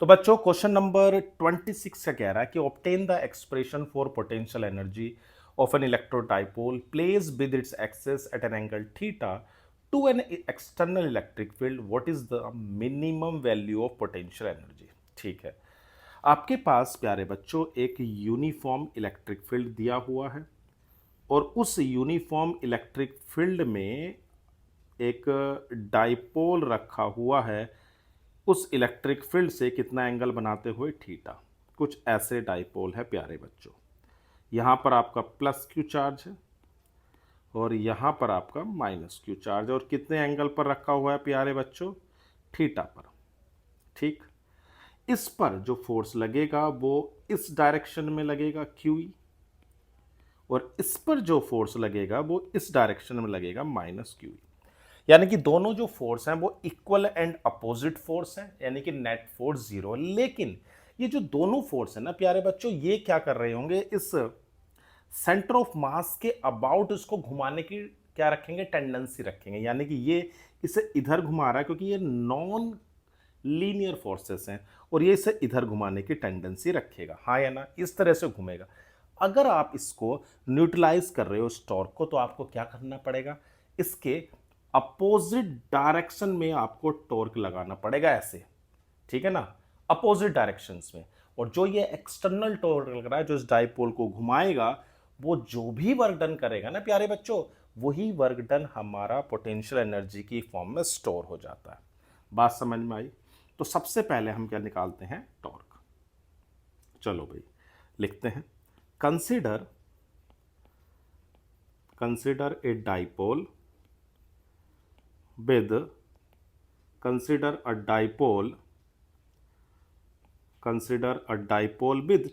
तो बच्चों question number 26 का कह रहा है कि obtain the expression for potential energy of an electric dipole place with its axis at an angle theta to an external electric field what is the minimum value of potential energy. ठीक है, आपके पास प्यारे बच्चों एक यूनिफॉर्म इलेक्ट्रिक फील्ड दिया हुआ है और उस यूनिफॉर्म इलेक्ट्रिक फील्ड में एक डाइपोल रखा हुआ है उस इलेक्ट्रिक फील्ड से कितना एंगल बनाते हुए थीटा। कुछ ऐसे डाइपोल है प्यारे बच्चों, यहां पर आपका प्लस क्यू चार्ज है और यहां पर आपका माइनस क्यू चार्ज है और कितने एंगल पर रखा हुआ है प्यारे बच्चों, थीटा पर। ठीक, इस पर जो फोर्स लगेगा वो इस डायरेक्शन में लगेगा क्यू और इस पर जो फोर्स लगेगा वो इस डायरेक्शन में लगेगा माइनस क्यू। यानी कि दोनों जो फोर्स हैं वो इक्वल एंड अपोजिट फोर्स हैं, यानी कि नेट फोर्स जीरो। लेकिन ये जो दोनों फोर्स है ना प्यारे बच्चों, ये क्या कर रहे होंगे, इस सेंटर ऑफ मास के अबाउट इसको घुमाने की क्या रखेंगे, टेंडेंसी रखेंगे। यानी कि ये इसे इधर घुमा रहा है क्योंकि ये नॉन लीनियर फोर्सेस हैं और ये इसे इधर घुमाने की टेंडेंसी रखेगा, हाँ या ना, इस तरह से घूमेगा। अगर आप इसको न्यूट्रलाइज कर रहे हो इस टॉर्क को, तो आपको क्या करना पड़ेगा, इसके अपोजिट डायरेक्शन में आपको टॉर्क लगाना पड़ेगा ऐसे, ठीक है ना, अपोजिट डायरेक्शंस में। और जो ये एक्सटर्नल टॉर्क लग रहा है जो इस डाइपोल को घुमाएगा, वो जो भी वर्क डन करेगा ना प्यारे बच्चों, वही वर्क डन हमारा पोटेंशियल एनर्जी की फॉर्म में स्टोर हो जाता है। बात समझ में आई? तो सबसे पहले हम क्या निकालते हैं, टॉर्क। चलो भाई लिखते हैं, consider consider a dipole with consider a dipole with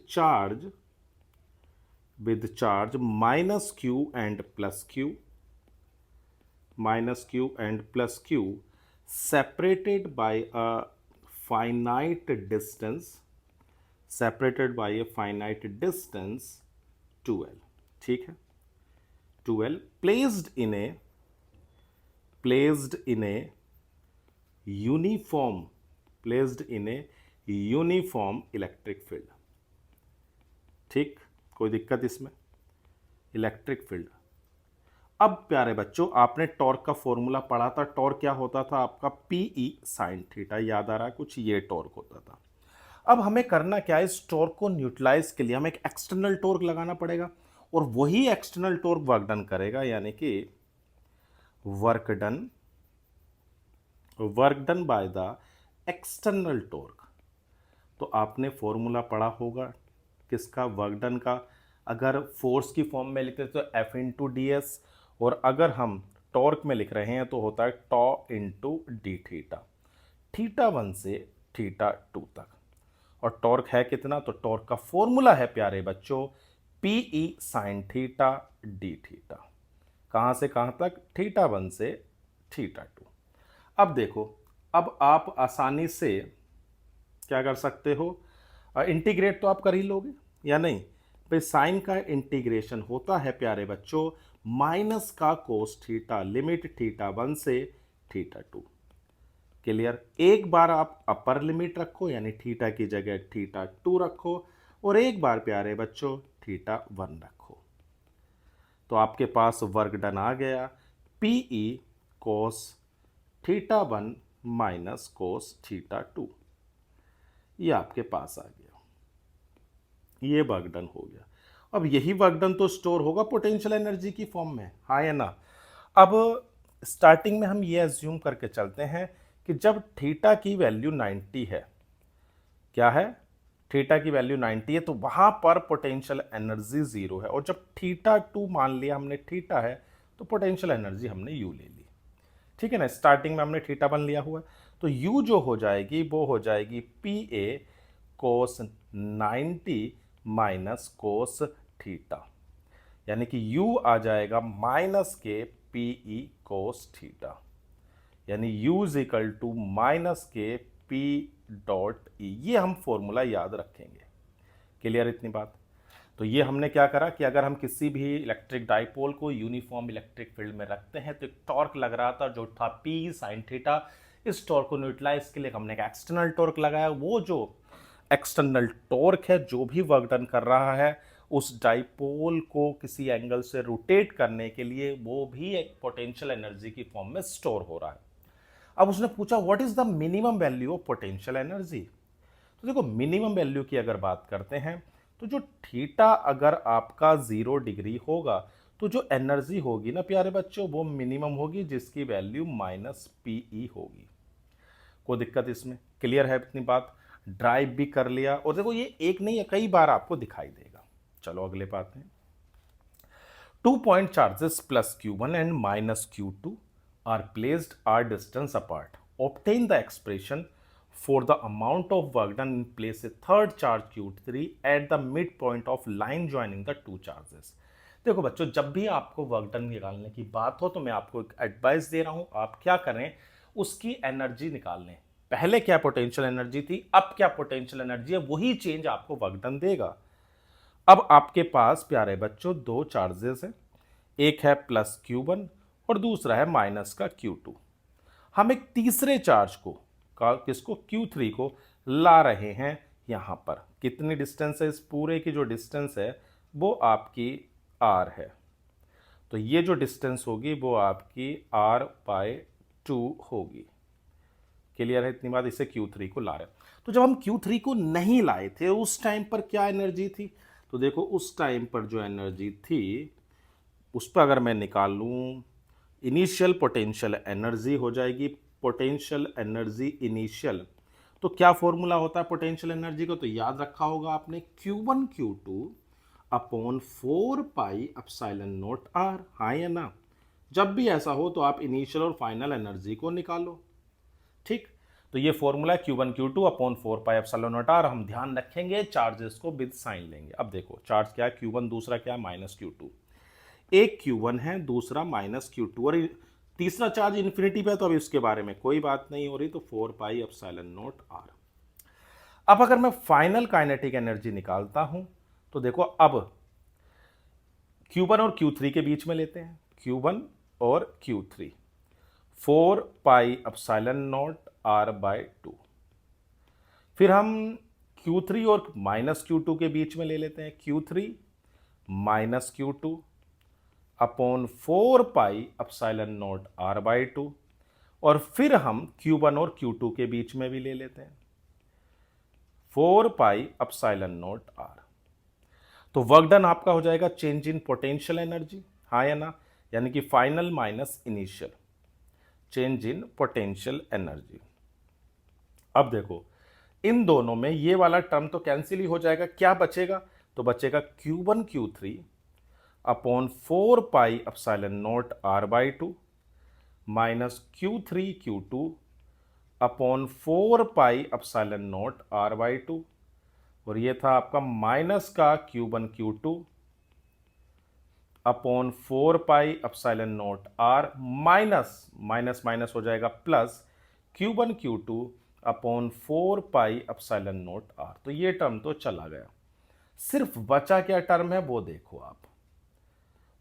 charge minus q and plus q separated by a finite distance 2l। ठीक है, 2l placed in a uniform electric field. ठीक, कोई दिक्कत इसमें, इलेक्ट्रिक फील्ड। अब प्यारे बच्चों आपने टॉर्क का फॉर्मूला पढ़ा था, टॉर्क क्या होता था आपका, पीई साइन थीटा, याद आ रहा है कुछ, ये टॉर्क होता था। अब हमें करना क्या है, इस टॉर्क को न्यूट्रलाइज के लिए हमें एक एक्सटर्नल टॉर्क लगाना पड़ेगा और वही एक्सटर्नल टॉर्क वर्क डन करेगा, यानी कि work done by the external torque. तो आपने फॉर्मूला पढ़ा होगा किसका, वर्क डन का। अगर फोर्स की फॉर्म में लिखते तो एफ इंटू डी एस, और अगर हम टॉर्क में लिख रहे हैं तो होता है टॉ इंटू डी थीटा, थीटा 1 से थीटा 2 तक। और टॉर्क है कितना, तो टॉर्क का फॉर्मूला है प्यारे बच्चों PE sine theta d theta. कहां से कहां तक, थीटा 1 से थीटा 2। अब देखो, अब आप आसानी से क्या कर सकते हो, इंटीग्रेट तो आप कर ही लोगे या नहीं भाई। साइन का इंटीग्रेशन होता है प्यारे बच्चों माइनस का कोस थीटा, लिमिट थीटा 1 से थीटा 2। क्लियर? एक बार आप अपर लिमिट रखो यानी थीटा की जगह थीटा 2 रखो और एक बार प्यारे बच्चों थीटा 1 रखो, तो आपके पास वर्क डन आ गया PE cos theta 1 minus cos theta 2, ये आपके पास आ गया, ये वर्क डन हो गया। अब यही वर्क डन तो स्टोर होगा पोटेंशियल एनर्जी की फॉर्म में, हाँ या ना। अब स्टार्टिंग में हम ये एज्यूम करके चलते हैं कि जब थीटा की वैल्यू 90 है, क्या है, थीटा की वैल्यू 90 है, तो वहां पर पोटेंशियल एनर्जी जीरो है। और जब थीटा 2 मान लिया हमने थीटा है, तो पोटेंशियल एनर्जी हमने यू ले ली। ठीक है ना, स्टार्टिंग में हमने थीटा 1 लिया हुआ है, तो यू जो हो जाएगी वो हो जाएगी P A cos 90 minus cos theta, यानी कि u आ जाएगा माइनस के पी ई कोस थीटा, यानी u is equal to minus के पी डॉट ई। ये हम फॉर्मूला याद रखेंगे। क्लियर इतनी बात? तो ये हमने क्या करा कि अगर हम किसी भी इलेक्ट्रिक डाइपोल को यूनिफॉर्म इलेक्ट्रिक फील्ड में रखते हैं तो एक टॉर्क लग रहा था जो था पी साइन थीटा, इस टॉर्क को न्यूट्रलाइज के लिए हमने एक एक्सटर्नल टॉर्क लगाया। वो जो एक्सटर्नल टॉर्क है, जो भी वर्क डन कर रहा है, उस डाइपोल को किसी एंगल से रोटेट करने के लिए वो भी एक पोटेंशियल एनर्जी की फॉर्म में स्टोर हो रहा है। अब उसने पूछा what is the minimum value of potential energy. तो देखो मिनिमम वैल्यू की अगर बात करते हैं तो जो थीटा अगर आपका 0 डिग्री होगा तो जो एनर्जी होगी ना प्यारे बच्चों वो मिनिमम होगी, जिसकी वैल्यू -PE होगी। कोई दिक्कत इसमें? क्लियर है इतनी बात? ड्राइव भी कर लिया, और देखो ये एक नहीं है, कई बार आपको दिखाई देगा। चलो अगले बात है। 2 point charges plus q1 and minus q2 are placed r distance apart. Obtain the expression for the amount of work done in place a third charge q3 at the midpoint of line joining the two charges. देखो बच्चों, जब भी आपको work done निकालने की बात हो तो मैं आपको एक एडवाइस दे रहा हूं, आप क्या करें, उसकी एनर्जी निकाल लें। पहले क्या पोटेंशियल एनर्जी थी, अब क्या पोटेंशियल एनर्जी है, वही चेंज आपको वर्क डन देगा। अब आपके पास प्यारे बच्चों दो चार्जेस हैं, एक है प्लस Q1 और दूसरा है माइनस का Q2। हम एक तीसरे चार्ज को किसको, Q3 को ला रहे हैं यहां पर। कितनी डिस्टेंस है, इस पूरे की जो डिस्टेंस है वो आपकी R है, तो ये जो डिस्टेंस होगी वो आपकी R/2 होगी। क्लियर है इतनी बात? इसे Q3 को ला रहे हैं। तो जब हम Q3 को नहीं लाए थे उस टाइम पर क्या एनर्जी थी, तो देखो उस टाइम पर जो एनर्जी थी उस पर अगर मैं निकाल लूँ, इनिशियल पोटेंशियल एनर्जी हो जाएगी, पोटेंशियल एनर्जी इनिशियल। तो क्या फॉर्मूला होता है पोटेंशियल एनर्जी को, तो याद रखा होगा आपने, Q1 Q2 अपॉन 4πε0r। हाँ या ना? जब भी ऐसा हो तो आप इनिशियल और फाइनल एनर्जी को निकालो। ठीक, तो ये फॉर्मूला है Q1 Q2 अपॉन 4πε0r। हम ध्यान रखेंगे चार्जेस को विद साइन लेंगे। अब देखो चार्ज क्या है, Q1, दूसरा क्या है -Q2। एक Q1 है, दूसरा -Q2, और तीसरा चार्ज इन्फिनिटी पे है तो अभी उसके बारे में कोई बात नहीं हो रही, तो 4πε0r। अब अगर मैं फाइनल काइनेटिक एनर्जी निकालता हूं तो देखो अब Q1 और Q3 के बीच में लेते हैं, Q1 और Q3, 4πε0r/2। फिर हम Q3 और -Q2 के बीच में ले लेते हैं, Q3 -Q2 अपॉन 4πε0r/2, और फिर हम Q1 और Q2 के बीच में भी ले लेते हैं 4πε0r। तो वर्क डन आपका हो जाएगा चेंज इन पोटेंशियल एनर्जी, हाँ या ना, यानी कि final minus initial, change in potential energy. अब देखो इन दोनों में ये वाला टर्म तो कैंसिल ही हो जाएगा, क्या बचेगा, तो बचेगा Q1 Q3 upon 4πε0r/2 minus Q3 Q2 upon 4πε0r/2, और ये था आपका माइनस का Q1 Q2 upon 4πε0r minus minus हो जाएगा plus Q1 Q2 upon 4πε0r। तो ये टर्म तो चला गया, सिर्फ बचा क्या टर्म है वो देखो आप,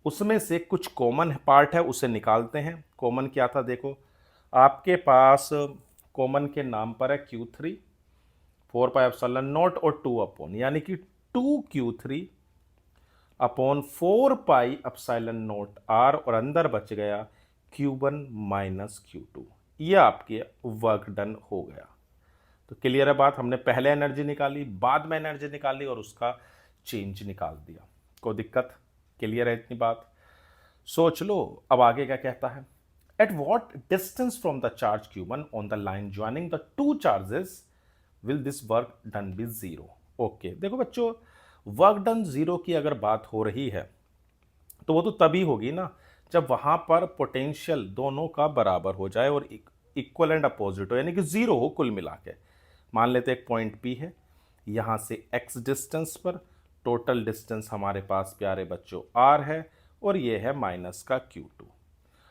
उसमें से कुछ कॉमन पार्ट है उसे निकालते हैं। कॉमन क्या था, देखो आपके पास कॉमन के नाम पर है Q3, 4πε0 और 2 अपॉन, यानी कि 2Q3 अपॉन 4πε0r, और अंदर बच गया Q1 माइनस Q2। ये आपके वर्क डन हो गया। तो क्लियर है बात, हमने पहले एनर्जी निकाली, बाद में एनर्जी निकाली और उसका चेंज निकाल दिया। कोई दिक्कत? क्लियर है इतनी बात? सोच लो अब आगे क्या कहता है। At what distance from the charge Q1 on the line joining the two charges will this work done be 0। Okay, देखो बच्चों वर्क डन 0 की अगर बात हो रही है तो वो तो तभी होगी ना जब वहां पर पोटेंशियल दोनों का बराबर हो जाए और इक्वल एंड अपोजिट हो, यानी कि 0 हो कुल मिला के। मान लेते एक पॉइंट P है, यहां से x डिस्टेंस पर टोटल डिस्टेंस हमारे पास प्यारे बच्चों r है, और ये है माइनस का Q2।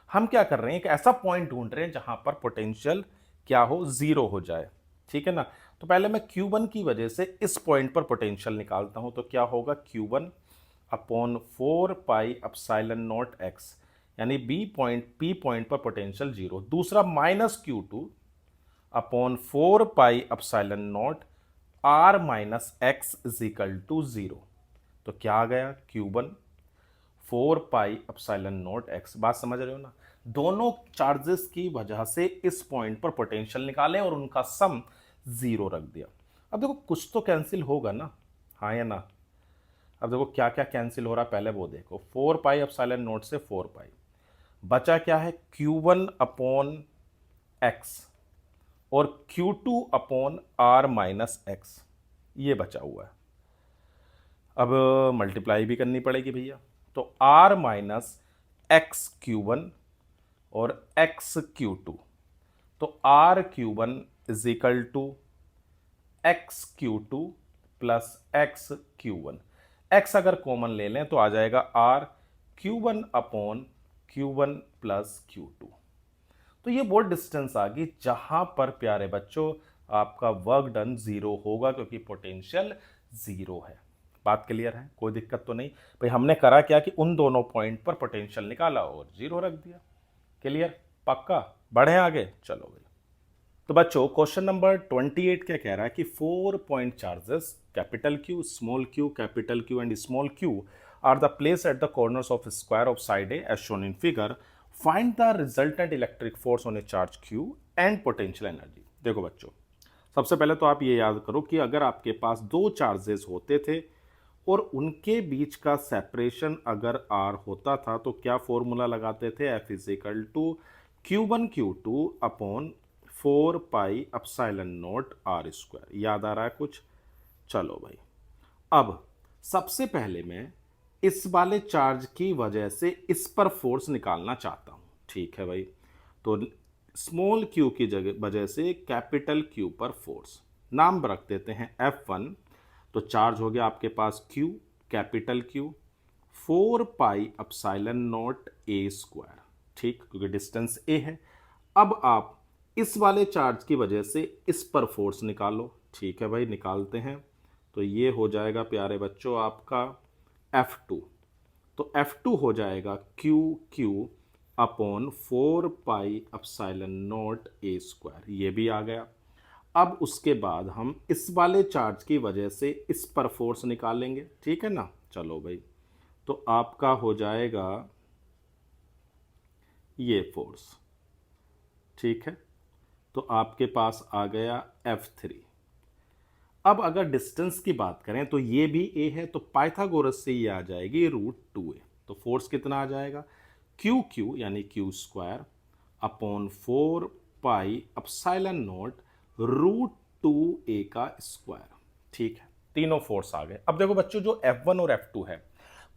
हम क्या कर रहे हैं, एक ऐसा पॉइंट ढूंढ रहे हैं जहां पर पोटेंशियल क्या हो, 0 हो जाए। ठीक है ना? तो पहले मैं Q1 की वजह से इस पॉइंट पर पोटेंशियल निकालता हूं, तो क्या होगा Q1 अपॉन 4πε0x, यानी P पॉइंट पर पोटेंशियल 0। दूसरा minus Q2 upon 4 pi epsilon naught r minus x is equal to 0। तो क्या आ गया, Q1 4 pi epsilon not x. बात समझ रहे हो ना? दोनों चार्जेस की वजह से इस पॉइंट पर पोटेंशियल निकाले और उनका सम 0 रख दिया। अब देखो कुछ तो कैंसिल होगा ना, हाँ या ना? अब देखो क्या क्या कैंसिल हो रहा है, पहले वो देखो। 4 पाई एप्सिलॉन नॉट से 4 पाई, बचा क्या है, Q1 अपॉन एक्स और Q2 upon are minus x, ये बचा हुआ है। अब मल्टीप्लाई भी करनी पड़ेगी भैया, तो आर माइनस एक्स Q1 और एक्स Q2, तो r Q1 is equal to x Q2 plus x Q1। X अगर कॉमन ले लें तो आ जाएगा are Q1 upon Q1 plus Q2। तो ये वो डिस्टेंस आ गई जहां पर प्यारे बच्चों आपका वर्क डन 0 होगा, क्योंकि पोटेंशियल 0 है। बात क्लियर है? कोई दिक्कत तो नहीं भाई? हमने करा क्या कि उन दोनों पॉइंट पर पोटेंशियल निकाला और 0 रख दिया। क्लियर? पक्का? बढ़े आगे, चलो भाई। तो बच्चों क्वेश्चन नंबर 28 क्या कह रहा है कि 4 point charges capital Q, small q, capital Q and small q are the place at the corners of square of side a as shown in figure. Find the resultant electric force on A charge Q and potential energy. देखो बच्चों, सबसे पहले तो आप ये याद करो कि अगर आपके पास दो चार्जेस होते थे और उनके बीच का सेपरेशन अगर r होता था तो क्या फॉर्मूला लगाते थे, F is equal to Q1 Q2 upon 4 pi epsilon naught r square. याद आ रहा है कुछ? चलो भाई, अब सबसे पहले मैं इस वाले चार्ज की वजह से इस पर फोर्स निकालना चाहता हूं। ठीक है भाई, तो स्मॉल q की जगह वजह से कैपिटल Q पर फोर्स, नाम रख देते हैं F1। तो चार्ज हो गया आपके पास Q, capital Q, 4 pi epsilon not a square. ठीक, क्योंकि डिस्टेंस a है। अब आप इस वाले चार्ज की वजह से इस पर फोर्स निकालो। ठीक है भाई, निकालते हैं। तो ये हो जाएगा प्यारे बच्चों आपका F2। तो F2 हो जाएगा QQ upon 4 pi epsilon not a square, ये भी आ गया। अब उसके बाद हम इस वाले चार्ज की वजह से इस पर फोर्स निकालेंगे। ठीक है ना? चलो भाई, तो आपका हो जाएगा ये फोर्स। ठीक है, तो आपके पास आ गया F3। अब अगर डिस्टेंस की बात करें तो ये भी a है, तो पाइथागोरस से ये आ जाएगी √2a। तो फोर्स कितना आ जाएगा, QQ यानी Q square upon 4 pi epsilon not √2a का स्क्वायर। ठीक है, तीनों फोर्स आ गए। अब देखो बच्चों, जो F1 और F2 है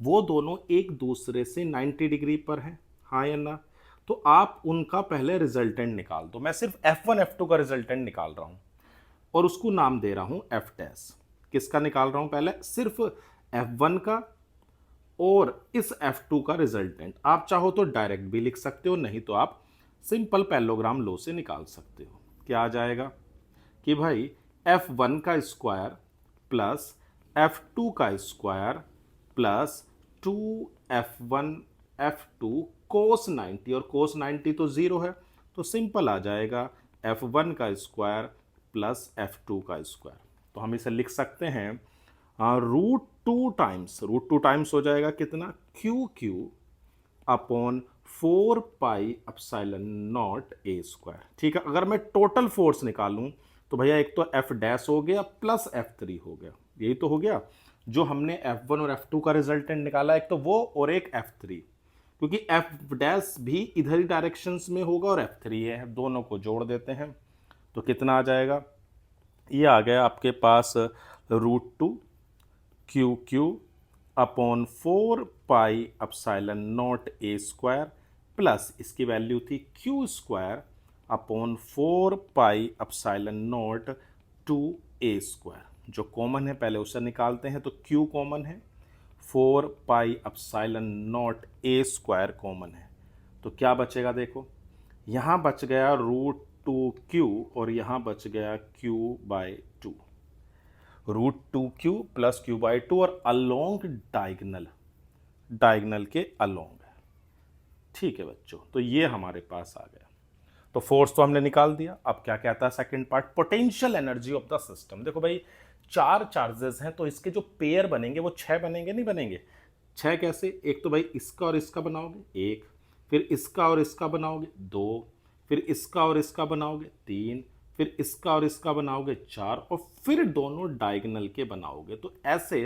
वो दोनों एक दूसरे से 90 डिग्री पर हैं, हाँ या ना? तो आप उनका पहले रिजल्टेंट निकाल दो। मैं सिर्फ F1 F2 का रिजल्टेंट निकाल रहा हूं और उसको नाम दे रहा हूं F डैश। किसका निकाल रहा हूं? पहले सिर्फ F1 का और इस F2 का रिजल्टेंट। आप चाहो तो डायरेक्ट भी लिख सकते हो, नहीं तो आप सिंपल पैरेललोग्राम लॉ से निकाल सकते हो। क्या आ जाएगा कि भाई F1 का स्क्वायर प्लस F2 का स्क्वायर प्लस 2F1 F2 कोस 90, और कोस 90 तो 0 है, तो सिंपल आ जाएगा F1 का स्क्वायर प्लस F2 का स्क्वायर। तो हम इसे लिख सकते हैं √2 टाइम्स हो जाएगा कितना, QQ upon 4 pi epsilon not a square. ठीक है, अगर मैं टोटल फोर्स निकालूं तो भैया एक तो F डैश हो गया प्लस F3 हो गया। यही तो हो गया जो हमने F1 और F2 का रिजल्टेंट निकाला, एक तो वो और एक F3, क्योंकि F डैश भी इधर ही डायरेक्शंस में होगा और F3 है, दोनों को जोड़ देते हैं। तो कितना आ जाएगा, ये आ गया आपके पास √2 QQ upon 4 pi epsilon not a square plus इसकी वैल्यू थी Q square upon 4 pi epsilon not 2a square. जो कॉमन है पहले उसे निकालते हैं, तो Q कॉमन है, 4 pi epsilon not a square common है। तो क्या बचेगा, देखो यहाँ बच गया √2Q और यहाँ बच गया Q/2, √2Q प्लस Q/2 और अलोंग डायगनल के अलोंग है। ठीक है बच्चों, तो ये हमारे पास आ गया। तो फोर्स तो हमने निकाल दिया। अब क्या कहता है second part, potential energy of the system. देखो भाई, 4 चार्जेस हैं तो इसके जो पेयर बनेंगे वो 6 बनेंगे, नहीं बनेंगे? 6 कैसे? एक तो भाई इसका और इसका बनाओगे 1, फिर इसका और इसका बनाओगे 2, फिर इसका और इसका बनाओगे 3, फिर इसका और इसका बनाओगे 4, और फिर दोनों डायगोनल के बनाओगे। तो ऐसे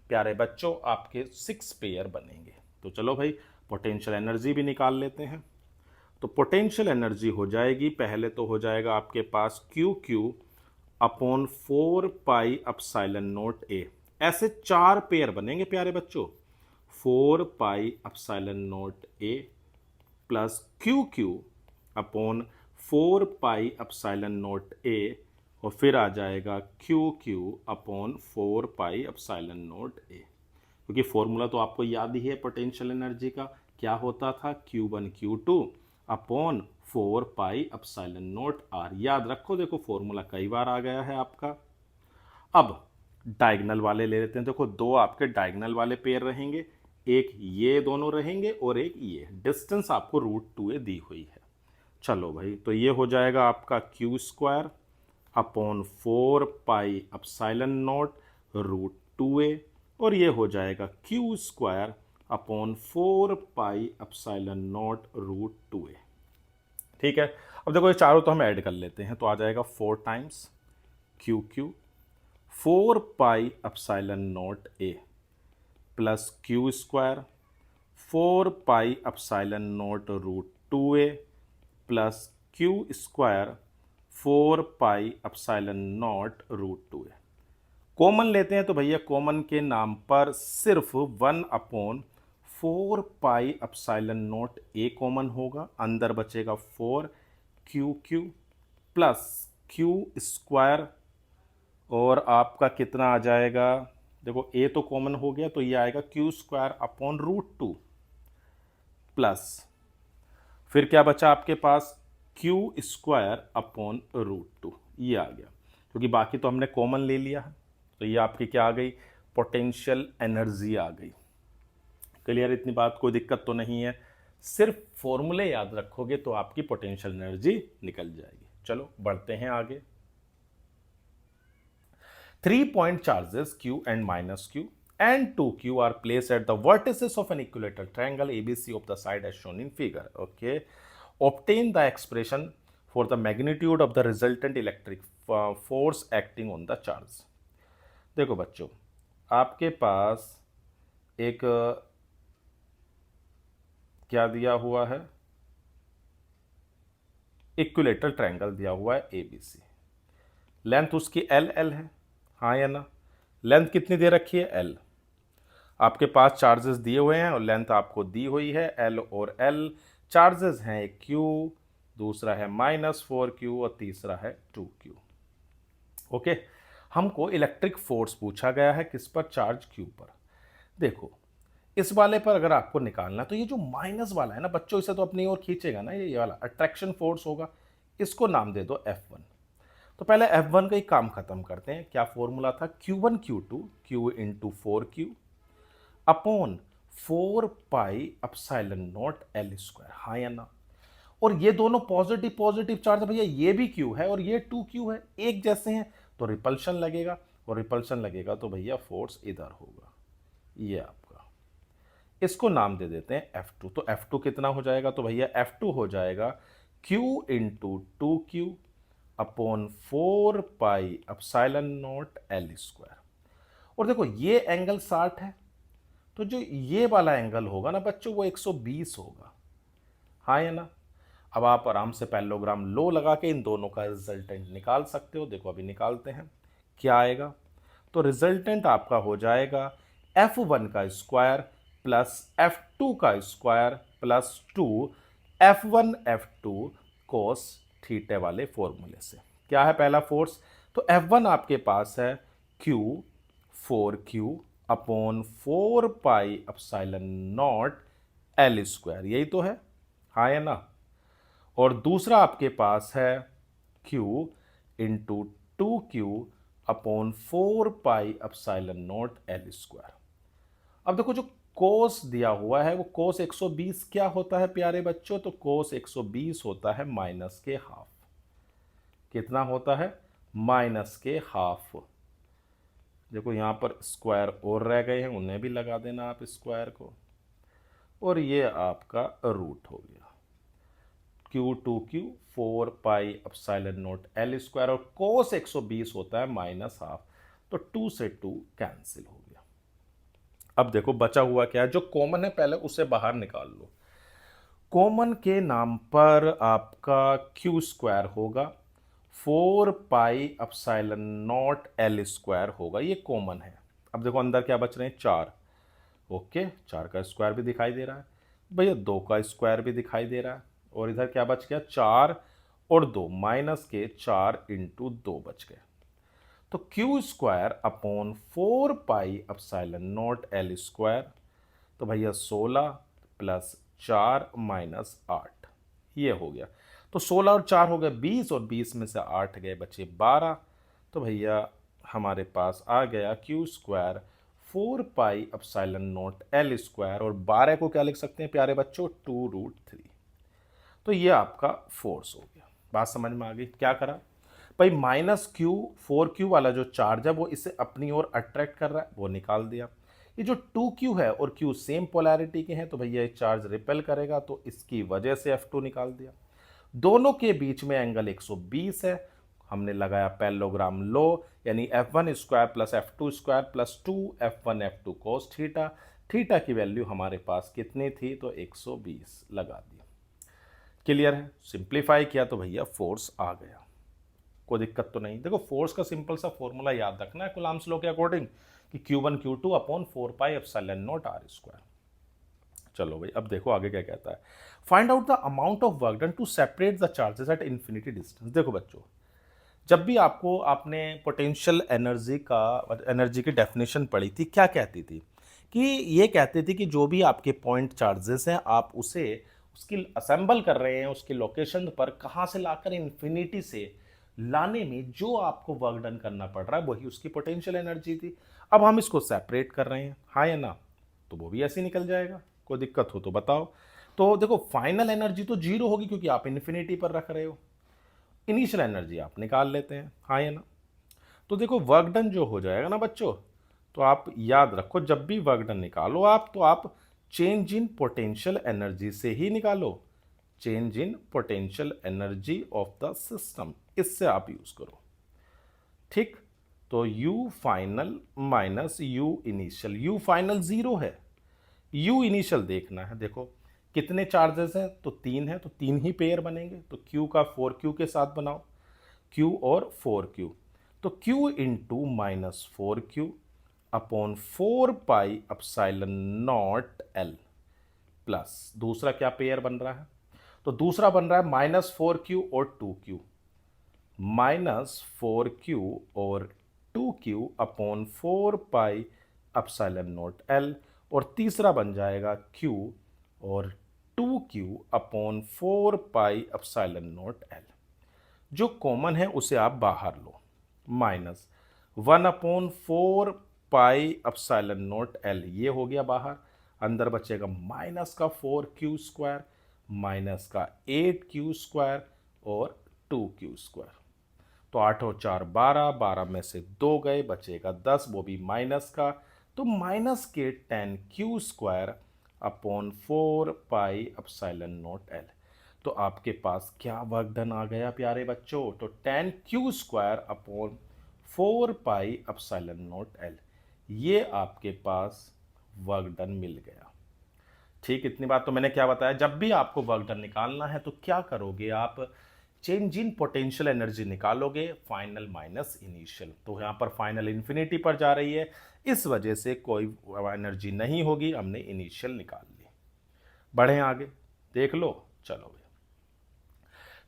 प्यारे बच्चों आपके 6 पेयर बनेंगे। तो चलो भाई पोटेंशियल एनर्जी भी निकाल लेते हैं। तो पोटेंशियल एनर्जी हो जाएगी, पहले तो हो जाएगा आपके पास Q Q upon 4 pi epsilon naught a. ऐसे 4 पेयर बनेंगे प्यारे बच्चों, 4 pi epsilon naught a plus Q Q upon 4 pi epsilon naught a, और फिर आ जाएगा Q Q upon 4 pi epsilon naught a. क्योंकि फॉर्मूला तो आपको याद ही है पोटेंशियल एनर्जी का, क्या होता था, Q1 Q2 upon 4 pi epsilon naught r. याद रखो, देखो फॉर्मूला कई बार आ गया है आपका। अब डायगोनल वाले ले लेते हैं। देखो 2 आपके डायगोनल वाले पेयर रहेंगे, एक ये दोनों रहेंगे और एक ये। डिस्टेंस आपको √2a दी हुई है। चलो भाई, तो ये हो जाएगा आपका Q² upon 4 pi epsilon naught √2a, और ये हो जाएगा Q² upon 4 pi epsilon naught √2a। ठीक है, अब देखो ये चारों तो हम ऐड कर लेते हैं, तो आ जाएगा 4 times Q Q 4 pi epsilon naught a plus Q² 4 pi epsilon naught √2a plus Q² 4 pi epsilon naught √2a। Common लेते हैं तो भैया कॉमन के नाम पर सिर्फ 1/4 पाई अपसाइलन नोट ए कॉमन होगा, अंदर बचेगा 4 क्यू क्यू प्लस Q², और आपका कितना आ जाएगा, देखो ए तो कॉमन हो गया तो ये आएगा Q² अपॉन √2 प्लस फिर क्या बचा आपके पास, Q² अपॉन √2, ये आ गया। क्योंकि बाकी तो हमने कॉमन ले लिया है, तो ये आपकी क्या आ गई, पोटेंशियल एनर्जी आ गई। क्लियर, इतनी बात, कोई दिक्कत तो नहीं है। सिर्फ फॉर्मूले याद रखोगे तो आपकी पोटेंशियल एनर्जी निकल जाएगी। चलो बढ़ते हैं आगे। 3 point charges Q and minus Q and 2Q are placed at the vertices of an equilateral triangle ABC of the side as shown in figure. Okay, obtain the expression for the magnitude of the resultant electric force acting on the charge. देखो बच्चों, आपके पास एक क्या दिया हुआ है, equilateral triangle दिया हुआ है ABC। लेंथ उसकी L है, हाँ या ना? लेंथ कितनी दे रखी है, L। आपके पास चार्जेस दिए हुए हैं और लेंथ आपको दी हुई है L और L। चार्जेस हैं एक Q, दूसरा है -4Q और तीसरा है 2Q। ओके, हमको इलेक्ट्रिक फोर्स पूछा गया है किस पर, चार्ज Q पर। देखो इस वाले पर अगर आपको निकालना, तो ये जो माइनस वाला है ना बच्चों, इसे तो अपनी ओर खींचेगा ना, ये वाला अट्रैक्शन फोर्स होगा, इसको नाम दे दो F1। तो पहले F1 का ही काम खत्म करते हैं। क्या फॉर्मूला था, Q1 Q2 Q into 4Q upon 4 pi epsilon note L², हाँ या ना? और ये दोनों पॉजिटिव पॉजिटिव चार्ज है भैया, ये भी Q है और ये 2Q है, एक जैसे हैं, तो रिपल्शन लगेगा, और रिपल्शन लगेगा तो भैया फोर्स इधर होगा, ये आपका। इसको नाम दे देते हैं F2। तो F2 कितना हो जाएगा, तो भैया F2 हो जाएगा Q into 2Q upon 4 pi epsilon note L²। और देखो ये एंगल 60 है, तो जो ये वाला एंगल होगा ना बच्चों, वो 120 होगा, हाँ या ना? अब आप आराम से पैरेललोग्राम लो लगा के इन दोनों का रिजल्टेंट निकाल सकते हो। देखो अभी निकालते हैं, क्या आएगा, तो रिजल्टेंट आपका हो जाएगा F1 का स्क्वायर प्लस F2 का square plus 2 F1 F2 cos theta वाले फॉर्मूले से। क्या है पहला फोर्स, तो F1 आपके पास है Q 4Q upon 4 pi epsilon not L², यही तो है, हाँ या ना? और दूसरा आपके पास है Q into 2Q upon 4 pi epsilon not L²। अब देखो जो कोस दिया हुआ है, वो कोस 120 क्या होता है प्यारे बच्चों? तो कोस 120 होता है माइनस के हाफ। कितना होता है? माइनस के हाफ। देखो यहाँ पर स्क्वायर और रह गए हैं, उन्हें भी लगा देना आप स्क्वायर को, और ये आपका रूट हो गया Q2Q 4 pi epsilon not L square, और कोस 120 होता है माइनस हाफ, तो 2 से 2 कैंसिल हो गया। अब देखो बचा हुआ क्या है, जो कॉमन है पहले उसे बाहर निकाल लो। कॉमन के नाम पर आपका क्यू स्क्वायर होगा, 4 pi epsilon not L square होगा, ये कॉमन है। अब देखो अंदर क्या बच रहे हैं? 4। ओके, 4 का स्क्वायर भी दिखाई दे रहा है भैया, 2 का स्क्वायर भी दिखाई दे रहा है, और इधर क्या बच गया? 4 और 2, माइनस के 4 इंटू 2 बच गए। तो Q square upon 4 pi epsilon not L square, तो भैया 16 प्लस 4 माइनस 8, ये हो गया। तो 16 और 4 हो गए 20, और 20 में से 8 गए, बचे 12। तो भैया हमारे पास आ गया Q square 4 pi epsilon not L square, और 12 को क्या लिख सकते हैं प्यारे बच्चों? 2√3। तो ये आपका फोर्स हो गया। बात समझ में आ गई? क्या करा भाई? -Q 4Q वाला जो चार्ज है वो इसे अपनी ओर अट्रैक्ट कर रहा है, वो निकाल दिया। ये जो 2Q है और Q सेम पोलैरिटी के हैं, तो भैया ये चार्ज रिपेल करेगा, तो इसकी वजह से F2 निकाल दिया। दोनों के बीच में एंगल 120 है, हमने लगाया पैरेललोग्राम लो, यानी F1 square plus F2 square plus 2 F1 F2 cos theta. Theta की वैल्यू हमारे पास कितनी थी? तो 120 लगा दी। क्लियर है? सिंप्लीफाई किया तो भैया फोर्स आ गया, कोई दिक्कत तो नहीं। देखो फोर्स का सिंपल सा फॉर्मूला याद रखना है कूलम्ब्स लॉ के अकॉर्डिंग, कि Q1 Q2 upon 4 pi epsilon naught R square. चलो भाई, अब देखो आगे क्या कहता है। Find out the amount of work done to separate the charges at infinity distance. देखो बच्चों, जब भी आपने पोटेंशियल एनर्जी की डेफिनेशन पढ़ी थी, क्या कहती थी? कि ये कहती थी कि जो भी आपके पॉइंट चार्जेस हैं, आप उसे उसकी असेंबल कर रहे हैं उसकी लोकेशन पर, कहाँ से लाकर इन्फिनिटी से लाने में जो आपको वर्क डन करना पड़ रहा है, वही उसकी पोटेंशियल एनर्जी थी। अब हम इसको सेपरेट कर रहे हैं, हाँ या ना? तो वो भी ऐसे ही निकल जाएगा, कोई दिक्कत हो तो बताओ। तो देखो फाइनल एनर्जी तो जीरो होगी, क्योंकि आप इन्फिनिटी पर रख रहे हो। इनिशियल एनर्जी आप निकाल लेते हैं, हाँ या ना? तो देखो वर्क डन जो हो जाएगा ना बच्चों, तो आप याद रखो, जब भी वर्क डन निकालो आप, तो आप चेंज इन पोटेंशियल एनर्जी से ही निकालो। Change in potential energy of the system, इससे आप यूज करो, ठीक? तो you final minus you initial, you final zero है, यू इनिशियल देखना है। देखो कितने चार्जेस हैं? तो 3 है, तो 3 ही पेयर बनेंगे, तो Q का 4Q के साथ बनाओ, Q और 4Q, तो Q into -4Q upon 4 pi epsilon not L plus दूसरा क्या पेयर बन रहा है? तो दूसरा बन रहा है -4Q और 2Q, -4Q और 2Q upon 4 pi epsilon not L, और तीसरा बन जाएगा Q और 2Q upon 4 pi epsilon not L। जो कॉमन है उसे आप बाहर लो, -1 upon 4 pi epsilon not L, ये हो गया बाहर। अंदर बचेगा माइनस का 4Q स्क्वायर, माइनस का 8Q स्क्वायर, और 2Q स्क्वायर। तो 8 और 4 12, 12 में से 2 गए, बचेगा 10, वो भी माइनस का, तो माइनस के 10Q square upon 4 pi epsilon not L। तो आपके पास क्या वर्क डन आ गया प्यारे बच्चों? तो 10Q square upon 4 pi epsilon not L, ये आपके पास वर्क डन मिल गया। ठीक, इतनी बात तो मैंने क्या बताया, जब भी आपको वर्क डन निकालना है तो क्या करोगे आप? चेंज इन पोटेंशियल एनर्जी निकालोगे, फाइनल माइनस इनिशियल। तो यहाँ पर फाइनल इन्फिनिटी पर जा रही है, इस वजह से कोई एनर्जी नहीं होगी, हमने इनिशियल निकाल ली। बढ़े आगे, देख लो। चलो भैया,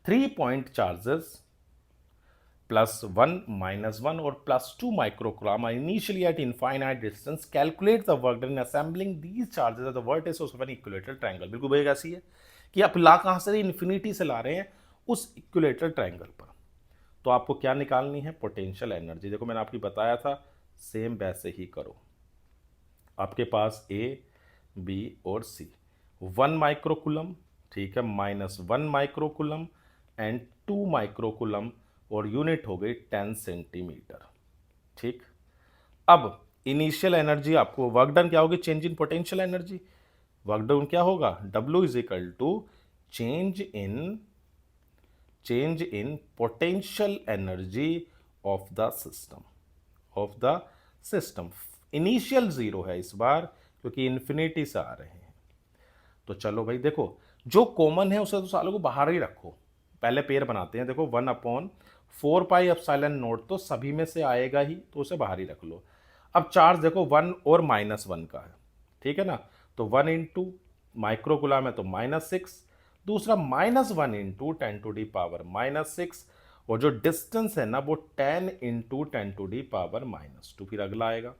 3 पॉइंट चार्जेस +1 -1 और +2 microcoulomb are initially at infinite distance. Calculate the work done in assembling these charges at the vertices of an equilateral triangle. बिल्कुल वही ऐसी है कि आप ला कहाँ से इन्फिनिटी से ला रहे हैं, उस इक्विलेटरल ट्रायंगल पर। तो आपको क्या निकालनी है? Potential energy. देखो मैंने आपको बताया था, सेम वैसे ही करो। आपके पास A बी और सी। 1 माइक्रोकुलम, ठीक है, -1 माइक्रोकुलम एंड 2 माइक्रोकुलम, और यूनिट हो गई 10 सेंटीमीटर। ठीक। अब इनिशियल एनर्जी आपको वर्क डन क्या होगी, change in potential energy. Work done क्या होगा, W is equal to change in potential energy of the system. Initial zero है इस बार, क्योंकि इन्फिनिटी से आ रहे हैं। तो चलो भाई देखो, जो कॉमन है उसे तो सालों को बाहर ही रखो, पहले पेयर बनाते हैं। देखो 1/4πε0 तो सभी में से आएगा ही, तो उसे बाहर ही रख लो। अब चार्ज देखो 1 और -1 का है, ठीक है ना, तो 1 इंटू माइक्रोकुलम है तो -6, दूसरा -1 इंटू 10⁻⁻6, और जो डिस्टेंस है ना वो 10 इंटू 10⁻², फिर अगला आएगा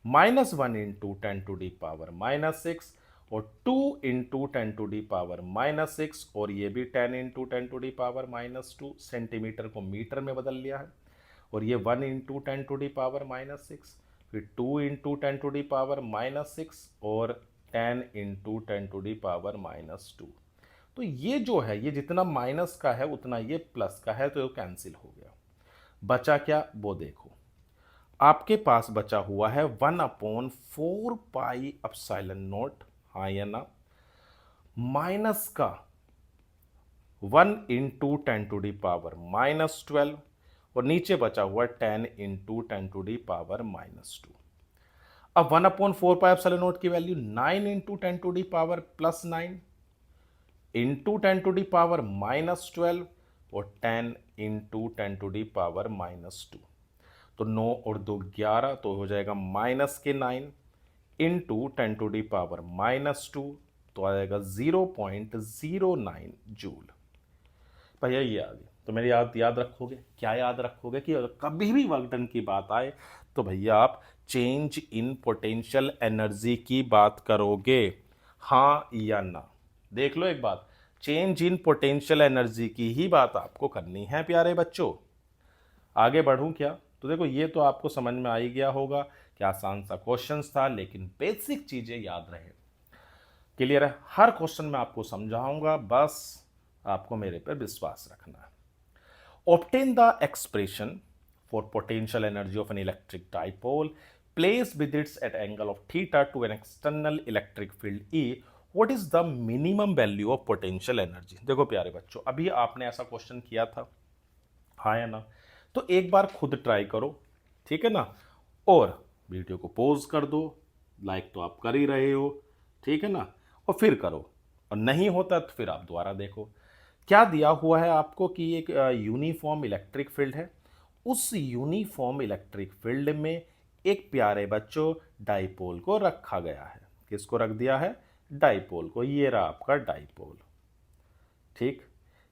-1 इंटू 10⁻⁻6, और 2 इंटू 10⁻⁻6, और ये भी 10 इंटू 10⁻², सेंटीमीटर को मीटर में बदल लिया है। और ये 1 इंटू 10⁻⁻6, फिर 2 इंटू 10⁻⁻6, और 10 इंटू 10⁻²। तो ये जो है, ये जितना माइनस का है उतना ये प्लस का है, तो ये कैंसिल हो गया। बचा क्या वो देखो, आपके पास बचा हुआ है 1/4πε0, हाँ या ना, माइनस का 1 इंटू 10⁻⁻12, और नीचे बचा हुआ 10 इंटू 10⁻²। अब 1/4πε0 की वैल्यू 9 इंटू 10⁻+9 इंटू 10⁻⁻12, और 10 इंटू 10⁻²। तो 9 और 2 11, तो हो जाएगा -9 इंटू 10⁻², तो आ जाएगा 0.09 जूल। भैया ये आ गई, तो मेरी याद रखोगे, क्या याद रखोगे कि अगर कभी भी वर्क डन की बात आए तो भैया आप चेंज इन पोटेंशियल एनर्जी की बात करोगे, हाँ या ना। देख लो एक बात, चेंज इन पोटेंशियल एनर्जी की ही बात आपको करनी है प्यारे बच्चों। आगे बढ़ूं क्या, तो देखो ये तो आपको समझ में आ ही गया होगा कि आसान सा क्वेश्चन था, लेकिन बेसिक चीजें याद रहे। क्लियर है, हर क्वेश्चन में आपको समझाऊंगा, बस आपको मेरे पर विश्वास रखना है। Obtain the expression for potential energy of an electric dipole place with its at angle of theta to an external electric field E, what is the minimum value of potential energy. देखो प्यारे बच्चों, अभी आपने ऐसा question किया था, हाँ या ना, तो एक बार खुद ट्राई करो, ठीक है ना, और वीडियो को पॉज कर दो, लाइक तो आप कर ही रहे हो, ठीक है ना, और फिर करो, और नहीं होता तो फिर आप दोबारा देखो। क्या दिया हुआ है आपको कि एक यूनिफॉर्म इलेक्ट्रिक फील्ड है, उस यूनिफॉर्म इलेक्ट्रिक फील्ड में एक प्यारे बच्चों डाइपोल को रखा गया है। किसको रख दिया है, डाइपोल को। ये रहा आपका डाइपोल, ठीक,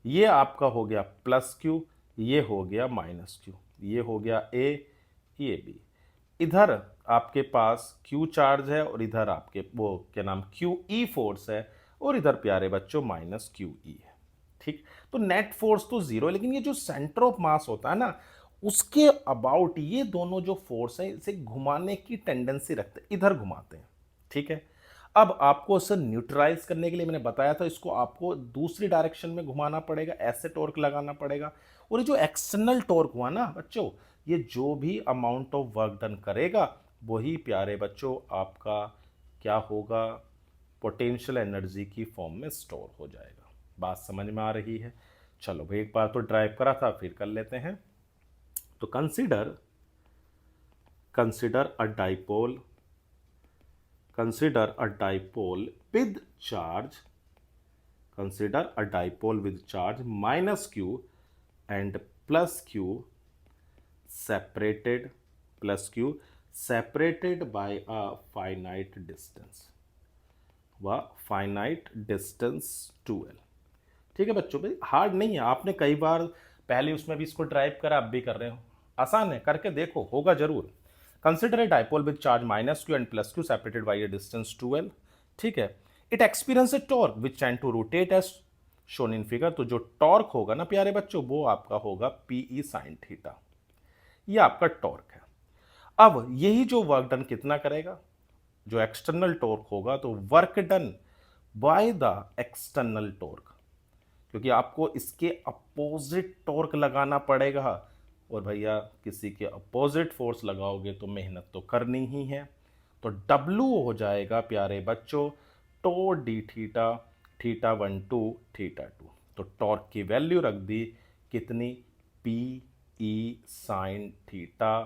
ये आपका हो गया +q, ये हो गया -q, ये हो गया A, ये B। इधर आपके पास Q चार्ज है, और इधर आपके वो क्या नाम QE फोर्स है, और इधर प्यारे बच्चों -QE है। ठीक, तो नेट फोर्स तो जीरो है, लेकिन ये जो सेंटर ऑफ मास होता है ना, उसके अबाउट ये दोनों जो फोर्स है इसे घुमाने की टेंडेंसी रखते हैं, इधर घुमाते हैं। ठीक है, अब आपको इसे न्यूट्रलाइज करने के लिए मैंने बताया था, इसको आपको दूसरी डायरेक्शन में घुमाना पड़ेगा, ऐसे टॉर्क लगाना पड़ेगा। और ये जो एक्सटर्नल टॉर्क हुआ ना बच्चों, ये जो भी अमाउंट ऑफ वर्क डन करेगा वही प्यारे बच्चों आपका क्या होगा, पोटेंशियल एनर्जी की फॉर्म में स्टोर हो जाएगा। बात समझ में आ रही है। चलो भाई, एक बार तो ड्राइव करा था, फिर कर लेते हैं। तो consider a dipole, consider a dipole with charge, consider a dipole with charge -q and +q separated, by a finite distance, finite distance 2l। ठीक है बच्चों, भाई हार्ड नहीं है, आपने कई बार पहले उसमें भी इसको ड्राइव करा, अब भी कर रहे हो, आसान है, करके देखो, होगा जरूर। Consider a dipole with charge -q and +q separated by a distance 2l। ठीक है, it experience a torque which tend to rotate as shown in figure. तो जो टॉर्क होगा ना प्यारे बच्चों, वो आपका होगा PE sin थीटा, ये आपका टॉर्क है। अब यही जो वर्क डन कितना करेगा, जो एक्सटर्नल टॉर्क होगा तो work done by the external torque, क्योंकि आपको इसके अपोजिट टॉर्क लगाना पड़ेगा, और भैया किसी के अपोजिट फोर्स लगाओगे तो मेहनत तो करनी ही है। तो W हो जाएगा प्यारे बच्चों tau d theta, theta 1 to theta 2। तो टॉर्क की वैल्यू रख दी कितनी, p E sine theta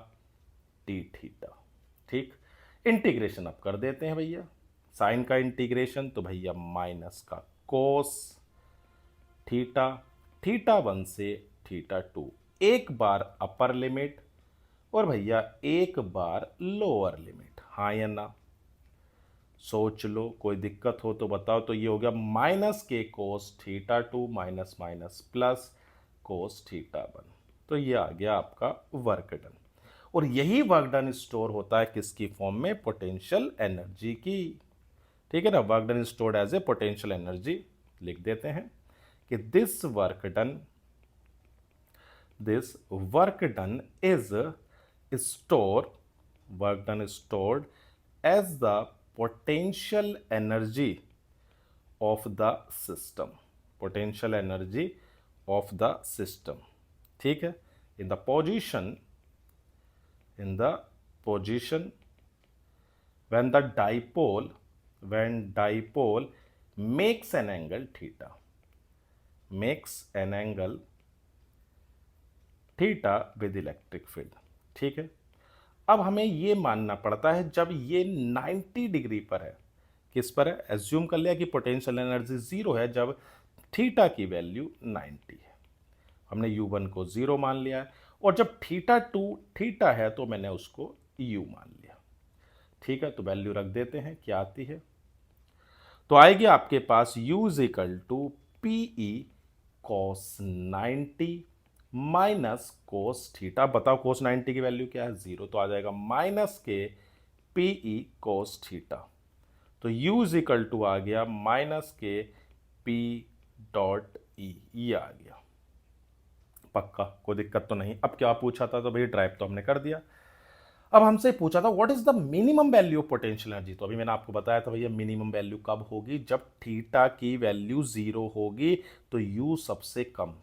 d theta. ठीक, इंटीग्रेशन अब कर देते हैं भैया, साइन का इंटीग्रेशन तो भैया माइनस का कोस थीटा, थीटा 1 से थीटा 2, एक बार अपर लिमिट और भैया एक बार लोअर लिमिट, हाँ या ना, सोच लो, कोई दिक्कत हो तो बताओ। तो ये हो गया माइनस के कोस theta 2 minus minus plus cos theta 1। तो ये आ गया आपका वर्क डन, और यही वर्क डन स्टोर होता है किसकी फॉर्म में, पोटेंशियल एनर्जी की। ठीक है ना, work done stored as a potential energy. लिख देते हैं कि this work done is store, work done stored as the potential energy of the system, potential energy of the system. ठीक है, in the position when the dipole makes an angle theta, with electric field। ठीक है, अब हमें ये मानना पड़ता है जब ये 90 डिग्री पर है, किस पर है, एज्यूम कर लिया कि पोटेंशियल एनर्जी जीरो है जब थीटा की वैल्यू 90 है, हमने u1 को जीरो मान लिया है, और जब थीटा 2 थीटा है तो मैंने उसको u मान लिया। ठीक है, तो वैल्यू रख देते हैं, क्या आती है, तो आएगी आपके पास u is equal to P E cos 90 minus cos theta. बताओ कोस 90 की वैल्यू क्या है, जीरो, तो आ जाएगा माइनस के पी ई कोस थीटा। तो u इज इक्वल टू आ गया माइनस के पी डॉट ई, ये आ गया, पक्का, कोई दिक्कत तो नहीं। अब क्या पूछा था, तो भाई ड्राइव तो हमने कर दिया। अब हमसे पूछा था what is the minimum value of potential energy, तो अभी मैंने आपको बताया था भैया मिनिमम वैल्यू कब होगी, जब थीटा की वैल्यू जीरो होगी, तो u सबसे कम,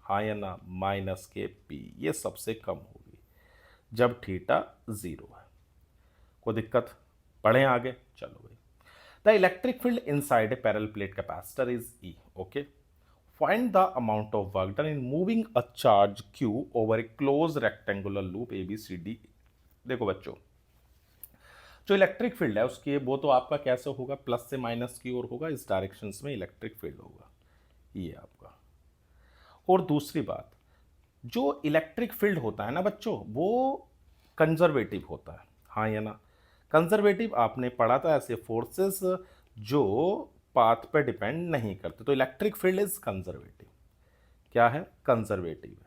हाँ या ना, माइनस के p, ये सबसे कम होगी जब थीटा जीरो है। कोई दिक्कत, पढ़ें आगे, चलो भाई। The electric field inside a parallel plate capacitor is E, okay. Find the amount of work done in moving a charge Q over a closed rectangular loop ABCD। देखो बच्चों, जो इलेक्ट्रिक फील्ड है उसकी वो तो आपका कैसे होगा, प्लस से माइनस की ओर होगा, इस डायरेक्शन में इलेक्ट्रिक फील्ड होगा, ये आपका। और दूसरी बात, जो इलेक्ट्रिक फील्ड होता है ना बच्चों, वो कंजर्वेटिव होता है, हाँ या ना, कंजर्वेटिव आपने पढ़ा था, ऐसे फोर्सेस जो पाथ पे डिपेंड नहीं करते। तो इलेक्ट्रिक फील्ड इज कंजर्वेटिव, क्या है, कंजर्वेटिव है।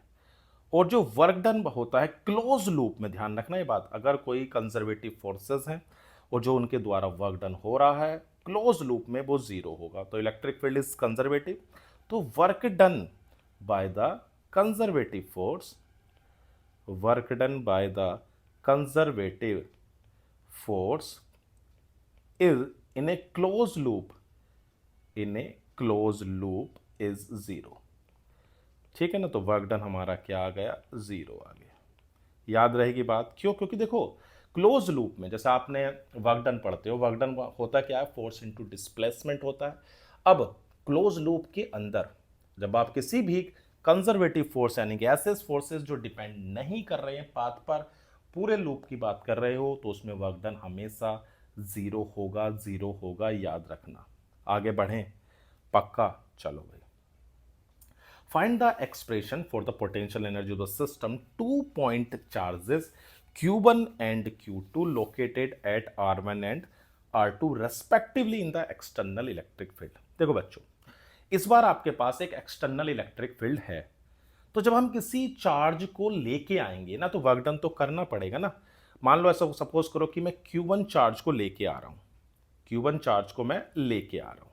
और जो वर्क डन होता है क्लोज लूप में, ध्यान रखना ये बात, अगर कोई कंजर्वेटिव फोर्सेस हैं और जो उनके द्वारा वर्क डन हो रहा है क्लोज लूप में, वो जीरो होगा। तो इलेक्ट्रिक फील्ड इज कंजर्वेटिव, तो work done by the conservative force, work done by the conservative force is in A close loop, is zero. ठीक है ना, तो वर्क डन हमारा क्या आ गया, जीरो आ गया। याद रहेगी बात, क्यों, क्योंकि देखो क्लोज लूप में जैसे आपने वर्क डन पढ़ते हो, वर्क डन होता क्या है, फोर्स इनटू डिस्प्लेसमेंट होता है। अब क्लोज लूप के अंदर जब आप किसी भी कंजर्वेटिव फोर्स यानी कि ऐसे फोर्सेस जो डिपेंड नहीं कर रहे हैं पाथ पर, पूरे लूप की बात कर रहे हो, तो उसमें वर्क डन हमेशा जीरो होगा, जीरो होगा, याद रखना। आगे बढ़ें, पक्का, चलो भाई। Find the expression for the potential energy of the system, 2 point charges Q1 and Q2 located at R1 and R2 respectively in the external electric field। देखो बच्चों, इस बार आपके पास एक एक्सटर्नल इलेक्ट्रिक फील्ड है, तो जब हम किसी चार्ज को लेके आएंगे ना, तो वर्क डन तो करना पड़ेगा ना। मान लो ऐसा सपोज करो कि मैं Q1 चार्ज को लेके आ रहा हूं, Q1 चार्ज को मैं लेके आ रहा हूं,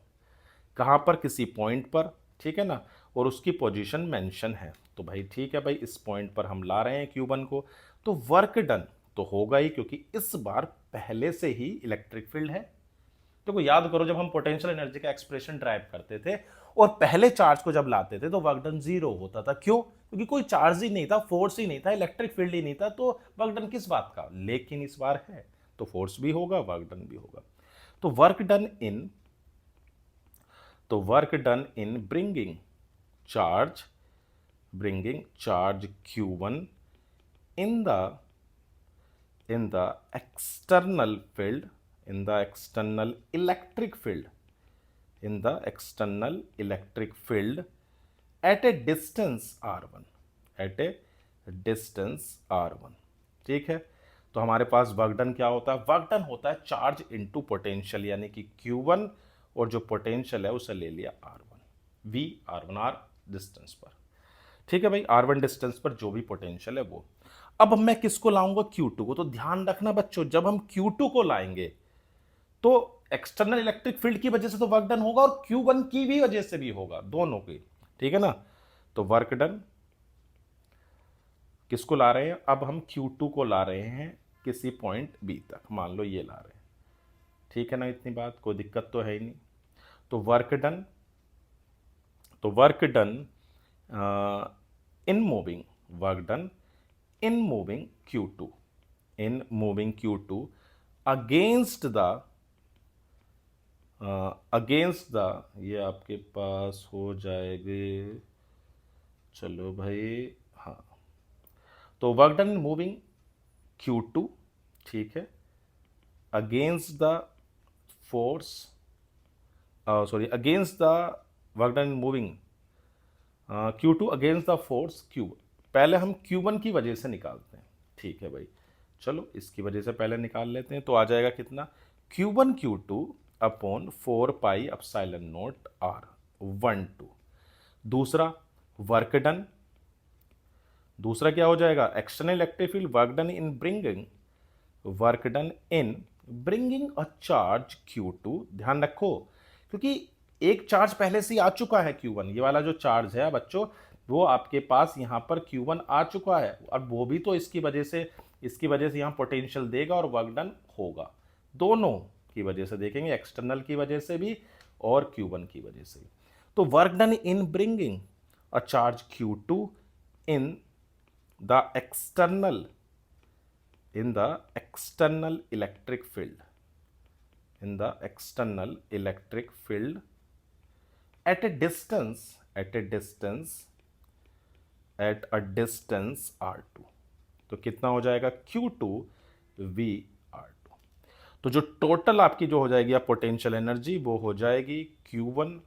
कहां पर, किसी पॉइंट पर, ठीक है ना, और उसकी पोजीशन मेंशन है। तो भाई ठीक है भाई, इस पॉइंट पर हम ला रहे हैं Q1 को, तो वर्क डन तो होगा ही, क्योंकि इस बार पहले से ही इलेक्ट्रिक फील्ड है। देखो याद करो, जब हम पोटेंशियल एनर्जी का एक्सप्रेशन ड्राइव करते थे और पहले चार्ज को जब लाते थे तो वर्क डन जीरो होता था। क्यों? क्योंकि कोई चार्ज ही नहीं था, फोर्स ही नहीं था, इलेक्ट्रिक फील्ड ही नहीं था, तो वर्क डन किस बात का। लेकिन इस बार है, तो फोर्स भी होगा, वर्क डन भी होगा। तो work done in bringing charge q1 in the external field, in the external electric field, at a distance r1, at a distance r1। ठीक है, तो हमारे पास वर्क डन क्या होता है? वर्क डन होता है चार्ज इनटू पोटेंशियल, यानी कि q1 और जो पोटेंशियल है उसे ले लिया r1, v r1 r distance पर। ठीक है भाई, r1 डिस्टेंस पर जो भी पोटेंशियल है वो। अब मैं किसको लाऊंगा? Q2 को। तो ध्यान रखना बच्चों, जब हम Q2 को लाएंगे तो एक्सटर्नल इलेक्ट्रिक फील्ड की वजह से तो वर्क डन होगा और Q1 की भी वजह से भी होगा, दोनों की। ठीक है ना? तो वर्क डन किसको ला रहे हैं? अब हम Q2 को ला रहे हैं किसी पॉइंट B तक, मान लो ये ला रहे हैं। ठीक है ना? इतनी बात, कोई दिक्कत तो है ही नहीं। तो work done in moving, work done in moving Q2, against the ये आपके पास हो जाएगी, चलो भाई, हाँ। तो work done in moving Q2, ठीक है, against the force, sorry, against the work done in moving Q2 against the force Q। पहले हम Q1 की वजह से निकालते हैं। ठीक है भाई, चलो इसकी वजह से पहले निकाल लेते हैं। तो आ जाएगा कितना? Q1 Q2 upon 4 pi epsilon not R12। दूसरा वर्क डन, दूसरा क्या हो जाएगा? External electric field work done in bringing a charge Q2। ध्यान रखो, क्योंकि एक चार्ज पहले से ही आ चुका है Q1, ये वाला जो चार्ज है बच्चों, वो आपके पास यहां पर Q1 आ चुका है, और वो भी तो इसकी वजह से यहां पोटेंशियल देगा और वर्क डन होगा। दोनों की वजह से देखेंगे, एक्सटर्नल की वजह से भी और Q1 की वजह से। तो work done in bringing a charge Q2 in the external electric field, at a distance r2। तो कितना हो जाएगा? Q2 v r2। तो जो टोटल आपकी जो हो जाएगी आप पोटेंशियल एनर्जी, वो हो जाएगी Q1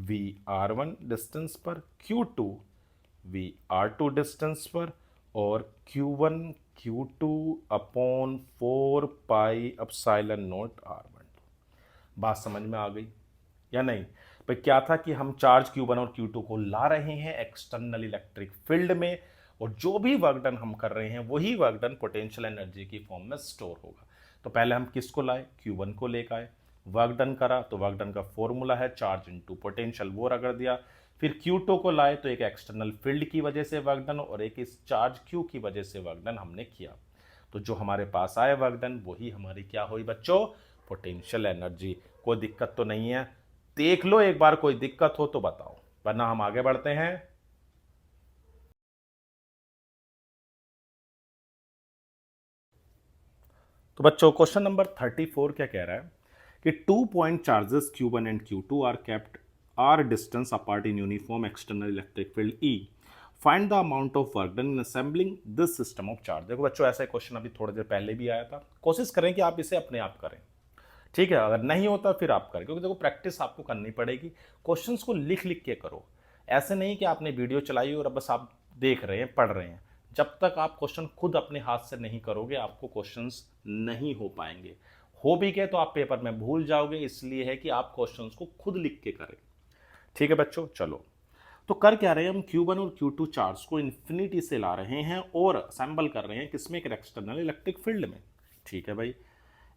v r1 डिस्टेंस पर, Q2 v r2 डिस्टेंस पर, और Q1 Q2 upon 4 pi epsilon not r12। बात समझ में आ गई या नहीं? पर क्या था कि हम चार्ज Q1 और Q2 को ला रहे हैं एक्सटर्नल इलेक्ट्रिक फील्ड में, और जो भी वर्क डन हम कर रहे हैं वही वर्क डन पोटेंशियल एनर्जी की फॉर्म में स्टोर होगा। तो पहले हम किसको लाए? Q1 को लेकर आए, वर्क डन करा, तो वर्क डन का फॉर्मूला है चार्ज इनटू पोटेंशियल, वो रगड़ दिया। फिर Q2 को लाए, तो एक एक्सटर्नल फील्ड की वजह से वर्क डन और एक इस चार्ज Q की वजह से वर्क डन हमने किया। तो जो हमारे पास आए वर्क डन, वही हमारी क्या हुई बच्चों? Potential energy. कोई दिक्कत तो नहीं है? देख लो एक बार, कोई दिक्कत हो तो बताओ, वरना हम आगे बढ़ते हैं। तो बच्चों क्वेश्चन नंबर 34 क्या कह रहा है कि 2 point charges Q1 and Q2 are kept r distance apart in uniform external electric field E। Find the amount of work done in assembling this system of charge. देखो बच्चों, ऐसा क्वेश्चन अभी थोड़ी देर पहले भी आया था। कोशिश करें कि आप इसे अपने आप करें, ठीक है? अगर नहीं होता फिर आप करें, क्योंकि देखो प्रैक्टिस आपको करनी पड़ेगी। क्वेश्चंस को लिख लिख के करो, ऐसे नहीं कि आपने वीडियो चलाई और बस आप देख रहे हैं, पढ़ रहे हैं। जब तक आप क्वेश्चन खुद अपने हाथ से नहीं करोगे, आपको क्वेश्चंस नहीं हो पाएंगे। हो भी गए तो आप पेपर में भूल जाओगे। इसलिए है कि आप क्वेश्चंस को खुद लिख के करें। ठीक है बच्चों, चलो तो कर क्या रहे हैं हम? Q1 और Q2 चार्ज को इन्फिनिटी से ला रहे हैं और असेंबल कर रहे हैं किसमें? एक एक्सटर्नल इलेक्ट्रिक फील्ड में। ठीक है भाई,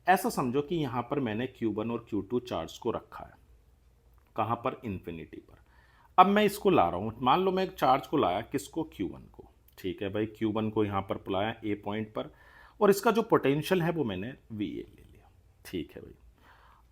ऐसा समझो कि यहां पर मैंने Q1 और Q2 चार्ज को रखा है, कहां पर? इन्फिनिटी पर। अब मैं इसको ला रहा हूं, मान लो मैं एक चार्ज को लाया, किसको? Q1 को। ठीक है भाई, Q1 को यहां पर बुलाया A पॉइंट पर, और इसका जो पोटेंशियल है वो मैंने वी ए ले लिया। ठीक है भाई,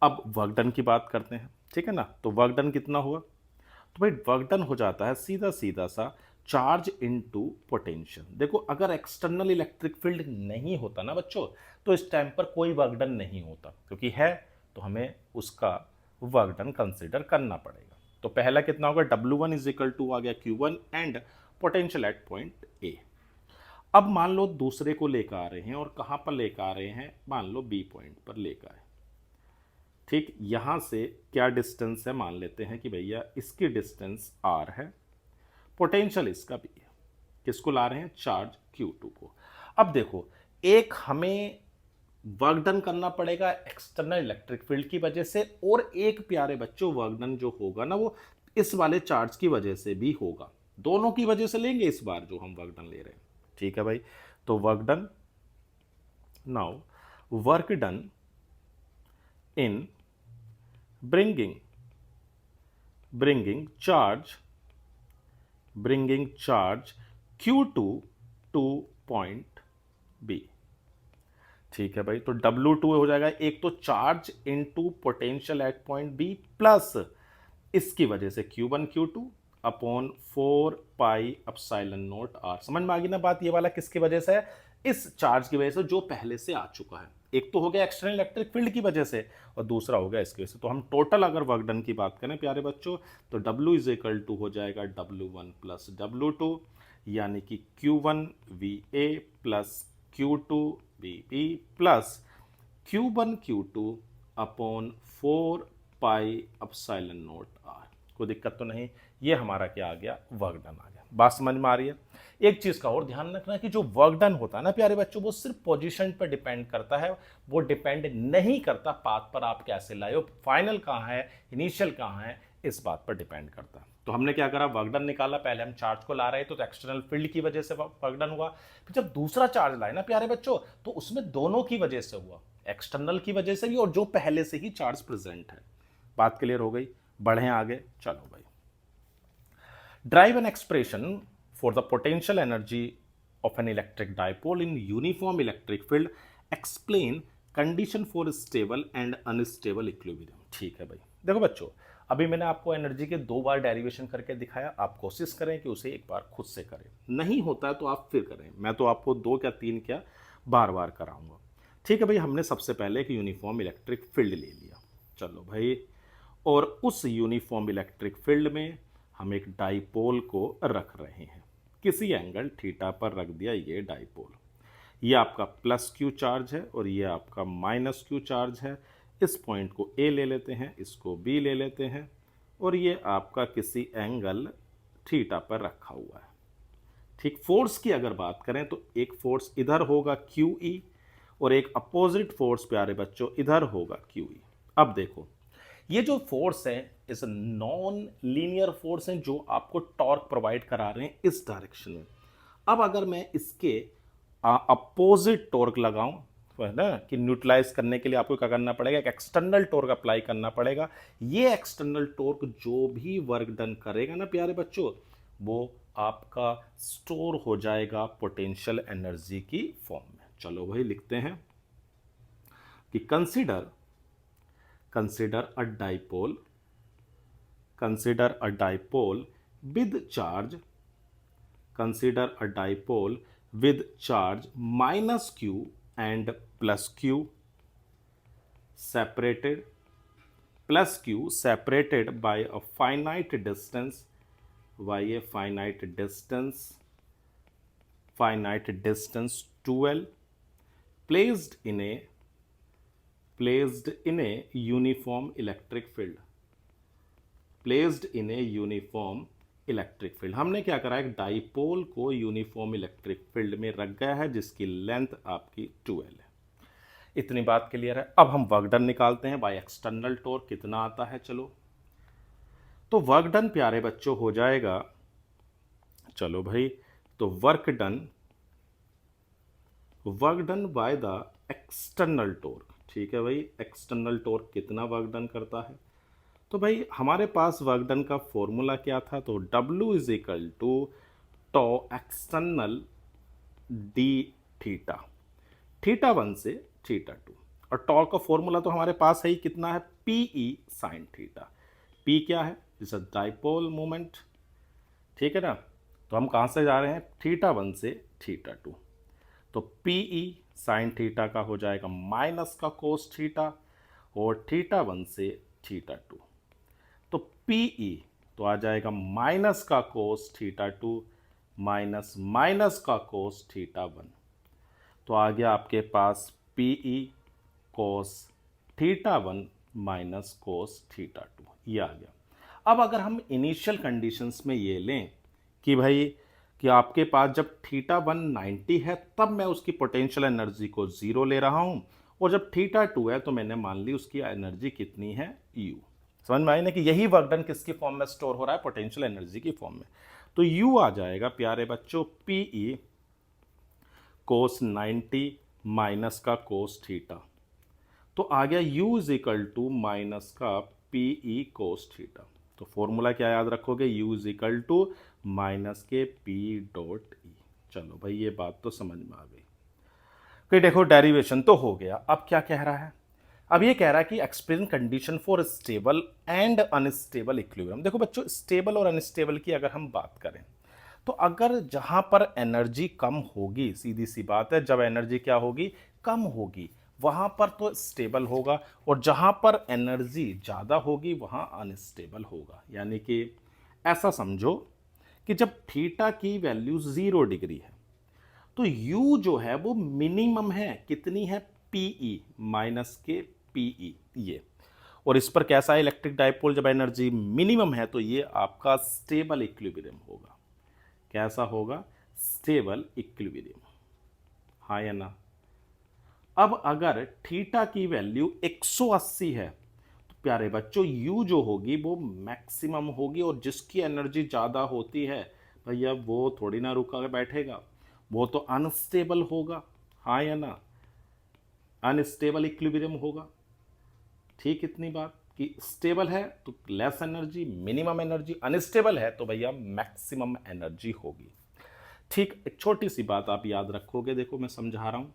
अब वर्क डन की बात करते हैं, ठीक है ना। तो वर्क डन कितना हुआ, तो भाई वर्क डन हो जाता है सीधा सीधा सा चार्ज इनटू पोटेंशियल। देखो अगर एक्सटर्नल इलेक्ट्रिक फील्ड नहीं होता ना बच्चों, तो इस टाइम पर कोई वर्क डन नहीं होता, क्योंकि है तो हमें उसका वर्क डन कंसिडर करना पड़ेगा। तो पहला कितना होगा, W1 इज इक्वल टू आ गया Q1 and potential at point A. अब मान लो दूसरे को लेकर आ रहे हैं, और कहां पर लेकर आ रहे हैं, मान लो बी पॉइंट पर लेकर आए। ठीक, यहां से क्या डिस्टेंस है, मान लेते हैं कि भैया इसकी डिस्टेंस r है, पोटेंशियल इसका भी है। किसको ला रहे हैं, चार्ज Q2 को। अब देखो एक हमें वर्क डन करना पड़ेगा एक्सटर्नल इलेक्ट्रिक फील्ड की वजह से, और एक प्यारे बच्चों वर्क डन जो होगा ना वो इस वाले चार्ज की वजह से भी होगा। दोनों की वजह से लेंगे इस बार जो हम वर्क डन ले रहे हैं। ठीक है भाई, तो work done, now work done in bringing charge Q2 to point B। ठीक है भाई, तो W2 हो जाएगा एक तो charge into potential at point B plus इसकी वजह से Q1 Q2 upon 4 pi epsilon naught R। समझ में आ गई ना बात, ये वाला किसकी वजह से है, इस चार्ज की वजह से जो पहले से आ चुका है। एक तो हो गया एक्सटर्नल इलेक्ट्रिक फील्ड की वजह से, और दूसरा हो गया इसकी वजह से। तो हम टोटल अगर वर्क डन की बात करें प्यारे बच्चों, तो W इज इक्वल टू हो जाएगा W1 प्लस W2, यानी कि Q1 VA plus Q2 VB plus Q1 Q2 upon 4 pi epsilon naught R। कोई दिक्कत तो नहीं, ये हमारा क्या आ गया, वर्क डन आ गया। बात समझ में आ रही है। एक चीज का और ध्यान रखना कि जो वर्क डन होता है ना प्यारे बच्चों, वो सिर्फ पोजीशन पर डिपेंड करता है, वो डिपेंड नहीं करता पाथ पर आप कैसे लाए हो, फाइनल कहाँ है, इनिशियल कहाँ है, इस बात पर डिपेंड करता है। तो हमने क्या करा, वर्क डन निकाला। पहले हम चार्ज को ला रहे थे तो एक्सटर्नल फील्ड की वजह से वर्क डन हुआ। फिर जब दूसरा चार्ज लाए ना प्यारे बच्चों, तो उसमें दोनों की वजह से हुआ, एक्सटर्नल की वजह से भी और जो पहले से ही चार्ज प्रेजेंट है। बात क्लियर हो गई, बढ़े आगे, चलो भाई। Derive an expression for the potential energy of an electric dipole in uniform electric field. Explain condition for stable and unstable equilibrium। ठीक है भाई, देखो बच्चों अभी मैंने आपको एनर्जी के 2 बार डेरिवेशन करके दिखाया। आप कोशिश करें कि उसे एक बार खुद से करें, नहीं होता है तो आप फिर करें। मैं तो आपको 2 क्या 3 क्या बार बार कराऊंगा। ठीक है भाई, हमने सबसे पहले एक यूनिफॉर्म इलेक्ट्रिक फील्ड ले लिया। चलो भाई, और उस यूनिफॉर्म इलेक्ट्रिक फील्ड में हम एक डाइपोल को रख रहे हैं, किसी एंगल थीटा पर रख दिया ये डाइपोल। ये आपका प्लस क्यू चार्ज है और ये आपका माइनस क्यू चार्ज है। इस पॉइंट को ए ले लेते हैं, इसको बी ले लेते हैं, और ये आपका किसी एंगल थीटा पर रखा हुआ है। ठीक, फोर्स की अगर बात करें तो एक फोर्स इधर होगा क्यू ई, और एक अपोजिट फोर्स प्यारे बच्चों इधर होगा क्यू ई। अब देखो ये जो फोर्स है इस नॉन लीनियर फोर्स है जो आपको टॉर्क प्रोवाइड करा रहे हैं इस डायरेक्शन में। अब अगर मैं इसके अपोजिट टॉर्क लगाऊं तो है ना कि न्यूट्रलाइज करने के लिए आपको क्या करना पड़ेगा, एक एक्सटर्नल टॉर्क अप्लाई करना पड़ेगा। ये एक्सटर्नल टॉर्क जो भी वर्क डन करेगा ना प्यारे बच्चों, वो आपका स्टोर हो जाएगा पोटेंशियल एनर्जी की फॉर्म में। चलो वही लिखते हैं कि consider a dipole with charge, minus q and plus q separated by a finite distance, finite distance 12, placed in a uniform electric field, हमने क्या करा, एक डाइपोल को यूनिफॉर्म इलेक्ट्रिक फील्ड में रख गया है जिसकी लेंथ आपकी 12 है। इतनी बात क्लियर है। अब हम वर्क डन निकालते हैं बाय एक्सटर्नल टॉर्क। कितना आता है, चलो तो वर्क डन प्यारे बच्चों हो जाएगा, चलो भाई, तो work done by the external torque. ठीक है भाई, एक्सटर्नल टॉर्क कितना वर्क डन करता है, तो भाई हमारे पास वर्क डन का फॉर्मूला क्या था, तो W is equal to tau external d theta. θ1 से θ2। और टॉर्क का फॉर्मूला तो हमारे पास है ही, कितना है, PE sin θ। P क्या है, दिस इज डाइपोल मोमेंट, ठीक है ना। तो हम कहाँ से जा रहे हैं, θ1 से θ2। तो PE sin θ का हो जाएगा माइनस का cos θ, और θ1 से θ2। तो PE तो आ जाएगा माइनस का cos θ2 माइनस माइनस का cos θ1। तो आ गया आपके पास PE cos θ1 माइनस cos θ2, ये आ गया। अब अगर हम इनिशियल कंडीशंस में ये लें कि भाई कि आपके पास जब θ1 90 है तब मैं उसकी पोटेंशियल एनर्जी को 0 ले रहा हूँ, और जब θ2 है तो मैंने मान ली उसकी एनर्जी कितनी है, U। समझ में आई ना कि यही वर्क डन किसकी फॉर्म में स्टोर हो रहा है, पोटेंशियल एनर्जी की फॉर्म में। तो U आ जाएगा प्यारे बच्चों PE cos 90 माइनस का cos θ। तो आ गया U is equal to minus का PE cos θ। तो फॉर्मूला क्या याद रखोगे, U is equal to minus के P डॉट E। चलो भाई ये बात तो समझ में आ गई कि देखो डेरिवेशन तो हो गया। अब क्या कह रहा है, अब ये कह रहा है कि explain condition for stable and unstable equilibrium. देखो बच्चों, स्टेबल और अनस्टेबल की अगर हम बात करें तो अगर जहां पर एनर्जी कम होगी, सीधी सी बात है, जब एनर्जी क्या होगी, कम होगी, वहां पर तो स्टेबल होगा, और जहां पर एनर्जी ज़्यादा होगी वहां अनस्टेबल होगा। यानी कि ऐसा समझो कि जब थीटा की वैल्यू 0 डिग्री है तो U जो है वो मिनिमम है, कितनी है, PE माइनस के PE ये। और इस पर कैसा है इलेक्ट्रिक डाइपोल, जब एनर्जी मिनिमम है तो ये आपका स्टेबल इक्विलिब्रियम होगा। कैसा होगा, स्टेबल इक्विलिब्रियम, हाँ या ना। अब अगर थीटा की वैल्यू 180 है तो प्यारे बच्चों U जो होगी वो मैक्सिमम होगी, और जिसकी एनर्जी ज़्यादा होती है भैया वो थोड़ी ना रुका के बैठेगा, वो तो अनस्टेबल होगा, हाँ या ना, अनस्टेबल इक्विलिब्रियम होगा। ठीक, इतनी बात कि स्टेबल है तो less energy, minimum energy, unstable है तो भैया मैक्सिमम एनर्जी होगी। ठीक, एक छोटी सी बात आप याद रखोगे, देखो मैं समझा रहा हूँ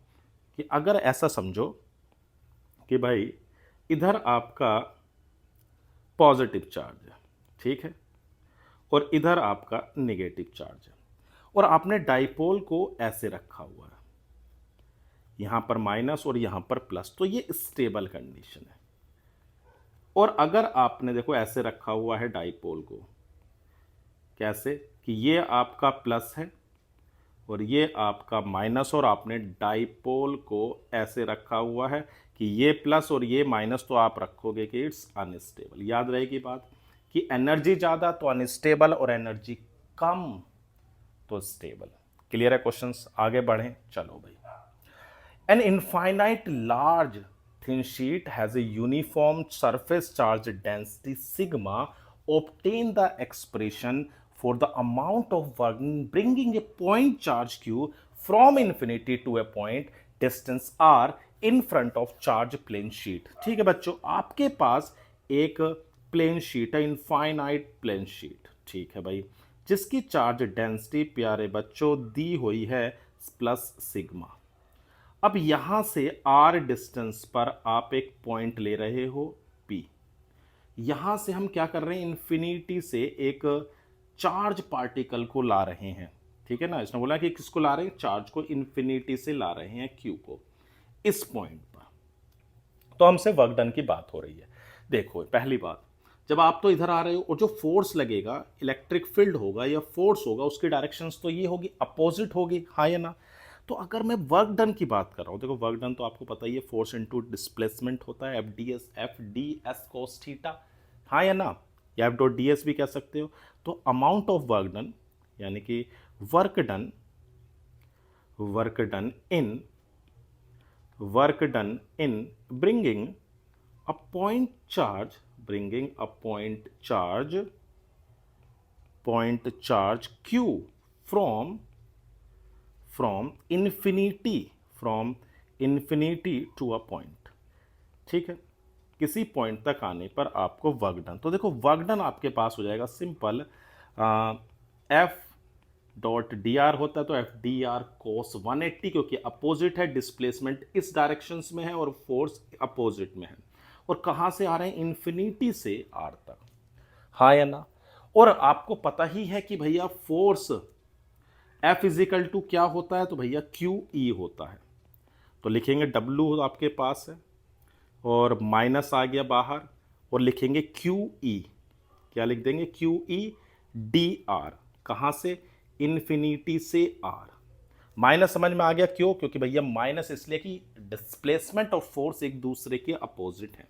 कि अगर ऐसा समझो कि भाई इधर आपका पॉजिटिव चार्ज है, ठीक है, और इधर आपका नेगेटिव चार्ज है, और आपने डाइपोल को ऐसे रखा हुआ है, यहां पर माइनस और यहां पर प्लस, तो ये स्टेबल कंडीशन है। और अगर आपने देखो ऐसे रखा हुआ है डाइपोल को, कैसे कि ये आपका प्लस है और ये आपका माइनस, और आपने डाइपोल को ऐसे रखा हुआ है कि ये प्लस और ये माइनस, तो आप रखोगे कि इट्स अनस्टेबल। याद रहेगी बात कि एनर्जी ज़्यादा तो अनस्टेबल, और एनर्जी कम तो स्टेबल। क्लियर है क्वेश्चंस, आगे बढ़ें, चलो भाई। An infinite large thin sheet has a uniform surface charge density sigma. Obtain the expression for the amount of work bringing a point charge q from infinity to a point distance r in front of charge plane sheet। ठीक है बच्चों, आपके पास एक plane sheet है, infinite plane sheet, ठीक है भाई, जिसकी चार्ज डेंसिटी प्यारे बच्चों दी हुई है प्लस सिग्मा। अब यहां से r डिस्टेंस पर आप एक पॉइंट ले रहे हो P। यहां से हम क्या कर रहे हैं, इन्फिनिटी से एक चार्ज पार्टिकल को ला रहे हैं, ठीक है ना। इसने बोला कि किसको ला रहे हैं, चार्ज को इन्फिनिटी से ला रहे हैं Q को इस पॉइंट पर। तो हमसे वर्क डन की बात हो रही है। देखो पहली बात, जब आप तो इधर आ रहे हो और जो फोर्स लगेगा, इलेक्ट्रिक फील्ड होगा या फोर्स होगा, उसकी डायरेक्शंस तो ये होगी, अपोजिट होगी, हाँ या ना। तो अगर मैं वर्क डन की बात कर रहा हूँ, देखो वर्क डन तो आपको पता ही है, फोर्स इनटू डिस्प्लेसमेंट होता है, F D S cos theta, हाँ या ना, या एफ डॉट डी एस भी कह सकते हो। तो अमाउंट ऑफ वर्क डन यानी कि work done in bringing a point charge Q from infinity to a point, ठीक है, किसी पॉइंट तक आने पर आपको वर्क डन। तो देखो वर्क डन आपके पास हो जाएगा simple, F dot D R होता है तो एफ डी आर कोस 180, क्योंकि अपोजिट है, डिस्प्लेसमेंट इस डायरेक्शंस में है और फोर्स अपोजिट में है। और कहाँ से आ रहे हैं? इन्फिनिटी से आर तक, हाँ या ना। और आपको पता ही है कि भैया फोर्स एफ इजिकल टू क्या होता है, तो भैया क्यू ई होता है। तो लिखेंगे डब्लू आपके पास है और माइनस आ गया बाहर, और लिखेंगे क्यू ई, क्या लिख देंगे? क्यू ई डी आर, कहाँ से? इन्फिनिटी से आर। माइनस समझ में आ गया क्यों? क्योंकि भैया माइनस इसलिए कि डिस्प्लेसमेंट ऑफ फोर्स एक दूसरे के अपोजिट है।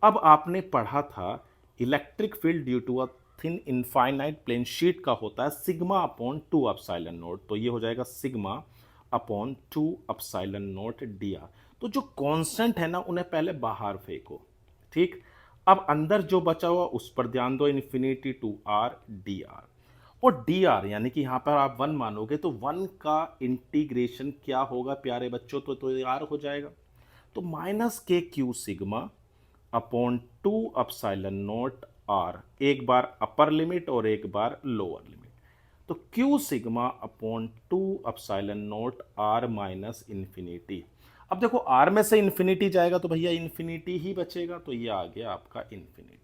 अब आपने पढ़ा था electric field due to a thin infinite plane sheet का होता है सिग्मा अपॉन 2 अपसाइलन नोट, तो ये हो जाएगा sigma upon 2 epsilon note D R. तो जो कांस्टेंट है ना उन्हें पहले बाहर फेंको, ठीक। अब अंदर जो बचा हुआ उस पर ध्यान दो, infinity to r d r. और डी आर यानी कि यहां पर आप 1 मानोगे तो 1 का इंटीग्रेशन क्या होगा प्यारे बच्चों? तो आर हो जाएगा। तो माइनस के q sigma upon 2 epsilon naught r, एक बार अपर लिमिट और एक बार लोअर लिमिट। तो q sigma upon 2 epsilon naught r minus infinity. अब देखो आर में से इन्फिनिटी जाएगा तो भैया इन्फिनिटी ही बचेगा, तो ये आ गया आपका इन्फिनिटी।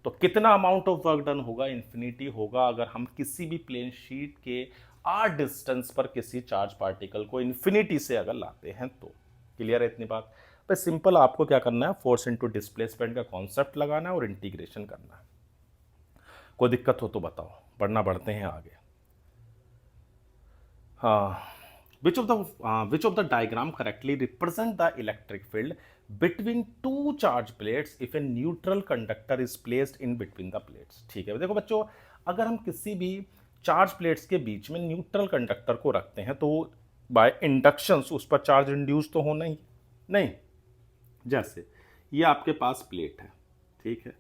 तो कितना अमाउंट ऑफ वर्क डन होगा? इन्फिनिटी होगा, अगर हम किसी भी प्लेन शीट के आर डिस्टेंस पर किसी चार्ज पार्टिकल को इन्फिनिटी से अगर लाते हैं तो। क्लियर है इतनी बात? बस सिंपल आपको क्या करना है, फोर्स इनटू डिस्प्लेसमेंट का कॉन्सेप्ट लगाना है और इंटीग्रेशन करना है। कोई दिक्कत हो तो बताओ, वरना बढ़ते हैं आगे। Which of the diagram correctly represent the electric field between two charge plates if a neutral conductor is placed in between the plates? ठीक है, देखो बच्चों, अगर हम किसी भी चार्ज प्लेट्स के बीच में न्यूट्रल कंडक्टर को रखते हैं तो बाय इंडक्शन उस पर चार्ज इंड्यूस तो होना ही नहीं। जैसे ये आपके पास प्लेट है, ठीक है।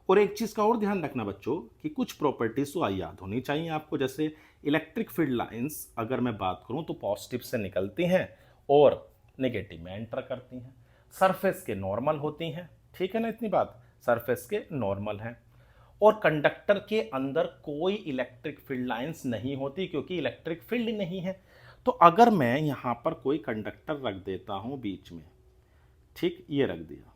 और एक चीज़ का और ध्यान रखना बच्चों कि कुछ प्रॉपर्टीज तो याद होनी चाहिए आपको। जैसे इलेक्ट्रिक फील्ड लाइंस अगर मैं बात करूं तो पॉजिटिव से निकलती हैं और नेगेटिव में एंटर करती हैं, सरफेस के नॉर्मल होती हैं, ठीक है ना इतनी बात, सरफेस के नॉर्मल हैं। और कंडक्टर के अंदर कोई इलेक्ट्रिक फील्ड लाइंस नहीं होती क्योंकि इलेक्ट्रिक फील्ड नहीं है। तो अगर मैं यहां पर कोई कंडक्टर रख देता हूं बीच में, ठीक, ये रख दिया,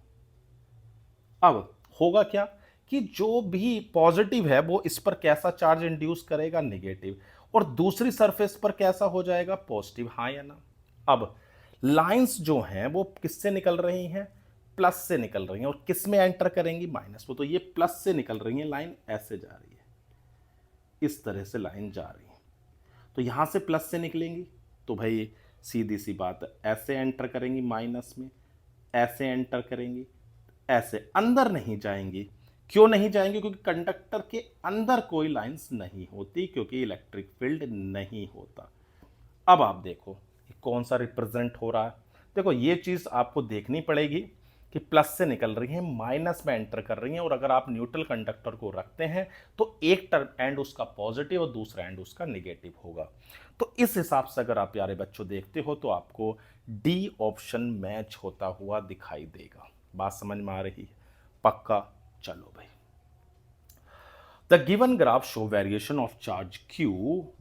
अब होगा क्या कि जो भी पॉजिटिव है वो इस पर कैसा चार्ज इंड्यूस करेगा? नेगेटिव। और दूसरी सरफेस पर कैसा हो जाएगा? पॉजिटिव, हाँ या ना। अब लाइंस जो हैं वो किससे निकल रही हैं? प्लस से निकल रही हैं। और किस में एंटर करेंगी? माइनस में। तो ये प्लस से निकल रही है, लाइन ऐसे जा रही है, इस तरह से लाइन जा रही है। तो यहां से प्लस से निकलेंगी तो भाई सीधी सी बात है, ऐसे एंटर करेंगी माइनस में, ऐसे एंटर करेंगी, ऐसे अंदर नहीं जाएंगी। क्यों नहीं जाएंगे? क्योंकि कंडक्टर के अंदर कोई लाइंस नहीं होती, क्योंकि इलेक्ट्रिक फील्ड नहीं होता। अब आप देखो कौन सा रिप्रेजेंट हो रहा है। देखो ये चीज आपको देखनी पड़ेगी कि प्लस से निकल रही है, माइनस में एंटर कर रही है। और अगर आप न्यूट्रल कंडक्टर को रखते हैं तो एक टर्म एंड उसका पॉजिटिव और दूसरा एंड उसका नेगेटिव होगा। तो इस हिसाब से अगर आप प्यारे बच्चों देखते हो तो आपको डी ऑप्शन मैच होता हुआ दिखाई देगा। बात समझ में आ रही है? पक्का? चलो भाई, the given graph show variation of charge Q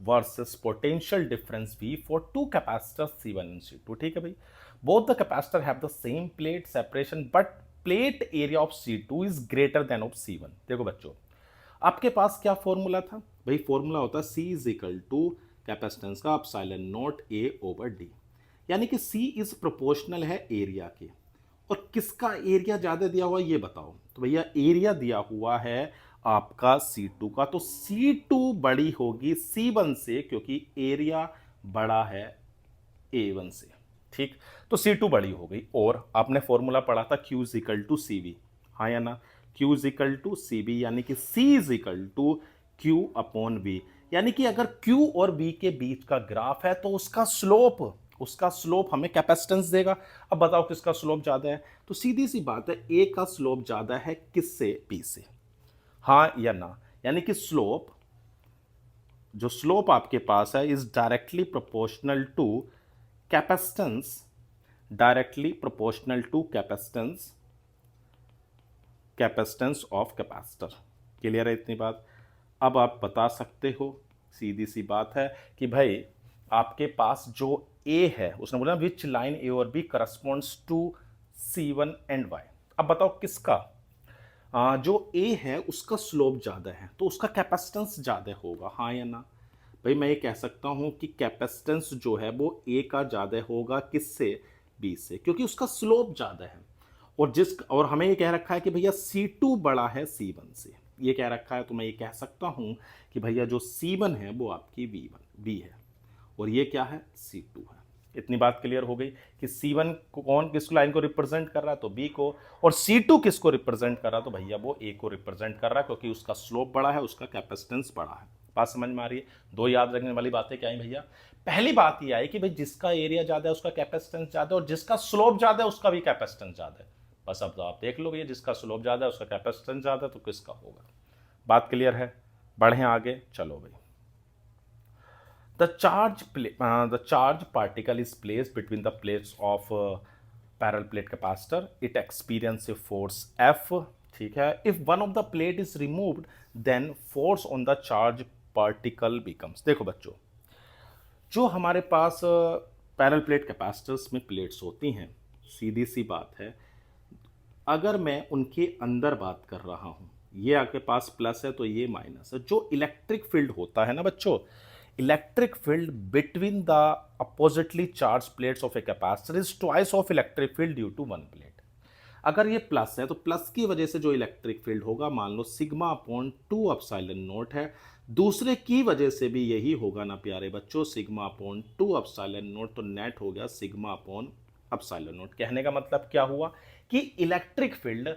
versus potential difference V for two capacitors C1 and C2। ठीक है भाई, both the capacitor have the same plate separation but plate area of C2 is greater than of C1। देखो बच्चों, आपके पास क्या formula था भाई? Formula होता है C is equal to capacitance का epsilon naught A over D, यानी कि C इज प्रोपोर्शनल है एरिया के। और किसका एरिया ज्यादा दिया हुआ ये बताओ? तो भैया एरिया दिया हुआ है आपका C2 का, तो C2 बड़ी होगी C1 से क्योंकि एरिया बड़ा है A1 से, ठीक। तो C2 बड़ी हो गई। और आपने फॉर्मूला पढ़ा था Q is equal to CV, हाँ या ना? Q is equal to CV यानी कि C is equal to Q upon V, यानी कि अगर Q और V के बीच का ग्राफ है तो उसका स्लोप हमें कैपेसिटेंस देगा। अब बताओ किसका स्लोप ज्यादा है? तो सीधी सी बात है, A का स्लोप ज्यादा है किससे? B से, हाँ या ना? यानी कि जो स्लोप आपके पास है is directly proportional to capacitance, directly proportional to capacitance of capacitor. Clear है इतनी बात? अब आप बता सकते हो सीधी सी बात है कि भाई आपके पास जो ए है, उसने बोला विच लाइन ए और B corresponds to C1 and Y। अब बताओ किसका, जो ए है उसका स्लोप ज़्यादा है तो उसका कैपेसिटेंस ज़्यादा होगा, हाँ या ना। भाई मैं ये कह सकता हूँ कि कैपेसिटेंस जो है वो ए का ज़्यादा होगा किससे, बी से, क्योंकि उसका स्लोप ज़्यादा है। और हमें ये कह रखा है कि भैया C2 बड़ा है C1 से, ये कह रखा है, तो मैं ये कह सकता हूँ कि भैया जो C1 है वो आपकी बी है और ये क्या है, C2 है। इतनी बात क्लियर हो गई कि C1 को कौन किस लाइन को रिप्रेजेंट कर रहा है, तो बी को, और C2 किसको रिप्रेजेंट कर रहा है, तो भैया वो ए को रिप्रेजेंट कर रहा है, क्योंकि उसका स्लोप बड़ा है, उसका कैपेसिटेंस बड़ा है। बात समझ में आ रही है। दो याद रखने वाली बातें क्या है भैया, पहली बात ये आई कि भाई जिसका एरिया ज्यादा है उसका कैपेसिटेंस ज्यादा है, और जिसका स्लोप ज्यादा है उसका भी कैपेसिटेंस ज्यादा है। बस अब तो आप देख लो भैया, जिसका स्लोप ज्यादा है उसका कैपेसिटेंस ज्यादा है, तो किसका होगा। बात क्लियर है, बढ़े आगे, चलो भाई। The charge particle is placed between the plates of parallel plate capacitor. It experiences a force F. ठीक है। If one of the plate is removed, then force on the charge particle becomes। देखो बच्चों, जो हमारे पास parallel plate capacitors में plates होती हैं, सीधी सी बात है, अगर मैं उनके अंदर बात कर रहा हूं, ये आपके पास प्लस है तो ये माइनस है, जो इलेक्ट्रिक फील्ड होता है ना बच्चों, electric field between the oppositely charge plates of a capacitor is twice of electric field due to one plate. अगर ये प्लस है तो प्लस की वजह से जो इलेक्ट्रिक फील्ड होगा, मान लो सिग्मा अपॉन 2 एप्सिलॉन नॉट है, दूसरे की वजह से भी यही होगा ना प्यारे बच्चों, सिग्मा अपॉन 2 एप्सिलॉन नॉट, तो नेट हो गया सिग्मा अपॉन एप्सिलॉन नॉट। कहने का मतलब क्या हुआ कि इलेक्ट्रिक फील्ड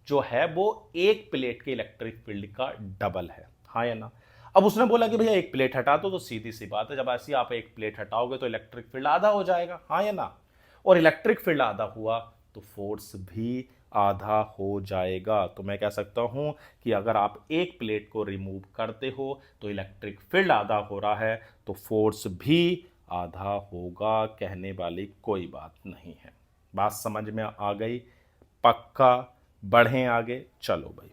जो है वो एक प्लेट के इलेक्ट्रिक फील्ड का डबल है, हाँ या ना। अब उसने बोला कि भैया एक प्लेट हटा दो, तो सीधी सी बात है, जब ऐसी आप एक प्लेट हटाओगे तो इलेक्ट्रिक फील्ड आधा हो जाएगा, हाँ या ना। और इलेक्ट्रिक फील्ड आधा हुआ तो फोर्स भी आधा हो जाएगा। तो मैं कह सकता हूं कि अगर आप एक प्लेट को रिमूव करते हो तो इलेक्ट्रिक फील्ड आधा हो रहा है, तो फोर्स भी आधा होगा, कहने वाली कोई बात नहीं है। बात समझ में आ गई, पक्का। बढ़ें आगे, चलो भाई।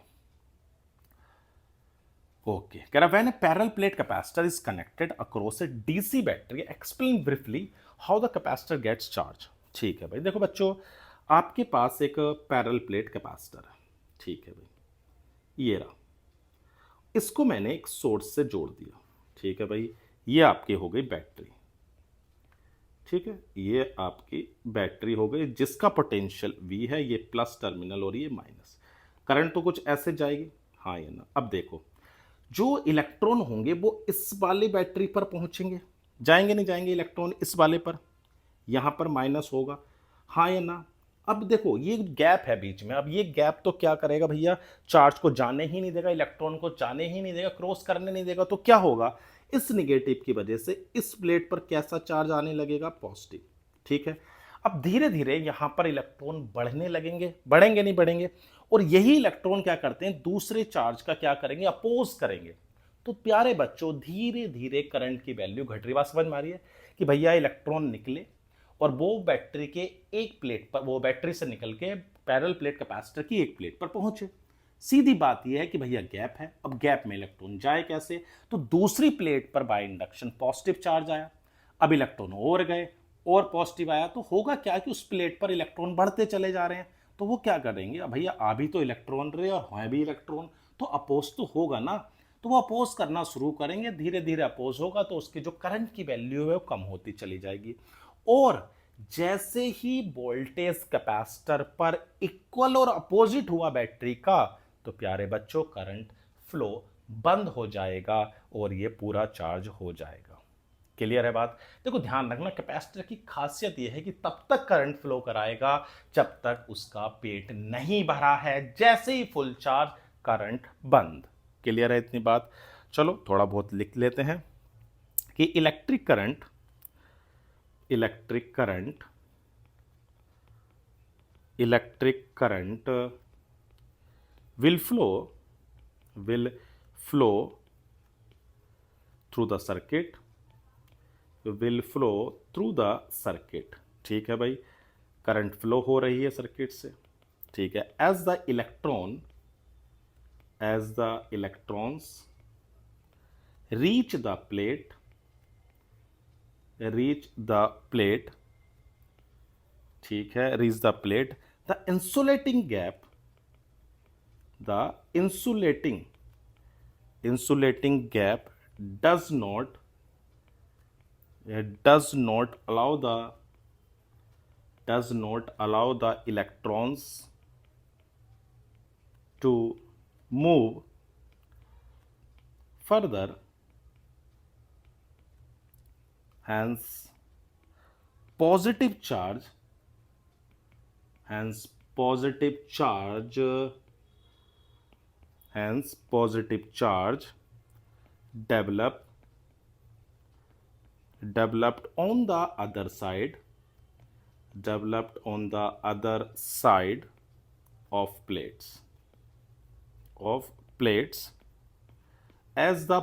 ओके, कह रहा when a parallel plate capacitor is connected across a DC battery, explain briefly how the capacitor gets charge. ठीक है भाई, देखो बच्चों, आपके पास एक पैरेलल प्लेट कैपेसिटर है, ठीक है भाई, ये रहा, इसको मैंने एक सोर्स से जोड़ दिया, ठीक है भाई, ये आपकी हो गई बैटरी, ठीक है, ये आपकी बैटरी हो गई जिसका पोटेंशियल V है, ये प्लस टर्मिनल और ये माइनस। करंट तो कुछ ऐसे जाएगी, हाँ या ना। अब देखो, जो इलेक्ट्रॉन होंगे वो इस वाली बैटरी पर पहुंचेंगे, जाएंगे नहीं जाएंगे इलेक्ट्रॉन इस वाले पर, यहां पर माइनस होगा, हाँ या ना। अब देखो ये गैप है बीच में, अब ये गैप तो क्या करेगा भैया, चार्ज को जाने ही नहीं देगा, इलेक्ट्रॉन को जाने ही नहीं देगा, क्रॉस करने नहीं देगा, तो क्या होगा, इस निगेटिव की वजह से इस प्लेट पर कैसा चार्ज आने लगेगा, पॉजिटिव, ठीक है। अब धीरे धीरे यहां पर इलेक्ट्रॉन बढ़ने लगेंगे, बढ़ेंगे नहीं बढ़ेंगे, और यही इलेक्ट्रॉन क्या करते हैं, दूसरे चार्ज का क्या करेंगे, अपोज करेंगे। तो प्यारे बच्चों, धीरे धीरे करंट की वैल्यू घट रही, बात समझ में आ रही है कि भैया इलेक्ट्रॉन निकले और वो बैटरी के एक प्लेट पर, वो बैटरी से निकल के पैरेलल प्लेट कैपेसिटर की एक प्लेट पर पहुंचे। सीधी बात यह है कि भैया गैप है, अब गैप में इलेक्ट्रॉन जाए कैसे, तो दूसरी प्लेट पर बाय इंडक्शन पॉजिटिव चार्ज आया, अब इलेक्ट्रॉन और गए और पॉजिटिव आया, तो होगा क्या कि उस प्लेट पर इलेक्ट्रॉन बढ़ते चले जा रहे हैं, तो वो क्या करेंगे, अब भैया आ भी तो इलेक्ट्रॉन रहे और हैं भी इलेक्ट्रॉन, तो अपोज तो होगा ना, तो वो अपोज करना शुरू करेंगे, धीरे धीरे अपोज होगा तो उसकी जो करंट की वैल्यू है वो कम होती चली जाएगी। और जैसे ही वोल्टेज कैपेसिटर पर इक्वल और अपोजिट हुआ बैटरी का, तो प्यारे बच्चों करंट फ्लो बंद हो जाएगा और ये पूरा चार्ज हो जाएगा। क्लियर है बात। देखो ध्यान रखना, कैपेसिटर की खासियत यह है कि तब तक करंट फ्लो कराएगा जब तक उसका पेट नहीं भरा है, जैसे ही फुल चार्ज करंट बंद। क्लियर है इतनी बात। चलो थोड़ा बहुत लिख लेते हैं कि electric current will flow through the circuit, ठीक है भाई, करंट फ्लो हो रही है सर्किट से, ठीक है, as the electrons reach the plate, ठीक है, reach the plate, the insulating gap, the insulating gap does not allow the electrons to move further, hence positive charge hence positive charge developed on the other side of plates as the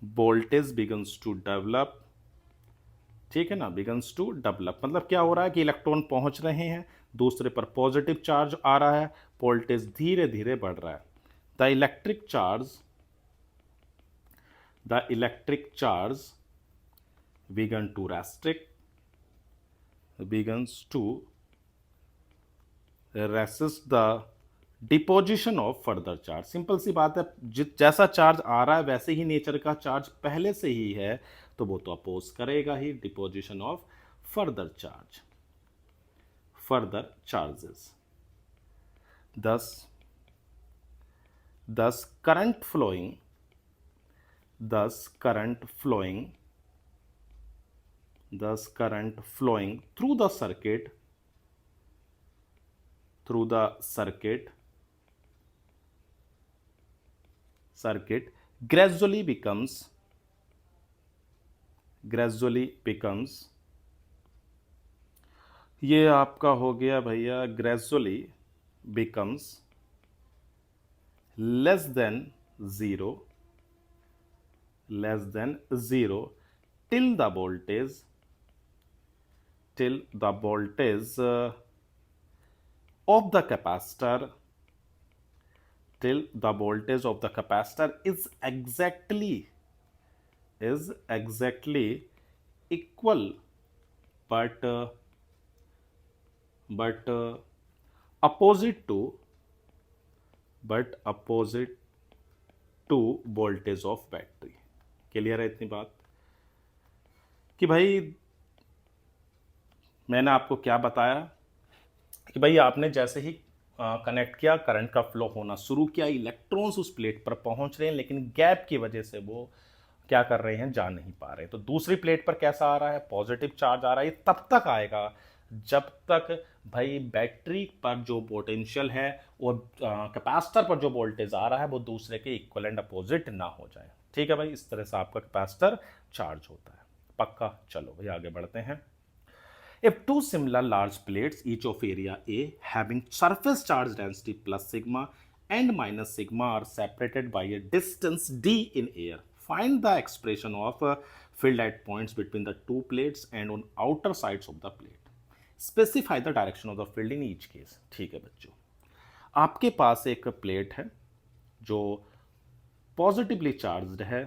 voltage begins to develop, ठीक है ना, begins to develop मतलब क्या हो रहा है कि electron पहुंच रहे हैं, दूसरे पर पॉजिटिव चार्ज आ रहा है, वोल्टेज धीरे धीरे बढ़ रहा है। The electric charge begins to resist the deposition of further charge. Simple सी बात है, जैसा चार्ज आ रहा है वैसे ही नेचर का चार्ज पहले से ही है, तो वो तो अपोज करेगा ही deposition of further charges. thus current flowing through the circuit gradually becomes, ये आपका हो गया भैया, gradually becomes less than zero till the voltage of the capacitor is exactly equal but opposite to voltage of battery. Clear है इतनी बात कि भाई मैंने आपको क्या बताया कि भाई आपने जैसे ही कनेक्ट किया, करंट का फ्लो होना शुरू किया, इलेक्ट्रॉन्स उस प्लेट पर पहुंच रहे हैं, लेकिन गैप की वजह से वो क्या कर रहे हैं, जा नहीं पा रहे। तो दूसरी प्लेट पर कैसा आ रहा है, पॉजिटिव चार्ज आ रहा है। तब तक आएगा जब तक भाई बैटरी पर जो पोटेंशियल है और कैपेसिटर पर जो वोल्टेज आ रहा है वो दूसरे के इक्वल एंड अपोजिट ना हो जाए। ठीक है भाई, इस तरह से आपका कैपेसिटर चार्ज होता है। पक्का। चलो भाई आगे बढ़ते हैं। If two similar large plates, each of area A, having surface charge density plus sigma and minus sigma, are separated by a distance d in air, find the expression of field at points between the two plates and on outer sides of the plate. Specify the direction of the field in each case. ठीक है बच्चों, आपके पास एक plate है जो positively charged है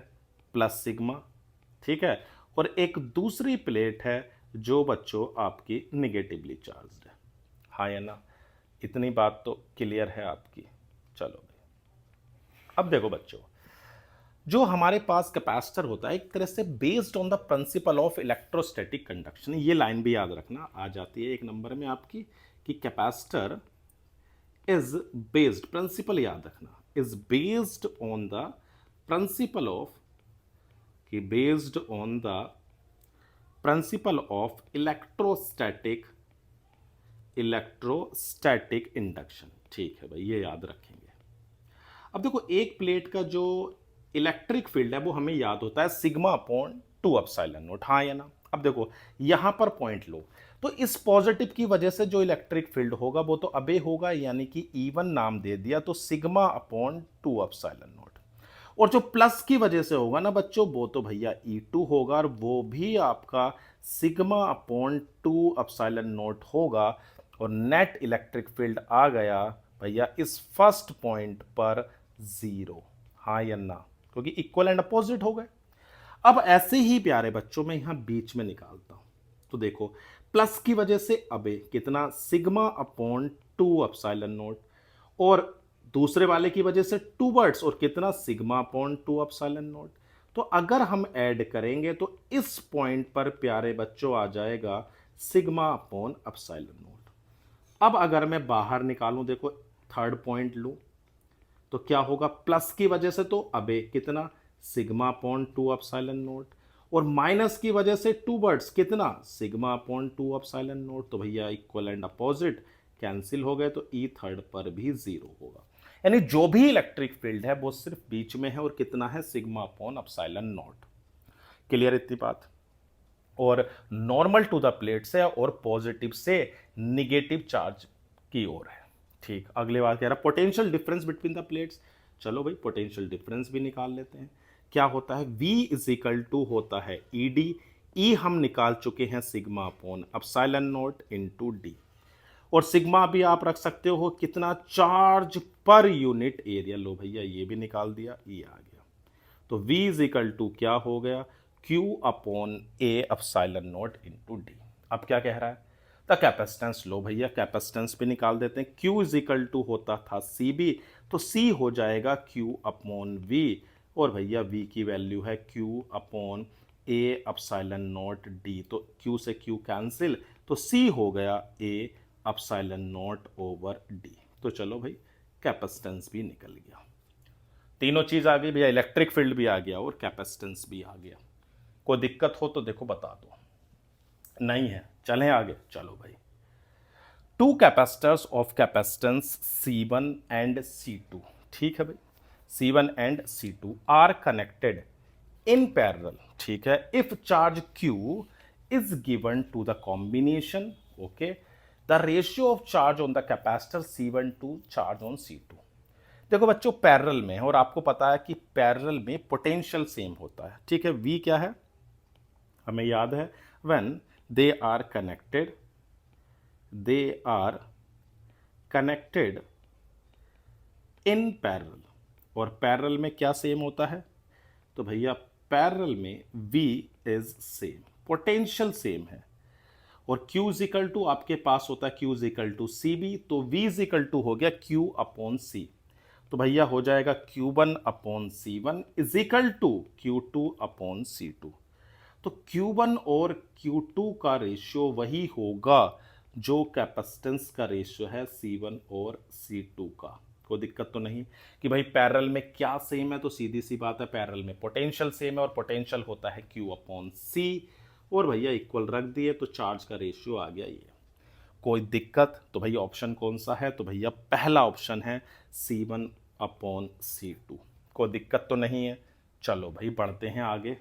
plus sigma, ठीक है, और एक दूसरी प्लेट है जो बच्चों आपकी निगेटिवली चार्ज्ड है। हाँ या ना, इतनी बात तो क्लियर है आपकी। चलो भाई अब देखो बच्चों, जो हमारे पास कैपेसिटर होता है एक तरह से based on the principle of electrostatic conduction. ये लाइन भी याद रखना, आ जाती है एक नंबर में आपकी कि कैपेसिटर इज बेस्ड, प्रिंसिपल याद रखना, is based on the principle of, कि based on the principle of electrostatic induction. ठीक है भाई, ये याद रखेंगे। अब देखो, एक प्लेट का जो इलेक्ट्रिक फील्ड है वो हमें याद होता है सिग्मा अपॉन 2 एप्सिलॉन नॉट। हाँ या ना। अब देखो यहां पर पॉइंट लो, तो इस पॉजिटिव की वजह से जो इलेक्ट्रिक फील्ड होगा वो तो अबे होगा, यानी कि E1 नाम दे दिया, तो सिग्मा अपॉन 2 एप्सिलॉन नॉट। और जो प्लस की वजह से होगा ना बच्चों, वो तो भैया E2 होगा, और वो भी आपका सिग्मा अपॉन 2 एप्सिलॉन नॉट होगा। और नेट इलेक्ट्रिक फील्ड आ गया भैया इस फर्स्ट पॉइंट पर जीरो, हाँ या ना, क्योंकि इक्वल एंड अपोजिट हो गए। अब ऐसे ही प्यारे बच्चों में यहां बीच में निकालता हूं, तो देखो प्लस की वजह से अबे कितना सिग्मा अपॉन 2 एप्सिलॉन नॉट, और दूसरे वाले की वजह से टू वर्ड्स और कितना सिग्मा अपॉन 2 एप्सिलॉन नॉट। तो अगर हम ऐड करेंगे तो इस पॉइंट पर प्यारे बच्चों आ जाएगा सिग्मा अपॉन एप्सिलॉन नॉट। अब अगर मैं बाहर निकालूं, देखो थर्ड पॉइंट लूं, तो क्या होगा, प्लस की वजह से तो अबे कितना सिग्मा अपॉन 2 एप्सिलॉन नॉट, और माइनस की वजह से टू वर्ड्स कितना सिग्मा अपॉन 2 एप्सिलॉन नॉट। तो भैया इक्वल एंड अपोजिट कैंसिल हो गए, तो ई थर्ड पर भी जीरो होगा। यानी जो भी इलेक्ट्रिक फील्ड है वो सिर्फ बीच में है, और कितना है sigma upon epsilon not. Clear इतनी बात। और नॉर्मल टू द प्लेट से और पॉजिटिव से निगेटिव चार्ज की ओर है। ठीक, अगले बात कह रहा potential difference between the plates. चलो भाई पोटेंशियल डिफरेंस भी निकाल लेते हैं। क्या होता है, V इज इक्वल टू होता है ED, E हम निकाल चुके हैं sigma upon epsilon not into D, और सिग्मा भी आप रख सकते हो कितना चार्ज पर यूनिट एरिया। लो भैया ये भी निकाल दिया, E आ गया। तो V इज इक्वल टू क्या हो गया, Q upon A epsilon not into D. अब क्या कह रहा है, द कैपेसिटेंस। लो भैया कैपेसिटेंस भी निकाल देते हैं। Q इज इक्वल टू होता था CB, तो C हो जाएगा Q अपॉन V, और भैया V की वैल्यू है Q upon A epsilon not D, तो Q से Q कैंसिल, तो C हो गया A epsilon not over D। तो चलो भाई कैपेसिटेंस भी निकल गया, तीनों चीज आ गई भैया, इलेक्ट्रिक फील्ड भी आ गया और कैपेसिटेंस भी आ गया। कोई दिक्कत हो तो देखो बता दो, नहीं है चलें आगे। चलो भाई, two capacitors of capacitance C1 and C2, ठीक है भाई, C1 and C2 are connected in parallel, ठीक है, if charge Q is given to the combination, okay, the ratio of charge on the capacitor C1 to charge on C2। देखो बच्चों parallel में है, और आपको पता है कि पैरेलल में पोटेंशियल सेम होता है, ठीक है। V क्या है हमें याद है, when they are connected, they are connected in parallel, और पैरेलल में क्या सेम होता है, तो भैया पैरेलल में V is same, potential same है, और Q इज इक्वल टू आपके पास होता है Q is equal to CB, तो V इज इक्वल टू हो गया Q अपॉन C, तो भैया हो जाएगा Q1 upon C1 is equal to Q2 upon C2। तो Q1 और Q2 का रेशियो वही होगा जो कैपेसिटेंस का रेशियो है C1 और C2 का। कोई दिक्कत तो नहीं कि भाई पैरेलल में क्या सेम है, तो सीधी सी बात है पैरेलल में पोटेंशियल सेम है, और पोटेंशियल होता है Q अपॉन C, और भैया इक्वल रख दिए तो चार्ज का रेशियो आ गया ये। कोई दिक्कत, तो भैया ऑप्शन कौन सा है, तो भैया पहला ऑप्शन है C1 अपॉन C2। कोई दिक्कत तो नहीं है। चलो भाई बढ़ते हैं आगे।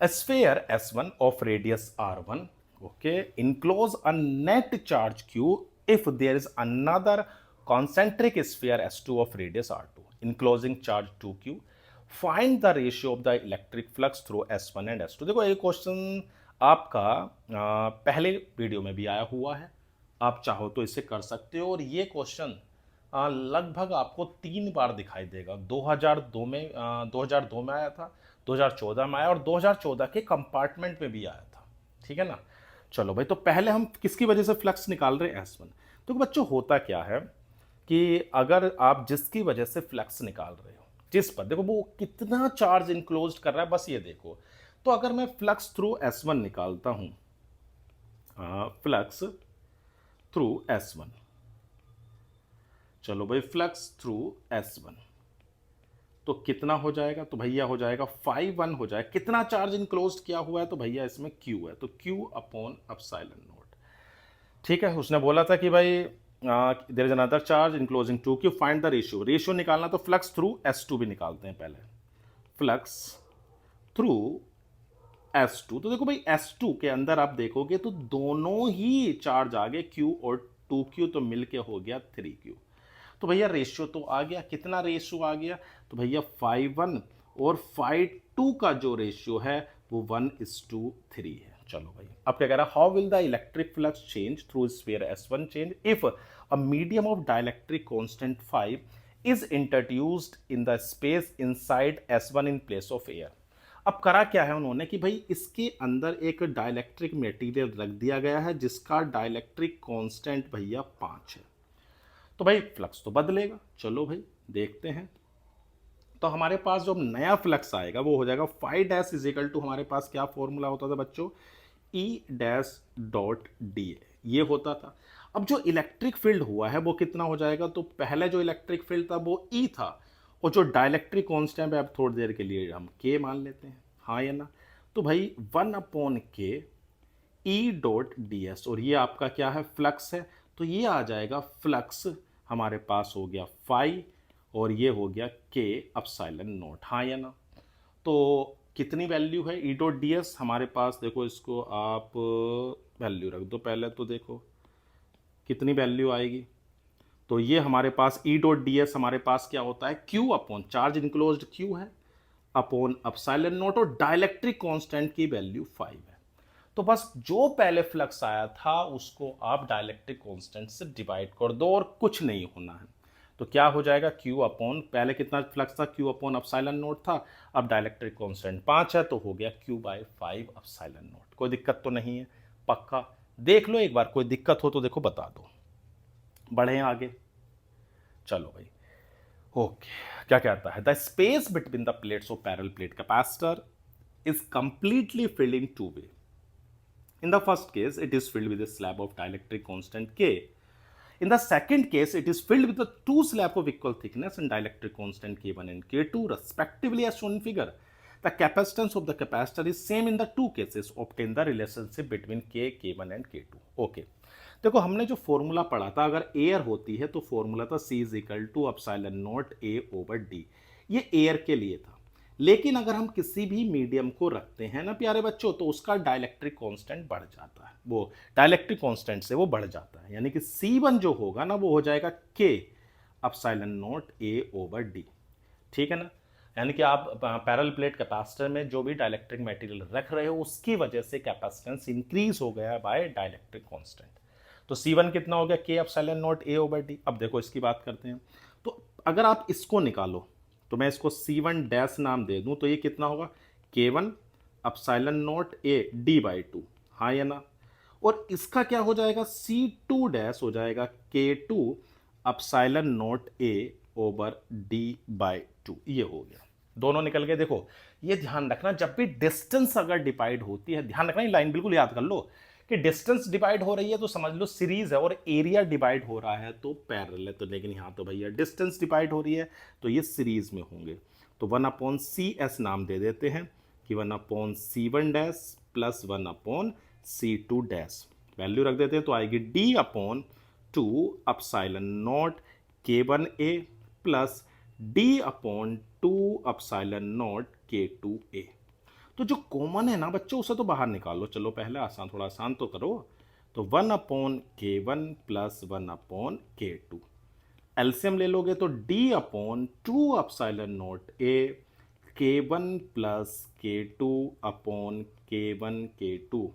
A sphere S1 of radius R1, okay, enclose a net charge Q if there is another concentric sphere S2 of radius R2, enclosing charge 2Q. Find the ratio of the electric flux through S1 and S2। देखो ये question आपका पहले video में भी आया हुआ है, आप चाहो तो इसे कर सकते हो, और ये क्वेश्चन लगभग आपको 3 बार दिखाई देगा। 2002 में 2002 में आया था, 2014 में आया, और 2014 के कंपार्टमेंट में भी आया था, ठीक है ना। चलो भाई, तो पहले हम किसकी वजह से फ्लक्स निकाल रहे हैं, S1। तो बच्चों होता क्या है कि अगर आप जिसकी वजह से फ्लक्स निकाल रहे हो, जिस पर देखो वो कितना चार्ज इनक्लोज कर रहा है, बस ये देखो। तो अगर मैं फ्लक्स थ्रू S1 निकालता हूं, फ्लक्स थ्रू S1, चलो भाई फ्लक्स थ्रू S1 तो कितना हो जाएगा, तो भैया हो जाएगा 5-1 हो जाएगा। कितना चार्ज इनक्लोज किया हुआ है, तो भैया इसमें Q है, तो Q अपॉन एप्सिलॉन नॉट, ठीक है। उसने बोला था कि भाई there is another charge enclosing 2Q, find the ratio. Ratio निकालना तो फ्लक्स थ्रू S2 भी निकालते हैं पहले, फ्लक्स थ्रू S2। तो देखो भाई S2 के अंदर आप देखोगे तो दोनों ही चार्ज आ गए, Q और 2Q, तो मिलके हो गया 3Q। तो भैया रेशियो तो आ गया, कितना रेशियो आ गया, तो भैया 5-1, और 5-2 का जो रेशियो है वो 1:3 है। चलो भाई अब क्या कह रहा है, how will the electric flux change through sphere S1 change if a medium of dielectric constant 5 is introduced in the space inside S1 in place of air. अब करा क्या है उन्होंने कि भाई इसके अंदर एक डाइलेक्ट्रिक मटेरियल रख दिया गया है जिसका डाइलेक्ट्रिक कांस्टेंट भैया 5 है। तो भाई फ्लक्स तो बदलेगा, चलो भाई देखते हैं। तो हमारे पास जो नया फ्लक्स आएगा वो हो जाएगा phi dash is equal to, हमारे पास क्या फॉर्मूला होता था बच्चों, E dash dot d A, ये होता था। अब जो इलेक्ट्रिक फील्ड हुआ है वो कितना हो जाएगा, तो पहले जो इलेक्ट्रिक फील्ड था वो ई था, और जो डाइलेक्ट्रिक कांस्टेंट है अब थोड़ी देर के लिए हम के मान लेते हैं, हाँ या ना। तो भाई 1/k E dot D S, और ये आपका क्या है, फ्लक्स है। तो ये आ जाएगा फ्लक्स हमारे पास हो गया फाई, और ये हो गया के अपसाइलन नॉट, हाँ या ना। तो कितनी वैल्यू है ई डॉट डी एस हमारे पास, देखो इसको आप वैल्यू रख दो पहले, तो देखो कितनी वैल्यू आएगी। तो ये हमारे पास ई डॉट डी एस हमारे पास क्या होता है, Q upon charge enclosed Q है अपॉन अपसाइलन नॉट, और डाइलेक्ट्रिक कांस्टेंट की वैल्यू 5 है। तो बस जो पहले फ्लक्स आया था उसको आप डाइलेक्ट्रिक कांस्टेंट से डिवाइड कर दो और कुछ नहीं होना है। तो क्या हो जाएगा, क्यू अपॉन, पहले कितना फ्लक्स था, क्यू अपॉन अपसाइलन नॉट था, अब डाइलेक्ट्रिक कांस्टेंट 5 है तो हो गया Q/5 अपसाइलन नॉट। कोई दिक्कत तो नहीं है, पक्का देख लो एक बार, कोई दिक्कत हो तो देखो बता दो। बढ़े आगे, चलो भाई ओके। क्या कहता है, the space between the plates of parallel plate capacitor is completely filled in two way. In the first case, it is filled with a slab of dielectric constant K. In the second case, it is filled with the two slabs of equal thickness and dielectric constant K1 and K2 respectively as shown in figure. The capacitance of the capacitor is same in the two cases. Obtain the relationship between K, K1 and K2. Okay. देखो हमने जो formula पढ़ा था, अगर air होती है तो formula था C is equal to epsilon naught A over D, ये एयर के लिए था। लेकिन अगर हम किसी भी मीडियम को रखते हैं ना प्यारे बच्चों, तो उसका डाइलेक्ट्रिक कांस्टेंट बढ़ जाता है, वो डाइलेक्ट्रिक कांस्टेंट से वो बढ़ जाता है, यानी कि C1 जो होगा ना वो हो जाएगा K epsilon naught A over D, ठीक है ना। यानी कि आप पैरेलल प्लेट कैपेसिटर में जो भी डाइलेक्ट्रिक मटेरियल रख रहे हो उसकी वजह से कैपेसिटेंस इंक्रीज हो गया है बाय डाइलेक्ट्रिक कांस्टेंट। तो C1 कितना हो गया, K epsilon naught A over D। अब देखो इसकी बात करते हैं, तो अगर आप इसको निकालो तो मैं इसको C1 डैश नाम दे दूं, तो ये कितना होगा, K1 epsilon naught A D/2, हाँ या ना। और इसका क्या हो जाएगा, C2 डैश हो जाएगा K2 epsilon naught A over D/2, ये हो गया, दोनों निकल गए। देखो ये ध्यान रखना, जब भी डिस्टेंस अगर डिवाइड होती है, ध्यान रखना, ये लाइन बिल्कुल याद कर लो कि डिस्टेंस डिवाइड हो रही है तो समझ लो सीरीज है, और एरिया डिवाइड हो रहा है तो पैरेलल है। तो लेकिन यहाँ तो भैया डिस्टेंस डिवाइड हो रही है तो ये सीरीज में होंगे। तो 1/CS नाम दे देते हैं कि 1/C1 dash plus 1/C2 dash, value रख देते हैं तो आएगी D/2 epsilon not K1A plus D/2 epsilon not K2A। तो जो कॉमन है ना बच्चों उसे तो बाहर निकालो, चलो पहले आसान, थोड़ा आसान तो करो। तो 1/K1 प्लस 1/K2, एलसीएम ले लोगे तो D/2 epsilon naught A K1 plus K2 upon K1 K2।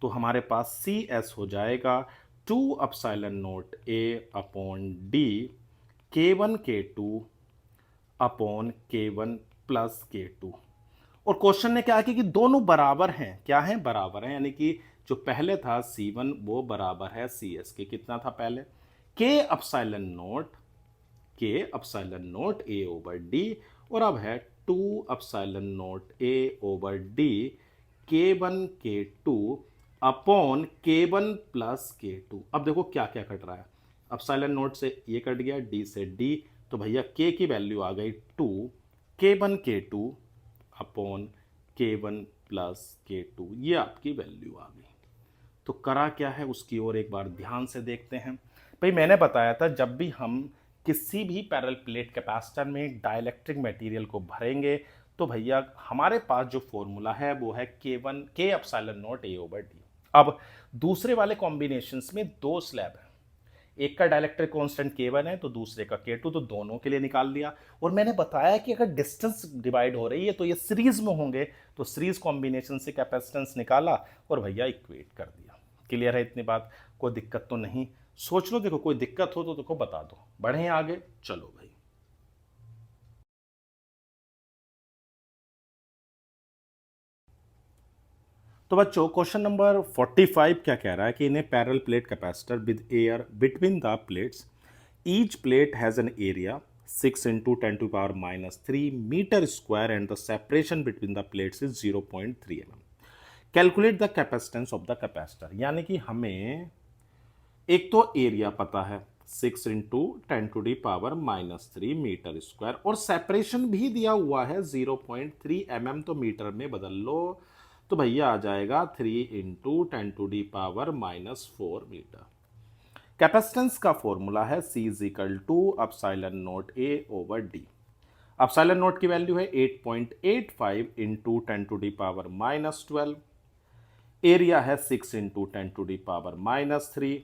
तो हमारे पास CS हो जाएगा 2 epsilon naught A upon D K1 K2 upon K1 plus K2। और क्वेश्चन ने क्या किया कि दोनों बराबर हैं, क्या हैं, बराबर हैं, यानी कि जो पहले था C1 वो बराबर है CS के, कितना था पहले, K epsilon naught A over D, और अब है 2 epsilon naught A over D K1 K2 upon K1 plus K2। अब देखो क्या क्या कट रहा है, अपसाइलन नॉट से ये कट गया, D से D, तो भैया K की वैल्यू आ गई 2 K1 K2 upon K1 plus K2, ये आपकी वैल्यू आ गई। तो करा क्या है उसकी ओर एक बार ध्यान से देखते हैं। भाई मैंने बताया था जब भी हम किसी भी पैरेलल प्लेट कैपेसिटर में डाइलेक्ट्रिक मटेरियल को भरेंगे तो भैया हमारे पास जो फॉर्मूला है वो है K1 K epsilon naught A over D। अब दूसरे वाले कॉम्बिनेशंस में दो स्लैब है, एक का डाइलेक्ट्रिक कांस्टेंट K1 है तो दूसरे का K2, तो दोनों के लिए निकाल लिया। और मैंने बताया कि अगर डिस्टेंस डिवाइड हो रही है तो ये सीरीज में होंगे, तो सीरीज कॉम्बिनेशन से कैपेसिटेंस निकाला और भैया इक्वेट कर दिया। क्लियर है इतनी बात, कोई दिक्कत तो नहीं, सोच लो, देखो कोई दिक्कत हो तो देखो बता दो। बढ़े आगे, चलो भाई तो बच्चों क्वेश्चन नंबर 45 क्या कह रहा है कि in a parallel plate capacitor with air between the plates each plate has an area 6 into 10 to the power minus 3 meter square and the separation between the plates is 0.3 mm. Calculate the capacitance of the capacitor, यानी कि हमें एक तो area पता है 6 into 10⁻³ metre square और separation भी दिया हुआ है 0.3 mm, तो मीटर में बदल लो तो भैया आ जाएगा 3 इंटू 10⁻⁻4 मीटर। कैपेसिटेंस का फॉर्मूला है C is equal to epsilon naught A over D। Epsilon naught की वैल्यू है 8.85 इंटू 10⁻⁻12, एरिया है 6 इंटू 10⁻³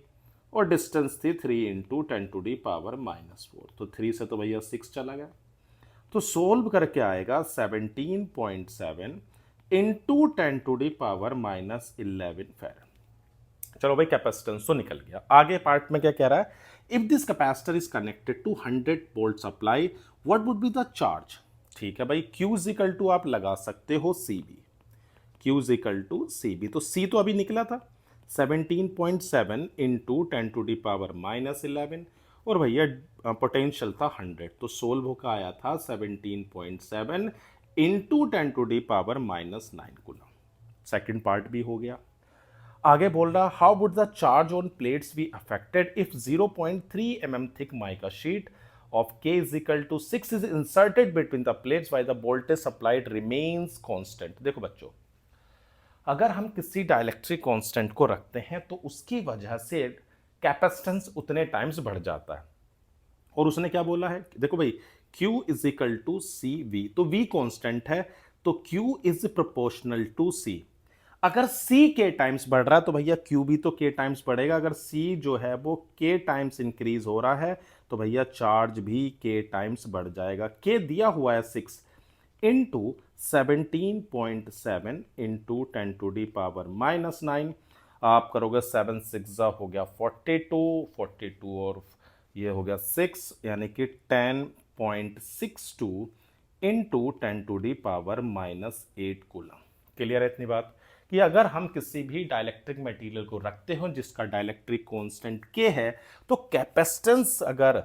और डिस्टेंस थी 3 इंटू 10⁻⁻4, तो 3 से तो भैया 6 चला गया, तो सोल्व करके आएगा 17.7 इंटू 10⁻⁻11 फेराड। चलो भाई कैपेसिटेंस तो निकल गया। आगे पार्ट में क्या कह रहा है, if this capacitor is connected to 100 volt supply what would be the charge. ठीक है भाई, Q इज इक्वल टू आप लगा सकते हो CB, Q is equal to CB, तो C तो अभी निकला था 17.7 इंटू 10⁻⁻11 और भैया पोटेंशियल था 100, तो सोल्व होकर आया था 17.7 इंटू 10⁻⁻9 कूलम। सेकेंड पार्ट भी हो गया। आगे बोल रहा how would the charge on plates be affected if 0.3 mm thick mica sheet of K is equal to 6 is inserted between the plates while the voltage supplied remains constant। देखो बच्चों, अगर हम किसी डाइलेक्ट्रिक कांस्टेंट को रखते हैं तो उसकी वजह से कैपेसिटेंस उतने टाइम्स बढ़ जाता है, और उसने क्या बोला है, देखो भाई Q is equal to CV, तो V कांस्टेंट है तो Q is proportional to C। अगर C K टाइम्स बढ़ रहा है तो भैया Q भी तो K टाइम्स बढ़ेगा। अगर C जो है वो K टाइम्स इंक्रीज हो रहा है तो भैया चार्ज भी K टाइम्स बढ़ जाएगा। K दिया हुआ है 6 इंटू 17.7 इंटू 10⁻⁻9, आप करोगे 7 6 हो गया 42 और ये हो गया 6, यानी कि 10.62 इंटू 10⁻⁻8 कूलम। क्लियर है इतनी बात कि अगर हम किसी भी डाइलेक्ट्रिक मटेरियल को रखते हो जिसका डाइलेक्ट्रिक कांस्टेंट K है तो कैपेसिटेंस अगर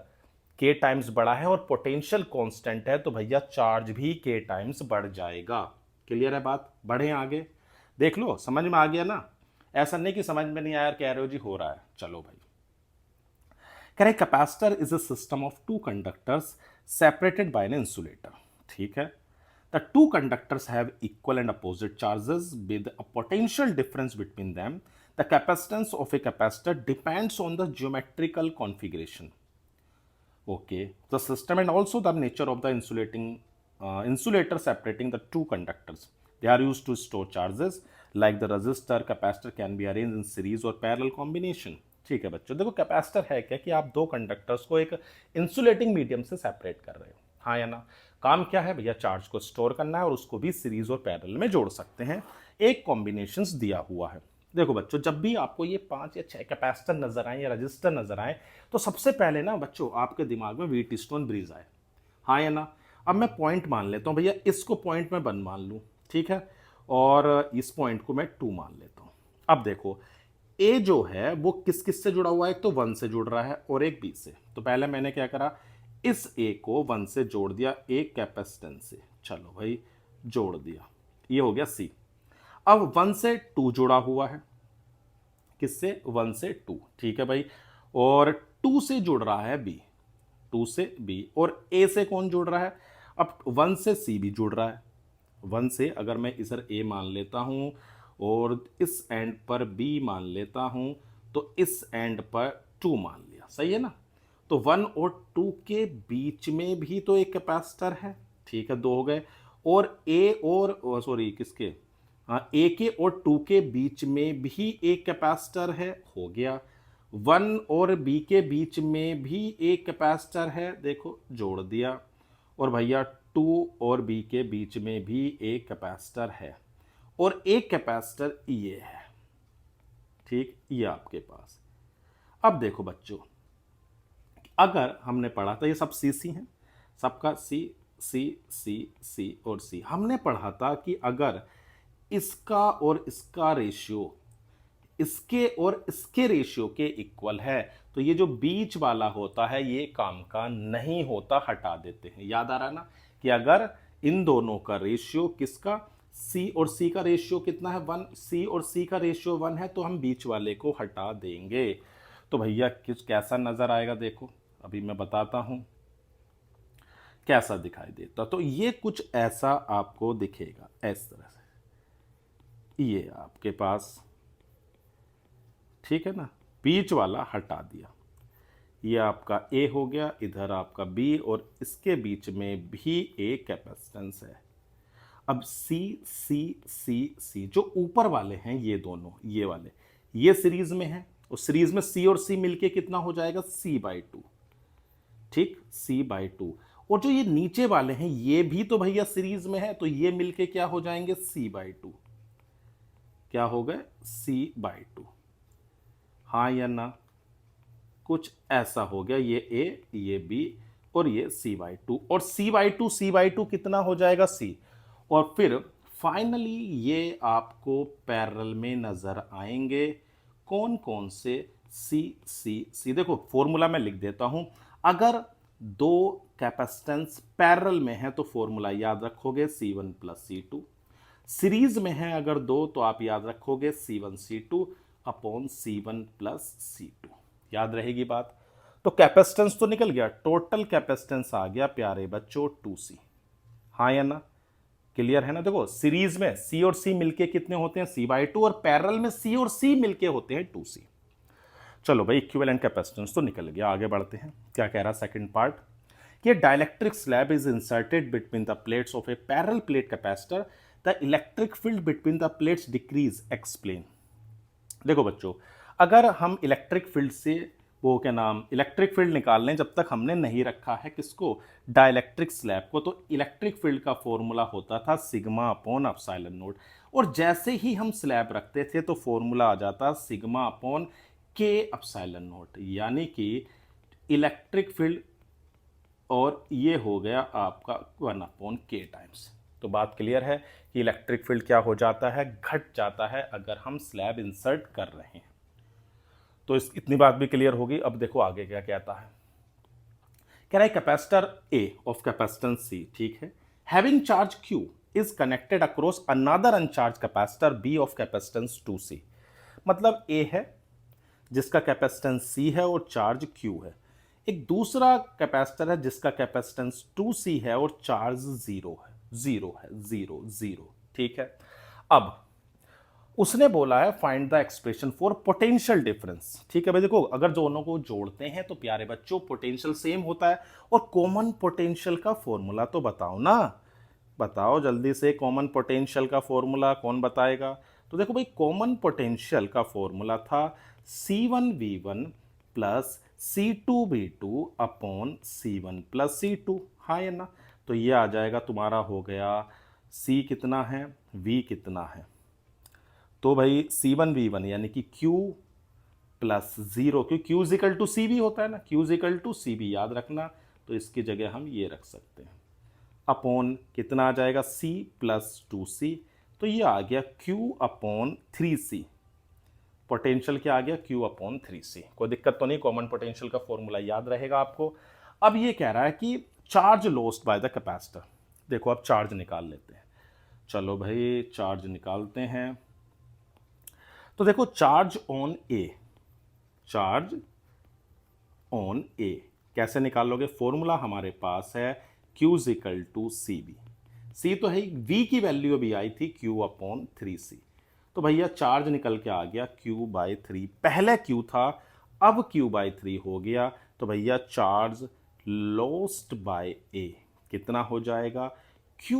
K टाइम्स बढ़ा है और पोटेंशियल कांस्टेंट है तो भैया चार्ज भी K टाइम्स बढ़ जाएगा। क्लियर है बात, बढ़े आगे, देख लो समझ में आ गया ना, ऐसा नहीं कि समझ में नहीं आया कह रहे हो जी हो रहा है। चलो भाई, कह रहे capacitor is a system of two conductors separated by an insulator. ठीक है, the two conductors have equal and opposite charges with a potential difference between them. The capacitance of a capacitor depends on the geometrical configuration. Okay, the system and also the nature of the insulator separating the two conductors. They are used to store charges like the resistor capacitor can be arranged in series or parallel combination. ठीक है बच्चों, देखो capacitor है क्या कि आप दो conductors को एक इंसुलेटिंग मीडियम से सेपरेट कर रहे हो, हाँ या ना। काम क्या है भैया, चार्ज को स्टोर करना है और उसको भी सीरीज और पैरेलल में जोड़ सकते हैं, एक कॉम्बिनेशंस दिया हुआ है। देखो बच्चों, जब भी आपको ये 5 या 6 कैपेसिटर नजर आए या रजिस्टर नजर आए तो सबसे पहले ना बच्चों आपके दिमाग में व्हीटस्टोन ब्रिज आए, हाँ या ना। अब मैं पॉइंट मान लेता हूँ भैया, इसको पॉइंट में 1 मान लूँ, ठीक है, और इस पॉइंट को मैं 2 मान लेता हूँ। अब देखो ए जो है वो किस किस से जुड़ा हुआ है, एक तो 1 से जुड़ रहा है और एक B से। तो पहले मैंने क्या करा, इस A को 1 से जोड़ दिया एक कैपेसिटेंस से, चलो भाई जोड़ दिया, ये हो गया C। अब 1 से 2 जुड़ा हुआ है, किससे, 1 से 2, ठीक है भाई, और 2 से जुड़ रहा है B, 2 से B, और A से कौन जुड़ रहा है, अब 1 से C भी जुड़ रहा है। 1 से अगर मैं इधर A मान लेता हूँ और इस एंड पर B मान लेता हूँ तो इस एंड पर 2 मान लिया, सही है ना। तो 1 और 2 के बीच में भी तो एक कैपेसिटर है, ठीक है, 2 हो गए, और A और सॉरी किसके, हाँ A के और 2 के बीच में भी एक कैपेसिटर है, हो गया। 1 और B के बीच में भी एक कैपेसिटर है, देखो जोड़ दिया, और भैया 2 और B के बीच में भी एक कैपेसिटर है, और एक कैपेसिटर ये है, ठीक, ये आपके पास। अब देखो बच्चों, अगर हमने पढ़ा था ये सब CC हैं, सबका C C C C और C, हमने पढ़ा था कि अगर इसका और इसका रेशियो इसके और इसके रेशियो के इक्वल है, तो ये जो बीच वाला होता है ये काम का नहीं होता, हटा देते हैं। याद आ रहा है ना कि अगर इन दोनों का रेशियो किसका, सी और सी का रेशियो कितना है 1, सी और सी का रेशियो 1 है, तो हम बीच वाले को हटा देंगे। तो भैया किस कैसा नजर आएगा, देखो अभी मैं बताता हूं कैसा दिखाई देता। तो ये कुछ ऐसा आपको दिखेगा, इस तरह से ये आपके पास, ठीक है ना, बीच वाला हटा दिया, ये आपका ए हो गया, इधर आपका बी, और इसके बीच में भी एक कैपेसिटेंस है। अब सी सी सी सी जो ऊपर वाले हैं ये दोनों, ये वाले ये सीरीज में है, और सीरीज में सी और सी मिलके कितना हो जाएगा, C/2, ठीक, C/2। और जो ये नीचे वाले हैं ये भी तो भैया सीरीज में है, तो ये मिलके क्या हो जाएंगे, C/2, क्या हो गए, C/2, हाँ या ना, कुछ ऐसा हो गया, ये ए ये बी और ये C/2, और C/2 कितना हो जाएगा, C। और फिर फाइनली ये आपको पैरेलल में नजर आएंगे, कौन कौन से, सी सी सी। देखो फॉर्मूला मैं लिख देता हूं, अगर दो कैपेसिटेंस पैरेलल में है तो फॉर्मूला याद रखोगे C1 + C2, सीरीज में है अगर दो तो आप याद रखोगे C1 C2 upon C1 + C2, याद रहेगी बात। तो कैपेसिटेंस तो निकल गया, टोटल कैपेसिटेंस आ गया प्यारे बच्चों 2C, हाँ या ना, क्लियर है ना। देखो सीरीज में C और C मिलके कितने होते हैं, C/2, और पैरेलल में C और C मिलके होते हैं 2C। चलो भाई इक्विवेलेंट कैपेसिटेंस तो निकल गया, आगे बढ़ते हैं। क्या कह रहा है सेकंड पार्ट, कि dielectric slab is inserted between the plates of A parallel plate capacitor, the electric field between the plates decrease, explain. देखो बच्चों, अगर हम इलेक्ट्रिक फील्ड से वो क्या नाम इलेक्ट्रिक फील्ड निकाल लें, जब तक हमने नहीं रखा है किसको, डाइलेक्ट्रिक स्लैब को, तो इलेक्ट्रिक फील्ड का फॉर्मूला होता था सिग्मा अपॉन एप्सिलॉन नोट, और जैसे ही हम स्लैब रखते थे तो फॉर्मूला आ जाता सिग्मा अपॉन के एप्सिलॉन नोट, यानी कि इलेक्ट्रिक फील्ड, और ये हो गया आपका 1/k टाइम्स। तो बात क्लियर है कि इलेक्ट्रिक फील्ड क्या हो जाता है, घट जाता है अगर हम स्लैब इंसर्ट कर रहे हैं। तो इतनी बात भी क्लियर होगी। अब देखो आगे क्या कहता है, कह रहा है capacitor A of capacitance C, ठीक है, having charge Q is connected across another uncharged capacitor B of capacitance 2C। मतलब ए है जिसका कैपेसिटेंस C है और चार्ज Q है, एक दूसरा कैपेसिटर है जिसका कैपेसिटेंस 2C है और चार्ज 0 है, 0, ठीक है। अब उसने बोला है find the expression for potential difference, ठीक है भाई। देखो अगर दोनों को जोड़ते हैं तो प्यारे बच्चों पोटेंशियल सेम होता है, और कॉमन पोटेंशियल का फॉर्मूला तो बताओ ना, बताओ जल्दी से, कॉमन पोटेंशियल का फॉर्मूला कौन बताएगा। तो देखो भाई कॉमन पोटेंशियल का फॉर्मूला था C1V1 + C2V2 upon C1 + C2, हाँ या ना। तो ये आ जाएगा तुम्हारा, हो गया C कितना है, V कितना है, तो भाई C1V1 यानी कि Q + 0, क्योंकि Q = CV होता है ना, Q = CV याद रखना, तो इसकी जगह हम ये रख सकते हैं, अपॉन कितना आ जाएगा C + 2C, तो ये आ गया Q/3C, पोटेंशियल क्या आ गया, Q/3C। कोई दिक्कत तो नहीं, कॉमन पोटेंशियल का फॉर्मूला याद रहेगा आपको। अब ये कह रहा है कि charge lost by the capacitor. देखो अब चार्ज निकाल लेते हैं, चलो भाई चार्ज निकालते हैं। तो देखो charge on A, charge on A कैसे निकालोगे, फॉर्मूला हमारे पास है Q = CV, C तो है, V की वैल्यू अभी आई थी Q/3C, तो भैया चार्ज निकल के आ गया Q/3, पहले Q था अब Q/3 हो गया, तो भैया चार्ज लॉस्ट बाय ए कितना हो जाएगा, Q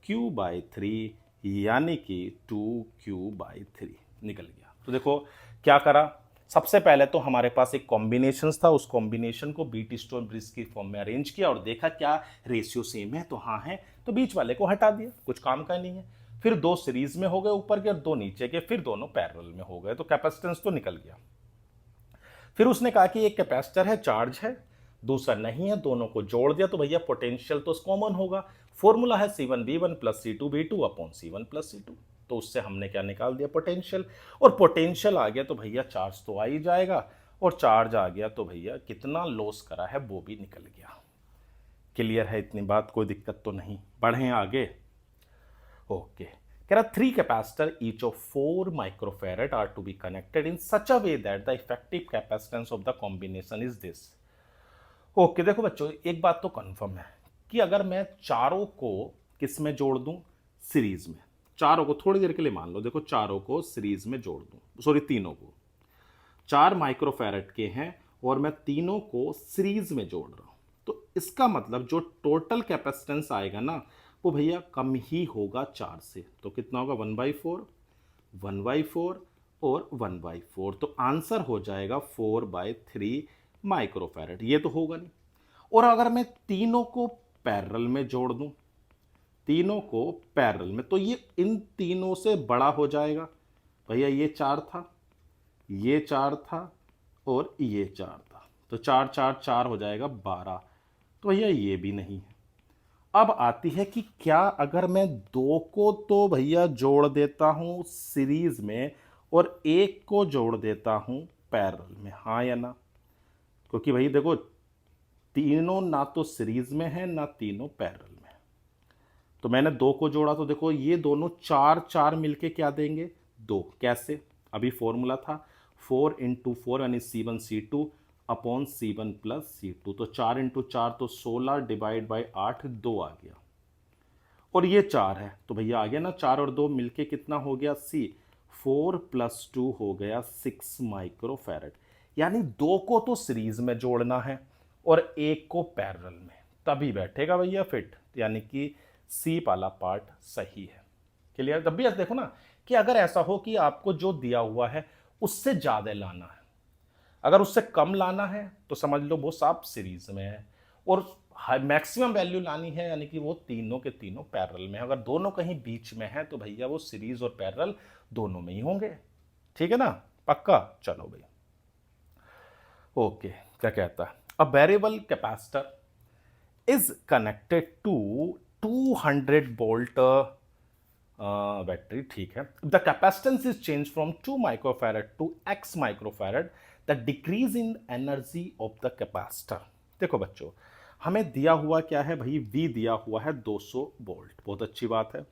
- Q/3 यानी कि 2Q/3 निकल गया। तो देखो क्या करा, सबसे पहले तो हमारे पास एक कॉम्बिनेशन था, उस कॉम्बिनेशन को बीट स्टोन ब्रिज की फॉर्म में अरेंज किया और देखा क्या रेशियो सेम है, तो हाँ है, तो बीच वाले को हटा दिया, कुछ काम का नहीं है। फिर दो सीरीज में हो गए ऊपर के और दो नीचे के, फिर दोनों पैरेलल में हो गए, तो कैपेसिटेंस तो निकल गया। फिर उसने कहा कि एक कैपेसिटर है, चार्ज है, दूसरा नहीं है, दोनों को जोड़ दिया तो भैया पोटेंशियल तो कॉमन होगा। फॉर्मूला है C1V1 plus C2V2 upon C1 plus C2। तो उससे हमने क्या निकाल दिया, पोटेंशियल। और पोटेंशियल आ गया तो भैया चार्ज तो आ ही जाएगा, और चार्ज आ गया तो भैया कितना लॉस करा है वो भी निकल गया। क्लियर है इतनी बात, कोई दिक्कत तो नहीं। बढ़ें आगे। ओके, कह रहा 3 capacitor each of 4 microfarad are to be connected in such a way that the effective capacitance of the combination is this. Okay, देखो बच्चों एक बात तो कंफर्म है कि अगर मैं चारों को किस में जोड़ दूं, सीरीज में, चारों को थोड़ी देर के लिए मान लो, देखो चारों को सीरीज में जोड़ दूं, सॉरी तीनों को, 4 माइक्रोफैरड के हैं और मैं तीनों को सीरीज में जोड़ रहा हूं, तो इसका मतलब जो टोटल कैपेसिटेंस आएगा ना वो भैया कम ही होगा 4 से। तो कितना होगा, 1/4, 1/4 और 1/4। तो आंसर हो जाएगा 4/3 माइक्रोफैरड। ये तो होगा नहीं। और अगर मैं तीनों को पैरेलल में जोड़ दूं, तीनों को पैरेलल में, तो ये इन तीनों से बड़ा हो जाएगा भैया। ये 4 था, ये 4 था और ये 4 था, तो 4 4 4 हो जाएगा 12। तो भैया ये भी नहीं है। अब आती है कि क्या अगर मैं 2 को तो भैया जोड़ देता हूं सीरीज में और एक को जोड़ देता हूं पैरेलल में, हाँ या ना? क्योंकि भाई देखो तीनों ना तो सीरीज में है ना तीनों पैरेलल में। तो मैंने 2 को जोड़ा तो देखो ये दोनों 4 4 मिलके क्या देंगे, 2। कैसे? अभी फॉर्मूला था 4 × 4 यानी C1 C2 upon C1 plus C2। तो 4 × 4 तो 16 डिवाइड बाई 8, 2 आ गया। और ये 4 है तो भैया आ गया ना, 4 और 2 मिलके कितना हो गया, C। 4 + 2 हो गया 6 माइक्रोफैरड। यानी 2 को तो सीरीज में जोड़ना है और एक को पैरेलल में, तभी बैठेगा भैया फिट। यानी कि सी वाला पार्ट सही है। क्लियर? तब भी ऐसे देखो ना कि अगर ऐसा हो कि आपको जो दिया हुआ है उससे ज्यादा लाना है, अगर उससे कम लाना है तो समझ लो वो सब सीरीज में है, और मैक्सिमम वैल्यू लानी है यानी कि वो तीनों के तीनों पैरेलल में है। अगर दोनों कहीं बीच में है तो भैया वो सीरीज और पैरेलल दोनों में ही होंगे। ठीक है ना, पक्का? चलो भाई। ओके, क्या कहता है, a variable capacitor is connected to 200 volt battery, ठीक है। The capacitance is change from 2 microfarad to x microfarad, the decrease in energy of the capacitor. देखो बच्चों हमें दिया हुआ क्या है भाई, V दिया हुआ है 200 वोल्ट, बहुत अच्छी बात है।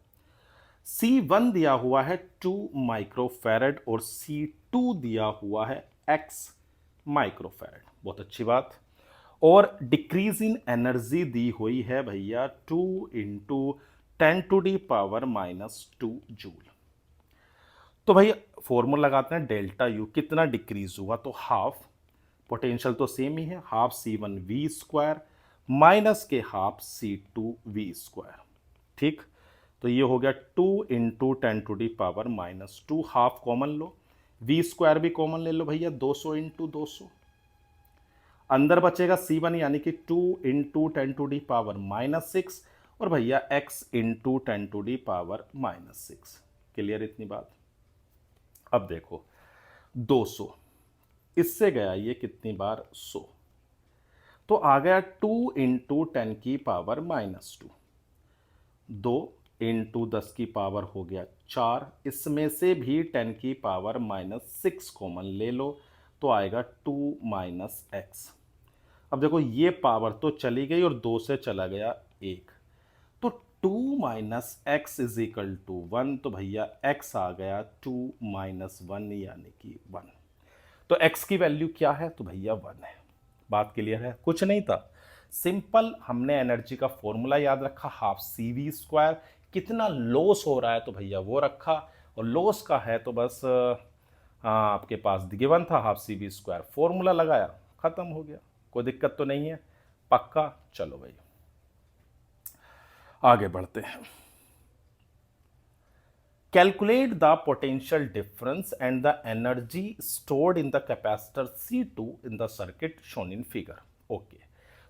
C1 दिया हुआ है 2 माइक्रोफैरड और C2 दिया हुआ है x माइक्रोफैरड, बहुत अच्छी बात। और डिक्रीज इन एनर्जी दी हुई है भैया 2 × 10⁻⁻² जूल। तो भैया फॉर्मूला लगाते हैं डेल्टा यू, कितना डिक्रीज हुआ, तो हाफ, पोटेंशियल तो सेम ही है, हाफ C1V² माइनस के हाफ C2V²। ठीक, तो ये हो गया 2 × 10⁻², हाफ कॉमन लो, V² भी कॉमन ले लो भैया, 200 × 200। अंदर बचेगा C1 यानी कि 2 × 10⁻⁻6 और भैया x × 10⁻⁻6। क्लियर इतनी बात? अब देखो 200 इससे गया ये कितनी बार, 100, तो आ गया 2 × 10⁻², 2 × 10 हो गया 4, इसमें से भी 10⁻⁻6 कॉमन ले लो तो आएगा 2 - x। अब देखो ये पावर तो चली गई और 2 से चला गया 1, तो 2 - x = 1, तो भैया x आ गया 2 - 1 यानी कि 1। तो x की वैल्यू क्या है, तो भैया 1 है। बात क्लियर है? कुछ नहीं था, सिंपल हमने एनर्जी का फॉर्मूला याद रखा, हाफ CV²। कितना लॉस हो रहा है तो भैया वो रखा, और लॉस का है तो बस आपके पास गिवन था हाफ CV², फॉर्मूला लगाया, खत्म हो गया। कोई दिक्कत तो नहीं है, पक्का? चलो भाई आगे बढ़ते हैं। Calculate the potential difference and the energy stored in the capacitor C2 in the circuit shown in figure. Okay,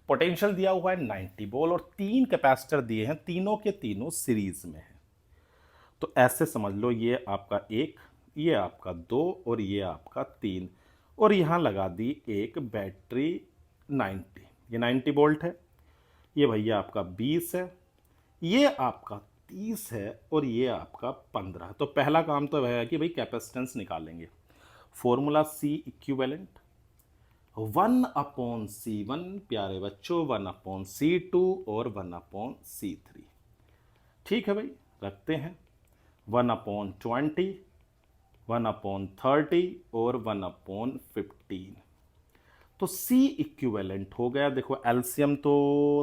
potential दिया हुआ है 90 वोल्ट और 3 कैपेसिटर दिए हैं, तीनों के तीनों सीरीज में है। तो ऐसे समझ लो ये आपका 1, ये आपका 2 और ये आपका 3, और यहां लगा दी एक बैटरी 90। ये 90 वोल्ट है, ये भैया आपका 20 है, ये आपका 30 है और ये आपका 15। तो पहला काम तो वह है कि भाई कैपेसिटेंस निकालेंगे। फॉर्मूला C इक्विवेलेंट 1/C1 प्यारे बच्चों, 1/C2 और 1/C3। ठीक है भाई, रखते हैं 1/20, 1/30 और 1/15। तो C इक्विवेलेंट हो गया, देखो एलसीएम तो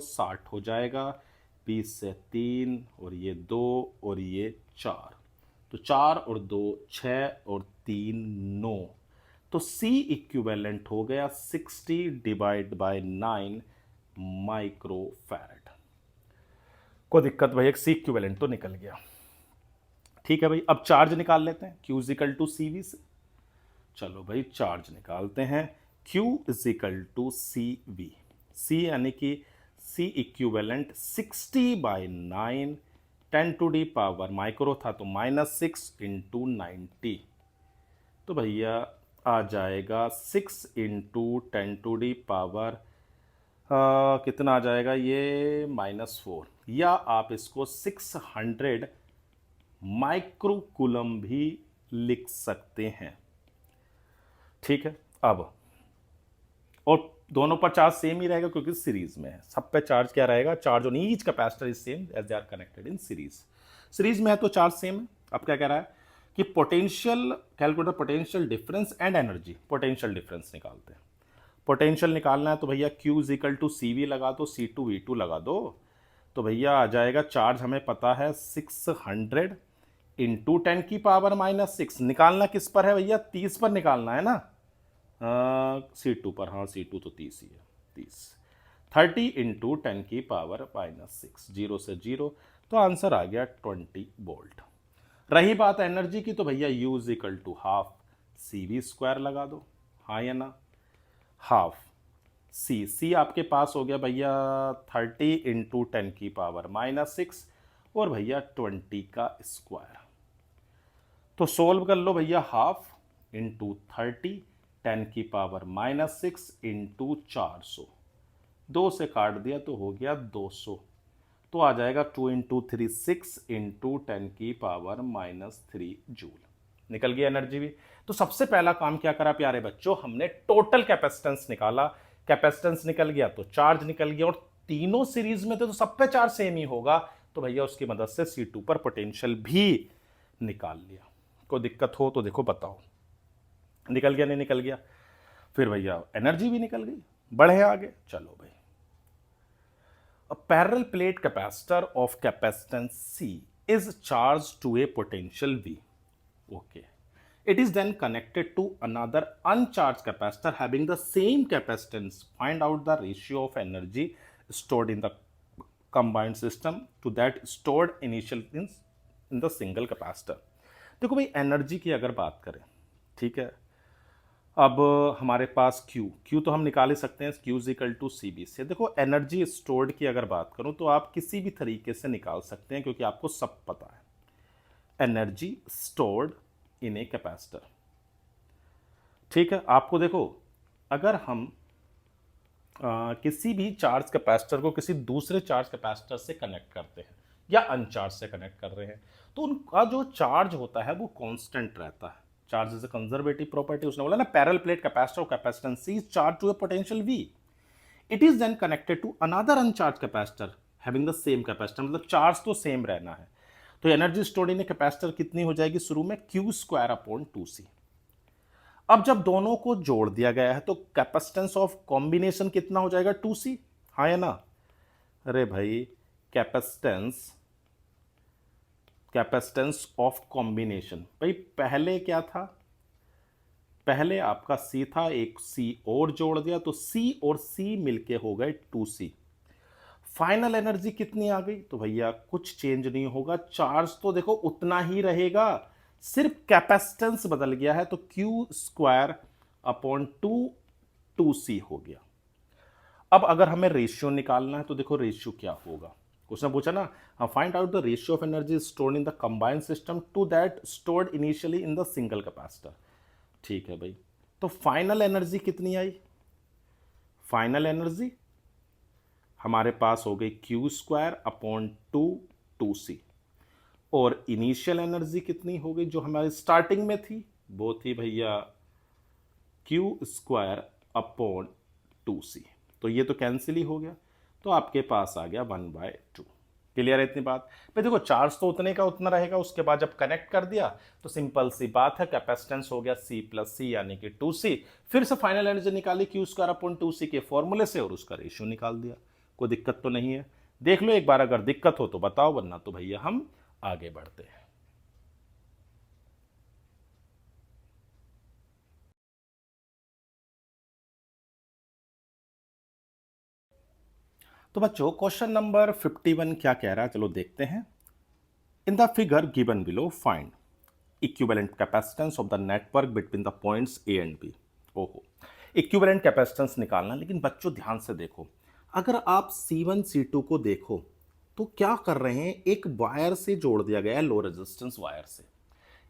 60 हो जाएगा, 20 से 3 और ये 2 और ये 4, तो 4 और 2 6 और 3 9। तो C इक्विवेलेंट हो गया 60 डिवाइड बाय 9 माइक्रोफैरड। कोई दिक्कत भाई, एक C इक्विवेलेंट तो निकल गया। ठीक है भाई, अब चार्ज निकाल लेते हैं Q इजिकल टू CV से। चलो भाई चार्ज निकालते हैं, Q is equal to CV। C यानी कि C equivalent 60/9 10 to the power, micro था तो -6 इंटू 90। तो भैया आ जाएगा 6 इंटू 10 टू डी पावर कितना आ जाएगा ये -4, या आप इसको 600 माइक्रोकूलम भी लिख सकते हैं। ठीक है, अब और दोनों पर चार्ज सेम ही रहेगा क्योंकि सीरीज में है, सब पे चार्ज क्या रहेगा, charge on each capacitor is same as they are connected in series. Series में है तो चार्ज सेम है। अब क्या कह रहा है कि potential, calculator potential difference and energy, potential difference निकालते हैं। पोटेंशियल निकालना है तो भैया Q इजिकल टू CV लगा दो, C2V2 लगा दो, तो भैया आ जाएगा चार्ज हमें पता है 600 इंटू 10 की पावर -6। निकालना किस पर है भैया, 30 पर निकालना है ना, C2 पर, हाँ C2 तो 30 ही है, 30 30 इंटू 10 की पावर -6, 0 से 0, तो आंसर आ गया 20 वोल्ट। रही बात एनर्जी की तो भैया U is equal to half CV² लगा दो, हाँ या ना, हाफ C आपके पास हो गया भैया 30 इंटू 10 की पावर -6 और भैया 20 का स्क्वायर। तो सोल्व कर लो भैया, हाफ इंटू 30 10 की पावर -6 इंटू 400, 2 से काट दिया तो हो गया 200, तो आ जाएगा 2 इंटू 3 6 इंटू 10 की पावर -3 जूल। निकल गई एनर्जी भी। तो सबसे पहला काम क्या करा प्यारे बच्चों, हमने टोटल कैपेसिटेंस निकाला। कैपेसिटेंस निकल गया तो चार्ज निकल गया, और तीनों सीरीज में थे तो सब पे चार्ज सेम ही होगा, तो भैया उसकी मदद से C2 पर पोटेंशियल भी निकाल लिया। कोई दिक्कत हो तो देखो बताओ, निकल गया नहीं निकल गया, फिर भैया एनर्जी भी निकल गई। बढ़े आगे, चलो भाई, a parallel plate capacitor of capacitance C is charged to a potential V. Okay. It is then connected to another uncharged capacitor having the same capacitance. Find out the ratio of energy stored in the combined system to that stored initially in the single capacitor. देखो भाई energy की अगर बात करें, ठीक है, अब हमारे पास Q तो हम निकाल ही सकते हैं, Q इजिकल टू CV से। देखो एनर्जी स्टोर्ड की अगर बात करूं तो आप किसी भी तरीके से निकाल सकते हैं क्योंकि आपको सब पता है, energy stored in a capacitor. ठीक है, आपको देखो अगर हम किसी भी चार्ज कैपेसिटर को किसी दूसरे चार्ज कैपेसिटर से कनेक्ट करते हैं या अनचार्ज से कनेक्ट कर रहे हैं, तो उनका जो चार्ज होता है वो कांस्टेंट रहता है। Charge is a conservative property, उसने बोला ना, parallel plate capacitor of capacitance C is charged to a potential V. It is then connected to another uncharged capacitor having the same capacitance, मतलब charge तो same रहना है। तो energy stored इन capacitor कितनी हो जाएगी शुरू में, Q² 2C। अब जब दोनों को जोड़ दिया गया है तो कैपेसिटेंस ऑफ कॉम्बिनेशन कितना हो जाएगा, 2C, हाँ या ना। अरे भाई कैपेसिटेंस ऑफ कॉम्बिनेशन, भाई पहले क्या था, पहले आपका C था, एक C और जोड़ दिया तो C और C मिलके हो गए 2C। फाइनल एनर्जी कितनी आ गई, तो भैया कुछ चेंज नहीं होगा, चार्ज तो देखो उतना ही रहेगा, सिर्फ कैपेसिटेंस बदल गया है, तो Q² 2C हो गया। अब अगर हमें रेशियो निकालना है तो देखो रेशियो क्या होगा, उसने पूछा ना, find out the ratio of energy stored in the combined system to that stored initially in the single capacitor. ठीक है भाई, तो फाइनल एनर्जी कितनी आई, फाइनल एनर्जी हमारे पास हो गई क्यू स्क्वायर अपॉन 2 2c। और इनिशियल एनर्जी कितनी हो गई जो हमारी स्टार्टिंग में थी, वो थी भैया क्यू स्क्वायर अपॉन 2c। तो ये तो कैंसिल ही हो गया, तो आपके पास आ गया 1/2। क्लियर है इतनी बात? भाई देखो चार्ज तो उतने का उतना रहेगा, उसके बाद जब कनेक्ट कर दिया तो सिंपल सी बात है, कैपेसिटेंस हो गया C प्लस C यानी कि 2c। फिर से फाइनल एनर्जी निकाली क्यू स्क्वायर अपॉन 2c के फॉर्मूले से और उसका रेशियो निकाल दिया। कोई दिक्कत तो नहीं है? देख लो एक बार, अगर दिक्कत हो तो बताओ, वरना तो भैया हम आगे बढ़ते हैं। तो बच्चों क्वेश्चन नंबर 51 क्या कह रहा है, चलो देखते हैं। In the figure given below find equivalent capacitance of the network between the points A and B. ओहो, इक्विवेलेंट कैपेसिटेंस निकालना। लेकिन बच्चों ध्यान से देखो, अगर आप C1 C2 को देखो तो क्या कर रहे हैं, एक वायर से जोड़ दिया गया है, लो रेजिस्टेंस वायर से।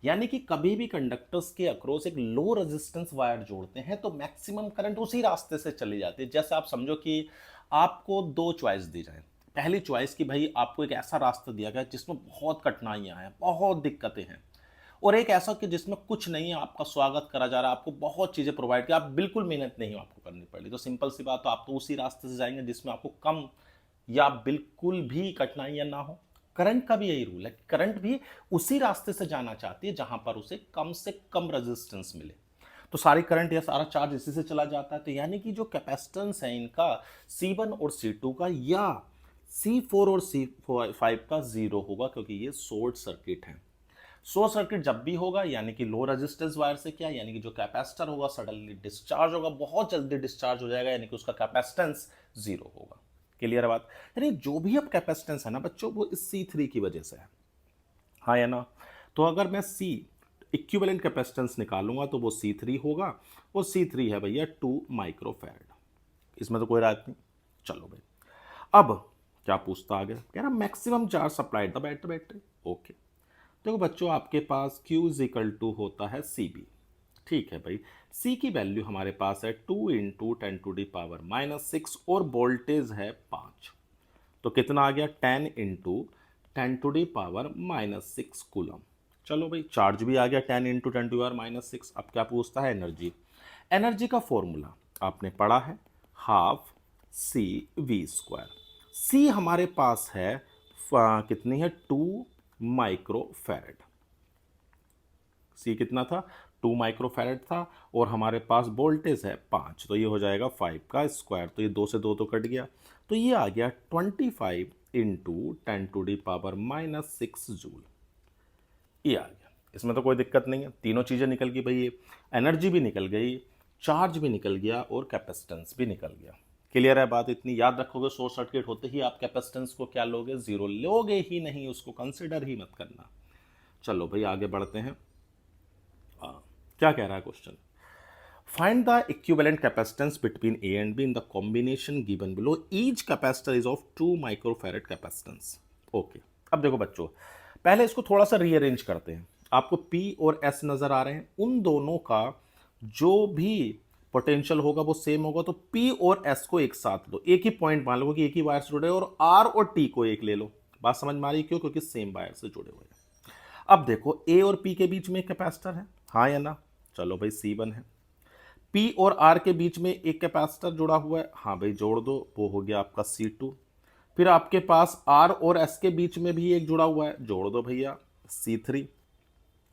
यानी कि कभी भी कंडक्टर्स के अक्रॉस एक लो रेजिस्टेंस वायर जोड़ते हैं तो मैक्सिमम करंट उसी रास्ते से चली जाती है। जैसे आप समझो कि आपको दो चॉइस दी जाए। पहली चॉइस कि भाई आपको एक ऐसा रास्ता दिया गया जिसमें बहुत कठिनाइयां हैं, बहुत दिक्कतें हैं, और एक ऐसा कि जिसमें कुछ नहीं है, आपका स्वागत करा जा रहा है, आपको बहुत चीज़ें प्रोवाइड की, आप बिल्कुल मेहनत नहीं आपको करनी पड़ेगी। तो सिंपल सी बात, तो आप तो उसी रास्ते से जाएंगे जिसमें आपको कम या बिल्कुल भी कठिनाइयां ना हो। करंट का भी यही रूल है, करंट भी उसी रास्ते से जाना चाहती है जहां पर उसे कम से कम रेजिस्टेंस मिले। तो सारी करंट या सारा चार्ज इसी से चला जाता है। तो यानी कि जो कैपेसिटेंस है इनका C1 और C2 का या C4 और C5 का जीरो होगा, क्योंकि ये शॉर्ट सर्किट है। शॉर्ट सर्किट जब भी होगा यानी कि लो रेजिस्टेंस वायर से क्या, यानी कि जो कैपेसिटर होगा सडनली डिस्चार्ज होगा, बहुत जल्दी डिस्चार्ज हो जाएगा, यानी कि उसका कैपेसिटेंस जीरो होगा। क्लियर है बात? यानी जो भी अब कैपेसिटेंस है ना बच्चों, वो इस C3 की वजह से है, हाँ या ना? तो अगर मैं C इक्विवेलेंट कैपेसिटेंस निकालूंगा तो वो C3 होगा, और C3 है भैया 2 माइक्रोफैरड। इसमें तो कोई रात नहीं। चलो भाई, अब क्या पूछता आगे, कह रहा maximum charge supplied the battery. Okay, देखो बच्चों आपके पास Q इज इक्वल टू होता है CB। ठीक है भाई, C की वैल्यू हमारे पास है 2 इंटू 10⁻⁻6 और वोल्टेज है 5। तो कितना आ गया, 10 इंटू 10⁻⁻6 कूलम। चलो भाई, चार्ज भी आ गया 10 इंटू 10⁻⁻6। अब क्या पूछता है, एनर्जी। एनर्जी का फॉर्मूला आपने पढ़ा है, हाफ CV²। C हमारे पास है कितनी है, 2 माइक्रोफैरड। C कितना था, 2 माइक्रोफैरड था, और हमारे पास वोल्टेज है 5, तो ये हो जाएगा 5 का स्क्वायर, तो ये 2 से 2 तो कट गया, तो ये आ गया 25 इंटू 10⁻⁻6 जूल। ये आ गया। इसमें तो कोई दिक्कत नहीं है, तीनों चीज़ें निकल गई भाई, एनर्जी भी निकल गई, चार्ज भी निकल गया, और कैपेसिटेंस भी निकल गया। क्लियर है बात? इतनी याद रखोगे, शॉर्ट सर्किट होते ही आप कैपेसिटेंस को क्या लोगे, जीरो लोगे ही नहीं, उसको कंसिडर ही मत करना। चलो भाई आगे बढ़ते हैं। क्या कह रहा है question, find the equivalent capacitance between A and be in the combination given below, each capacitor is of 2 microfarad capacitance. Okay, अब देखो बच्चों, पहले इसको थोड़ा सा रीअरेंज करते हैं। आपको P और S नजर आ रहे हैं, उन दोनों का जो भी पोटेंशियल होगा वो सेम होगा, तो P और S को एक साथ लो, एक ही पॉइंट मान लो कि एक ही वायर से जुड़े, और R और T को एक ले लो। बात समझ में आ रही क्यों, क्योंकि सेम वायर से जुड़े हुए हैं। अब देखो A और P के बीच में एक कैपेसिटर है, हाँ या ना? चलो भाई, C1 है। P और R के बीच में एक कैपेसिटर जुड़ा हुआ है, हाँ भाई जोड़ दो, वो हो गया आपका C2। फिर आपके पास R और S के बीच में भी एक जुड़ा हुआ है, जोड़ दो भैया, C3।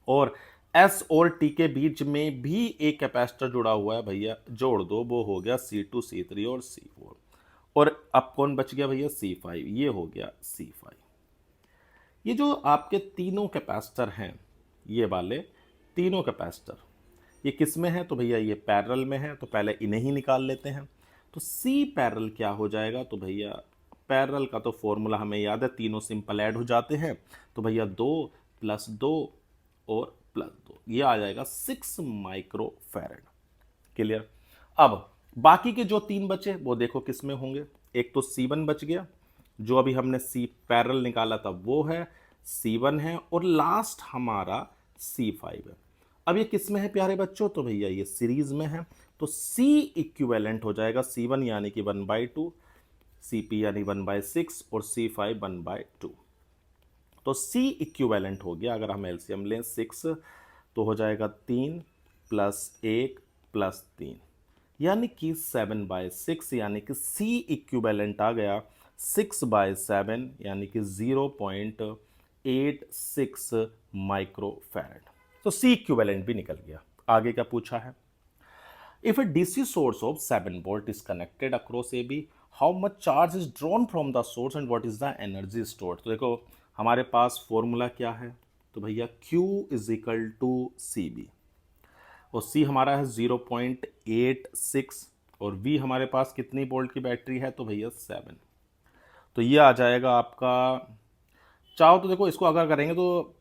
और S और T के बीच में भी एक कैपेसिटर जुड़ा हुआ है भैया, जोड़ दो, वो हो गया C2 C3 और C4। और अब कौन बच गया भैया, C5, ये हो गया C5। ये जो आपके तीनों कैपेसिटर हैं, ये वाले तीनों कैपेसिटर, ये किस में है, तो भैया ये पैरेलल में है, तो पहले इन्हें ही निकाल लेते हैं। तो C पैरेलल क्या हो जाएगा, तो भैया पैरेलल का तो फॉर्मूला हमें याद है, तीनों सिंपल ऐड हो जाते हैं, तो भैया 2 + 2 और +2, ये आ जाएगा 6 माइक्रोफैरड। क्लियर? अब बाकी के जो तीन बचे वो देखो किस में होंगे, एक तो C1 बच गया, जो अभी हमने C पैरेलल निकाला था वो है, C1 है, और लास्ट हमारा C5 है। अब ये किस में है प्यारे बच्चों, तो भैया ये सीरीज में है, तो C इक्विवेलेंट हो जाएगा C1 यानी कि 1/2, Cp यानी 1/6 और C5 1/2। तो C इक्विवेलेंट हो गया, अगर हम एलसीएम लें 6 तो हो जाएगा 3 + 1 + 3 यानी कि 7/6, यानी कि C इक्विवेलेंट आ गया 6/7 यानी कि 0.86 माइक्रोफैरड। तो C इक्विवेलेंट भी निकल गया। आगे क्या पूछा है, if a DC source of 7 volt is connected across AB, how much charge is drawn from the source and what is the energy stored। तो देखो हमारे पास फॉर्मूला क्या है, तो भैया Q = CB और C हमारा है 0.86 और V हमारे पास कितनी वोल्ट की बैटरी है, तो भैया 7। तो ये आ जाएगा आपका, चाहो तो देखो इसको अगर करेंगे तो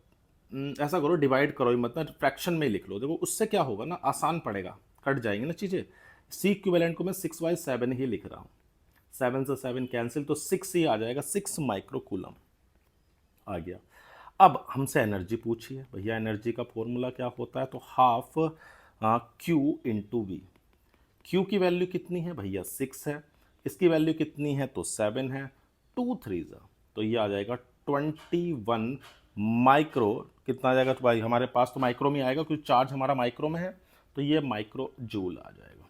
ऐसा करो, डिवाइड करो ही मत ना, फ्रैक्शन में ही लिख लो। देखो उससे क्या होगा ना, आसान पड़ेगा, कट जाएंगे ना चीज़ें। सी इक्विवेलेंट को मैं 6/7 ही लिख रहा हूँ, 7 से 7 कैंसिल, तो 6 ही आ जाएगा, 6 माइक्रो कूलम आ गया। अब हमसे एनर्जी पूछी है, भैया एनर्जी का फॉर्मूला क्या होता है, तो हाफ Q × V। Q की वैल्यू कितनी है भैया, 6 है, इसकी वैल्यू कितनी है, तो 7 है, 2 3 तो ये आ जाएगा 21 माइक्रो, कितना आ जाएगा, तो भाई हमारे पास तो माइक्रो में आएगा क्योंकि चार्ज हमारा माइक्रो में है, तो ये माइक्रो जूल आ जाएगा।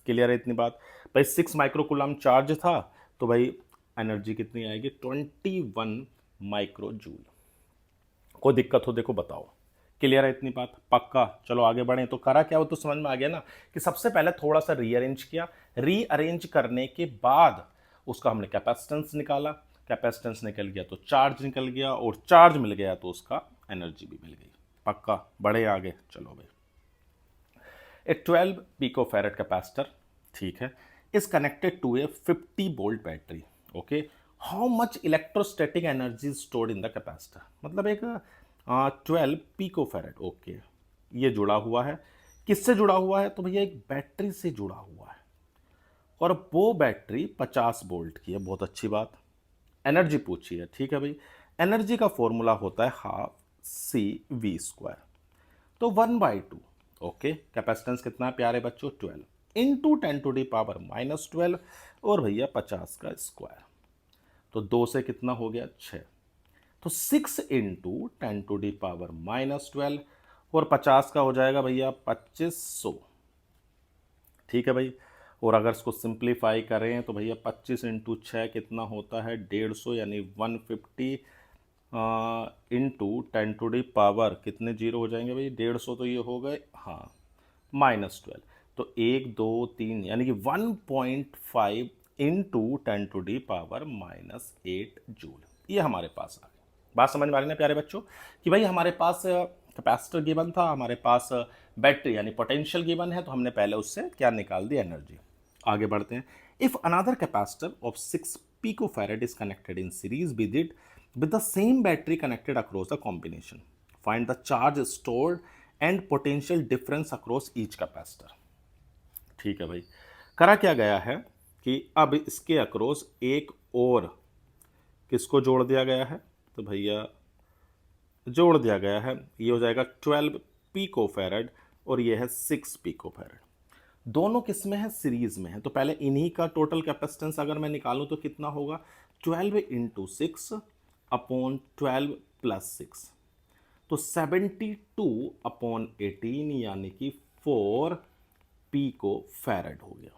क्लियर है इतनी बात भाई, 6 माइक्रो कूलम चार्ज था, तो भाई एनर्जी कितनी आएगी, 21 माइक्रो जूल। कोई दिक्कत हो देखो बताओ, क्लियर है इतनी बात, पक्का। चलो आगे बढ़े, तो करा क्या, वो तो समझ में आ गया ना कि सबसे पहले थोड़ा सा रीअरेंज किया, रीअरेंज करने के बाद उसका हमने कैपेसिटेंस निकाला, कैपेसिटेंस निकल गया तो चार्ज निकल गया, और चार्ज मिल गया तो उसका एनर्जी भी मिल गई। पक्का, बढ़े आगे, चलो भाई। ए 12 पिकोफैरेड कैपेसिटर, ठीक है, is connected to a 50 volt battery. Okay, how much electrostatic energy stored in the capacitor, मतलब एक 12 पिकोफैरेड, ओके, ये जुड़ा हुआ है, किससे जुड़ा हुआ है, तो भैया एक बैटरी से जुड़ा हुआ है, और वो बैटरी 50 वोल्ट की है। बहुत अच्छी बात, एनर्जी पूछी है, ठीक है भाई। एनर्जी का फॉर्मूला होता है हाफ CV², तो 1/2। ओके, कैपेसिटेंस कितना है प्यारे बच्चों, 12 इंटू 10⁻⁻12 और भैया 50 का स्क्वायर, तो 2 से कितना हो गया, 6, तो 6 इंटू 10⁻⁻12 और 50 का हो जाएगा भैया 2500। ठीक है भाई, और अगर इसको सिंप्लीफाई करें तो भैया 25 इंटू 6 कितना होता है, 150, यानी 150 इंटू 10⁻, कितने जीरो हो जाएंगे भाई, 150 तो ये हो गए, हाँ, -12, तो 1 2 3 यानी कि 1.5 इंटू 10⁻⁻8 जूल, ये हमारे पास आ गया। बात समझ में आ रही ना प्यारे बच्चों, कि भाई हमारे पास कैपेसिटर गिवन था, हमारे पास बैटरी यानी पोटेंशियल गिवन है, तो हमने पहले उससे क्या निकाल दी, एनर्जी। आगे बढ़ते हैं, if another capacitor of 6 picofarad is connected in series with it with the same battery connected across the combination, find the charge stored and potential difference across each capacitor। ठीक है भाई, करा क्या गया है कि अब इसके अक्रॉस एक और किसको जोड़ दिया गया है, तो भैया जोड़ दिया गया है, ये हो जाएगा 12 पिकोफैरेड और ये है 6 पिकोफैरेड। दोनों किस में है, सीरीज में है, तो पहले इन्हीं का टोटल कैपेसिटेंस अगर मैं निकालूं तो कितना होगा, 12 इंटू 6 अपॉन 12 + 6, तो 72/18 यानी कि 4 पिकोफैरेड हो गया।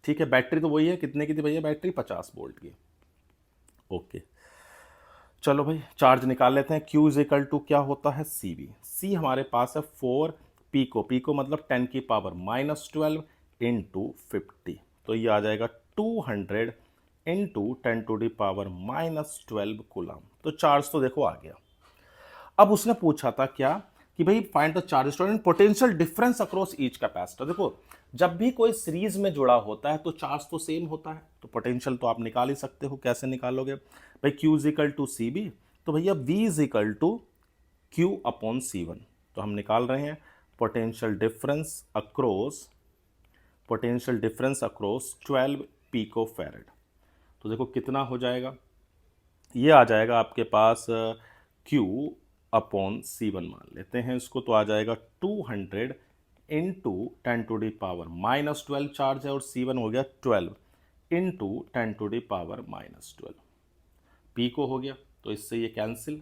ठीक है, बैटरी तो वही है, कितने की थी भैया बैटरी, 50 वोल्ट की। ओके, चलो भाई चार्ज निकाल लेते हैं। Q = क्या होता है, CV। C हमारे पास है 4 पिको, पिको मतलब 10⁻⁻12 इंटू 50, तो ये आ जाएगा 200 इंटू 10⁻⁻12 कूलम। तो चार्ज तो देखो आ गया। अब उसने पूछा था क्या कि भाई find the charge stored and potential difference across each capacitor. देखो जब भी कोई सीरीज में जुड़ा होता है तो चार्ज तो सेम होता है, तो पोटेंशियल तो आप निकाल ही सकते हो। कैसे निकालोगे भाई, Q = CB, तो भैया V = Q/C1, तो हम निकाल रहे हैं पोटेंशियल डिफरेंस अक्रॉस 12 पिकोफैरेड। तो देखो कितना हो जाएगा, ये आ जाएगा आपके पास Q/C1 मान लेते हैं इसको, तो आ जाएगा 200 इंटू 10⁻⁻12 चार्ज है और C1 हो गया 12 इंटू 10⁻⁻12। पी को हो गया तो इससे ये कैंसिल,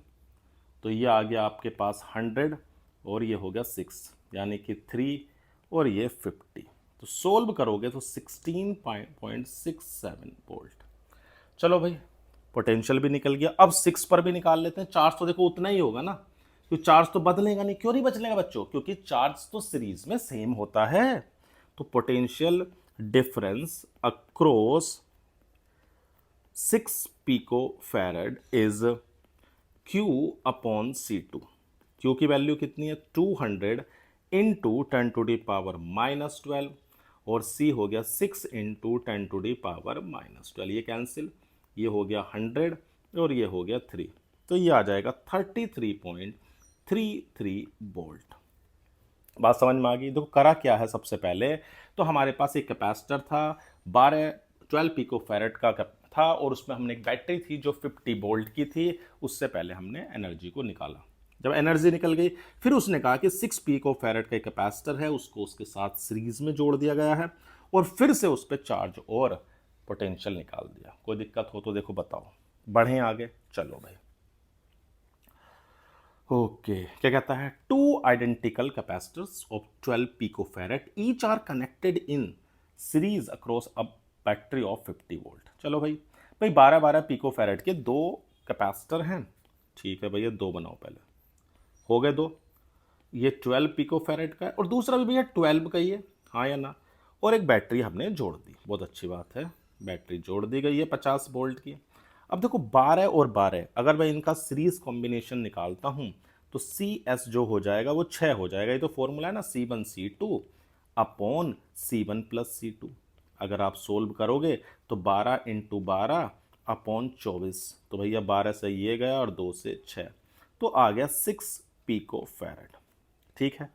तो ये आ गया आपके पास 100 और ये हो गया 6 यानी कि 3 और ये 50। तो सोल्व करोगे तो 16.67 वोल्ट। चलो भाई, पोटेंशियल भी निकल गया। अब 6 पर भी निकाल लेते हैं। चार्ज तो देखो उतना ही होगा ना, क्योंकि चार्ज तो बदलेगा नहीं। क्यों नहीं बदलेगा बच्चों? क्योंकि चार्ज तो सीरीज में सेम होता है। तो potential difference across 6 picofarad is Q upon C2। Q की वैल्यू कितनी है? 200 इंटू 10⁻⁻12 और C हो गया 6 इंटू 10⁻⁻12। ये कैंसिल, ये हो गया 100 और ये हो गया 3, तो ये आ जाएगा 33.33 वोल्ट। बात समझ में आ गई? देखो करा क्या है, सबसे पहले तो हमारे पास एक कैपेसिटर था 12 पिको फैरेड का था और उसमें हमने एक बैटरी थी जो 50 वोल्ट की थी। उससे पहले हमने एनर्जी को निकाला। जब एनर्जी निकल गई फिर उसने कहा कि 6 पिको फैरेड का कैपेसिटर है, उसको उसके साथ सीरीज में जोड़ दिया गया है और फिर से उस पर चार्ज और पोटेंशियल निकाल दिया। कोई दिक्कत हो तो देखो बताओ। बढ़ें आगे, चलो भाई। ओके, क्या कहता है? Two identical capacitors of 12 picofarad each are connected in series across a battery of 50 volt. चलो भाई, 12 पिकोफैरेड के दो कैपेसिटर हैं। ठीक है भैया, दो बनाओ पहले। हो गए दो। ये 12 पिकोफैरेड का है और दूसरा भी भैया 12 का ही है, हाँ या ना? और एक बैटरी हमने जोड़ दी, बहुत अच्छी बात है, बैटरी जोड़ दी गई है 50 वोल्ट की। अब देखो 12 और 12, अगर मैं इनका सीरीज कॉम्बिनेशन निकालता हूं तो CS जो हो जाएगा वो 6 हो जाएगा। ये तो फॉर्मूला है ना, C1C2 upon C1 plus C2। अगर आप सोल्व करोगे तो 12 इंटू 12 अपॉन 24, तो भैया 12 से ये गया और 2 से 6, तो आ गया 6 पिको फैरेड। ठीक है,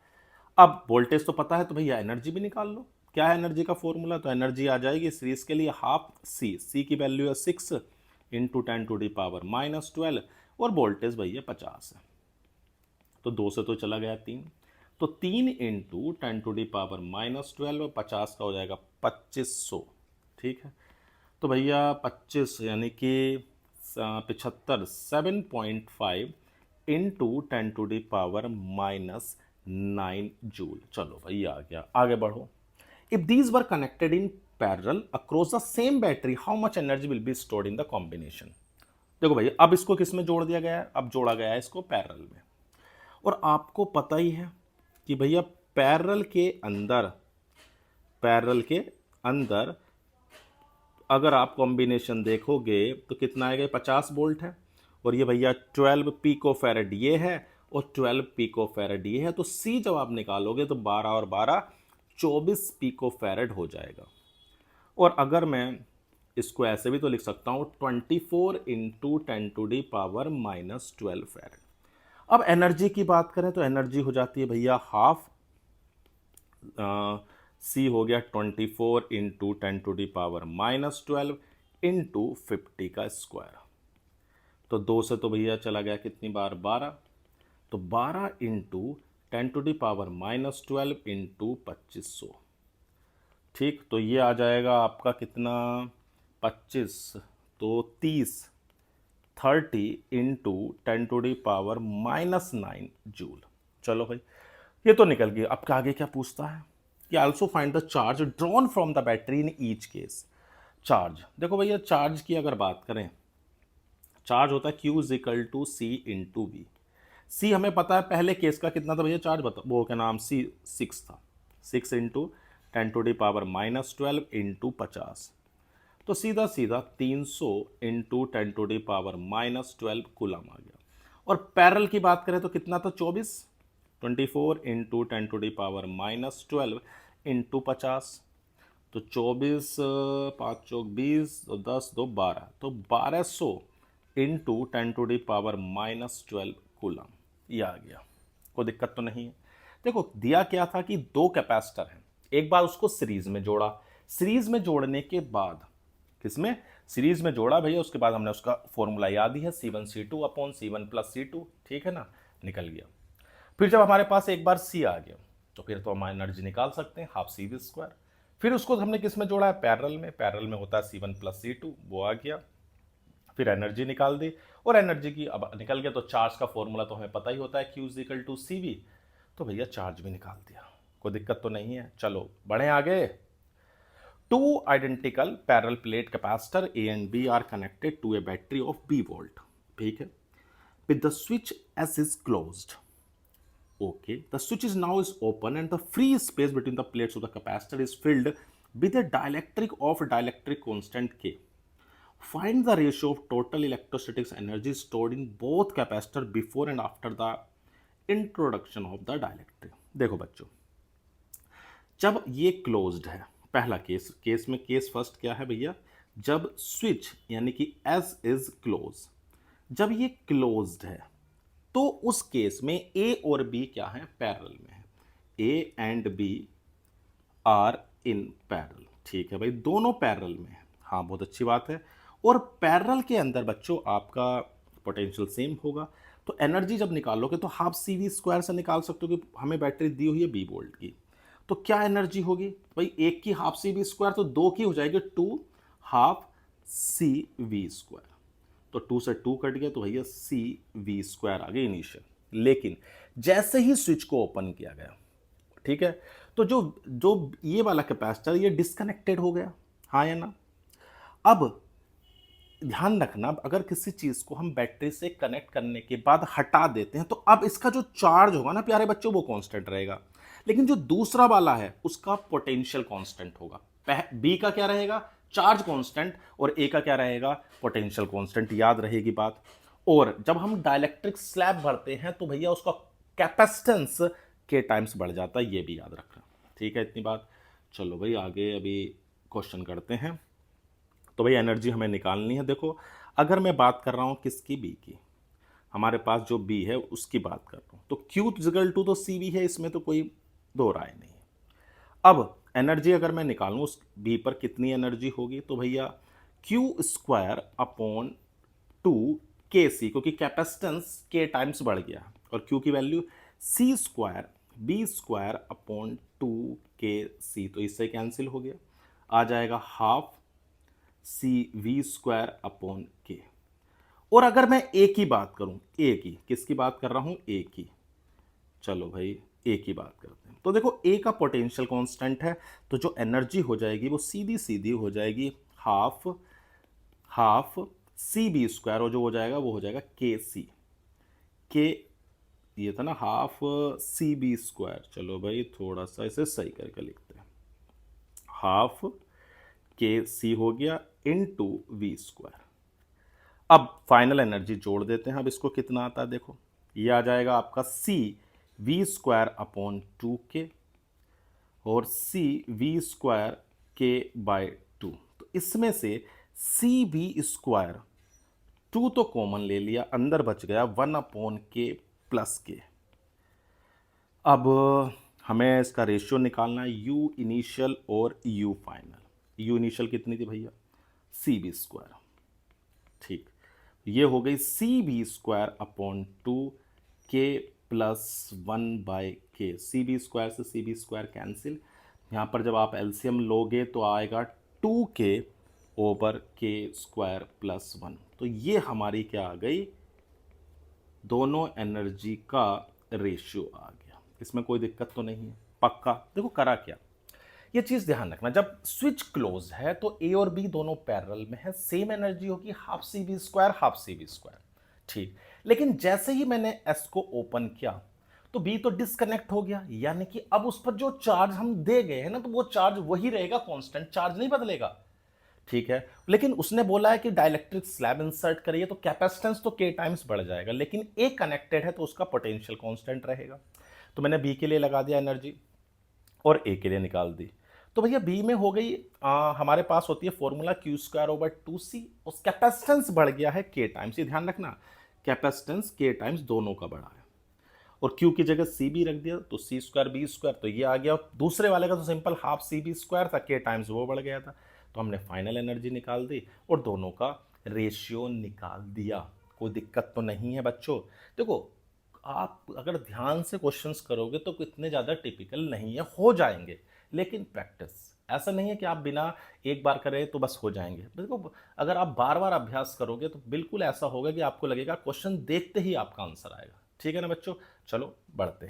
अब वोल्टेज तो पता है तो भैया एनर्जी भी निकाल लो। क्या है एनर्जी का फॉर्मूला? तो एनर्जी आ जाएगी सीरीज के लिए हाफ सी की वैल्यू है 6 इंटू 10⁻⁻12 और वोल्टेज भैया 50 है, तो 2 से तो चला गया 3, तो 3 इंटू 10⁻⁻12 50 का हो जाएगा 2500। ठीक है, तो भैया 25 यानी कि 75 7.5 इंटू 10⁻⁻9 जूल। चलो भाई आ गया, आगे बढ़ो। If these were connected in parallel across the same battery how much energy will be stored in the combination. देखो भाई, अब इसको किस में जोड़ दिया गया है? अब जोड़ा गया है इसको पैरेलल में। और आपको पता ही है कि भैया पैरेलल के अंदर अगर आप कॉम्बिनेशन देखोगे तो कितना आएगा? 50 वोल्ट है और ये भैया 12 पिको फैरेड ये है और 12 पिको फैरेड ये है। तो C जब आप निकालोगे तो 12 और 12 24 पिको फैरेड हो जाएगा। और अगर मैं इसको ऐसे भी तो लिख सकता हूँ 24 इंटू 10⁻⁻12 फैरेड। अब एनर्जी की बात करें तो एनर्जी हो जाती है भैया हाफ, C हो गया 24 इंटू 10⁻⁻12 इंटू 50 का स्क्वायर। तो 2 से तो भैया चला गया कितनी बार? 12, तो 12 इंटू 10⁻⁻12 इंटू 2500। ठीक, तो ये आ जाएगा आपका कितना? 25 तो 30 इंटू 10⁻⁻9 जूल। चलो भाई, ये तो निकल गया। अब आगे क्या पूछता है कि also find the charge drawn from the battery in each case. Charge, देखो भैया चार्ज की अगर बात करें, चार्ज होता है Q is equal to C into V. C हमें पता है, पहले केस का कितना था भैया चार्ज? बताओ, वो क्या नाम? C 6 था, 6 इंटू 10⁻⁻12 इंटू 50, तो सीधा सीधा 300 इंटू 10⁻⁻12 कूलम आ गया। और पैरेलल की बात करें तो कितना था? 24 इंटू 10⁻⁻12 इंटू 50, तो 24 5 चौक 20, तो 10 2 12, तो 1200 इंटू 10⁻⁻12 कूलम। ये आ गया, कोई दिक्कत तो नहीं है। देखो दिया क्या था कि दो कैपेसिटर हैं, एक बार उसको सीरीज में जोड़ा, सीरीज में जोड़ने के बाद किसमें? सीरीज में जोड़ा भैया, उसके बाद हमने उसका फॉर्मूला याद ही है, C1C2 upon C1 plus C2। ठीक है ना, निकल गया। फिर जब हमारे पास एक बार C आ गया तो फिर तो हम एनर्जी निकाल सकते हैं, हाफ C V स्क्वायर। फिर उसको हमने किस में जोड़ा है, पैरेलल में। पैरेलल में होता है C1 प्लस C2, वो आ गया। फिर एनर्जी निकाल दी, और एनर्जी की अब निकल गया तो चार्ज का फॉर्मूला तो हमें पता ही होता है, Q is equal to CV। तो भैया चार्ज भी निकाल दिया, कोई दिक्कत तो नहीं है। चलो बढ़े आगे। Two identical parallel plate capacitor A and B are connected to a battery of B volt, ठीक है, with the switch S is closed. Okay, the switch is now is open and the free space between the plates of the capacitor is filled with a dielectric constant K. Find the ratio of total electrostatic energy stored in both capacitor before and after the introduction of the dielectric. देखो बच्चों, जब ये closed है, पहला case में case first क्या है भैया, जब स्विच यानी कि एस इज क्लोज, जब ये क्लोज्ड है तो उस केस में ए और बी क्या है, पैरेलल में है। A and B are in parallel, ठीक है भाई, दोनों पैरेलल में है। हाँ बहुत अच्छी बात है। और पैरेलल के अंदर बच्चों आपका पोटेंशियल सेम होगा, तो एनर्जी जब निकालोगे तो हाफ CV स्क्वायर से निकाल सकते हो कि हमें बैटरी दी हुई है B वोल्ट की, तो क्या एनर्जी होगी भाई, एक की हाफ CV स्क्वायर तो दो की हो जाएगी 2 हाफ CV स्क्वायर, तो 2 से 2 कट गया तो भैया CV स्क्वायर आ गया इनिशियल। लेकिन जैसे ही स्विच को ओपन किया गया, ठीक है, तो जो जो ये वाला कैपेसिटर ये डिस्कनेक्टेड हो गया, हाँ या ना। अब ध्यान रखना, अगर किसी चीज को हम बैटरी से कनेक्ट करने के बाद हटा देते हैं तो अब इसका जो चार्ज होगा ना प्यारे बच्चों वो कांस्टेंट रहेगा, लेकिन जो दूसरा वाला है उसका पोटेंशियल कांस्टेंट होगा। बी का क्या रहेगा, चार्ज कांस्टेंट, और ए का क्या रहेगा, पोटेंशियल कांस्टेंट, याद रहेगी बात। और जब हम डाइलेक्ट्रिक स्लैब भरते हैं तो भैया उसका कैपेसिटेंस के टाइम्स बढ़ जाता है, ये भी याद रखना, ठीक है, इतनी बात। चलो भाई आगे अभी क्वेश्चन करते हैं। तो भाई एनर्जी हमें निकालनी है। देखो अगर मैं बात कर रहा हूं किसकी, बी की, हमारे पास जो बी है उसकी बात कर रहा हूं, तो Q इक्वल टू तो CV है, इसमें तो कोई दो राय नहीं है। अब एनर्जी अगर मैं निकालूं उस बी पर कितनी एनर्जी होगी, तो भैया Q स्क्वायर अपॉन 2 KC, क्योंकि कैपेसिटेंस के टाइम्स बढ़ गया और Q की value C square B square upon 2KC, तो इससे कैंसिल हो गया, आ जाएगा half CV square upon K। और अगर मैं ए की बात करूं, ए की, किसकी बात कर रहा हूं, ए की, चलो भाई ए की बात करते हैं। तो देखो ए का पोटेंशियल कांस्टेंट है, तो जो एनर्जी हो जाएगी वो सीधी सीधी हो जाएगी हाफ CV स्क्वायर, और जो हो जाएगा वो हो जाएगा KC, के ये था ना हाफ CV स्क्वायर, चलो भाई थोड़ा सा इसे सही करके लिखते हैं, हाफ KC हो गया इनटू V स्क्वायर। अब फाइनल एनर्जी जोड़ देते हैं, अब इसको कितना आता है देखो, ये आ जाएगा आपका CV स्क्वायर अपॉन 2K और CV स्क्वायर K/2। तो इसमें से CV स्क्वायर 2 तो कॉमन ले लिया, अंदर बच गया 1 अपॉन K प्लस K। अब हमें इसका रेशियो निकालना है, U इनिशियल और U फाइनल। U इनिशियल कितनी थी भैया, CV स्क्वायर, ठीक, ये हो गई CV square upon 2K plus 1/K। CV square से CV स्क्वायर कैंसिल, यहाँ पर जब आप एलसीएम लोगे तो आएगा 2K over K square plus 1। तो ये हमारी क्या आ गई, दोनों एनर्जी का रेशियो आ गया, इसमें कोई दिक्कत तो नहीं है, पक्का। देखो करा क्या, ये चीज ध्यान रखना, जब स्विच क्लोज है तो ए और बी दोनों पैरेलल में है, सेम एनर्जी होगी half CV square half CV square, ठीक। लेकिन जैसे ही मैंने एस को ओपन किया तो बी तो डिस्कनेक्ट हो गया, यानी कि अब उस पर जो चार्ज हम दे गए हैं ना, तो वो चार्ज वही रहेगा, कांस्टेंट चार्ज नहीं बदलेगा, ठीक है। लेकिन उसने बोला है कि डाइलेक्ट्रिक स्लैब इंसर्ट करिए तो कैपेसिटेंस तो K टाइम्स बढ़ जाएगा, लेकिन ए कनेक्टेड है तो उसका पोटेंशियल कांस्टेंट रहेगा। तो मैंने बी के लिए लगा दिया एनर्जी और ए के लिए निकाल दी। तो भैया बी में हो गई हमारे पास होती है formula Q square over 2C, उस कैपेसिटेंस बढ़ गया है K टाइम्स, ये ध्यान रखना, कैपेसिटेंस K टाइम्स दोनों का बढ़ा है, और Q की जगह CB रख दिया तो C स्क्वायर B स्क्वायर, तो ये आ गया। दूसरे वाले का तो सिंपल हाफ CV स्क्वायर था, K टाइम्स वो बढ़ गया था, तो हमने फाइनल एनर्जी निकाल दी और दोनों का रेशियो निकाल दिया। कोई दिक्कत तो नहीं है बच्चों। देखो आप अगर ध्यान से क्वेश्चंस करोगे तो इतने ज़्यादा टिपिकल नहीं है, हो जाएंगे, लेकिन प्रैक्टिस ऐसा नहीं है कि आप बिना एक बार करें तो बस हो जाएंगे। देखो, अगर आप बार बार अभ्यास करोगे तो बिल्कुल ऐसा होगा कि आपको लगेगा क्वेश्चन देखते ही आपका आंसर आएगा। ठीक है ना बच्चों, चलो बढ़ते हैं।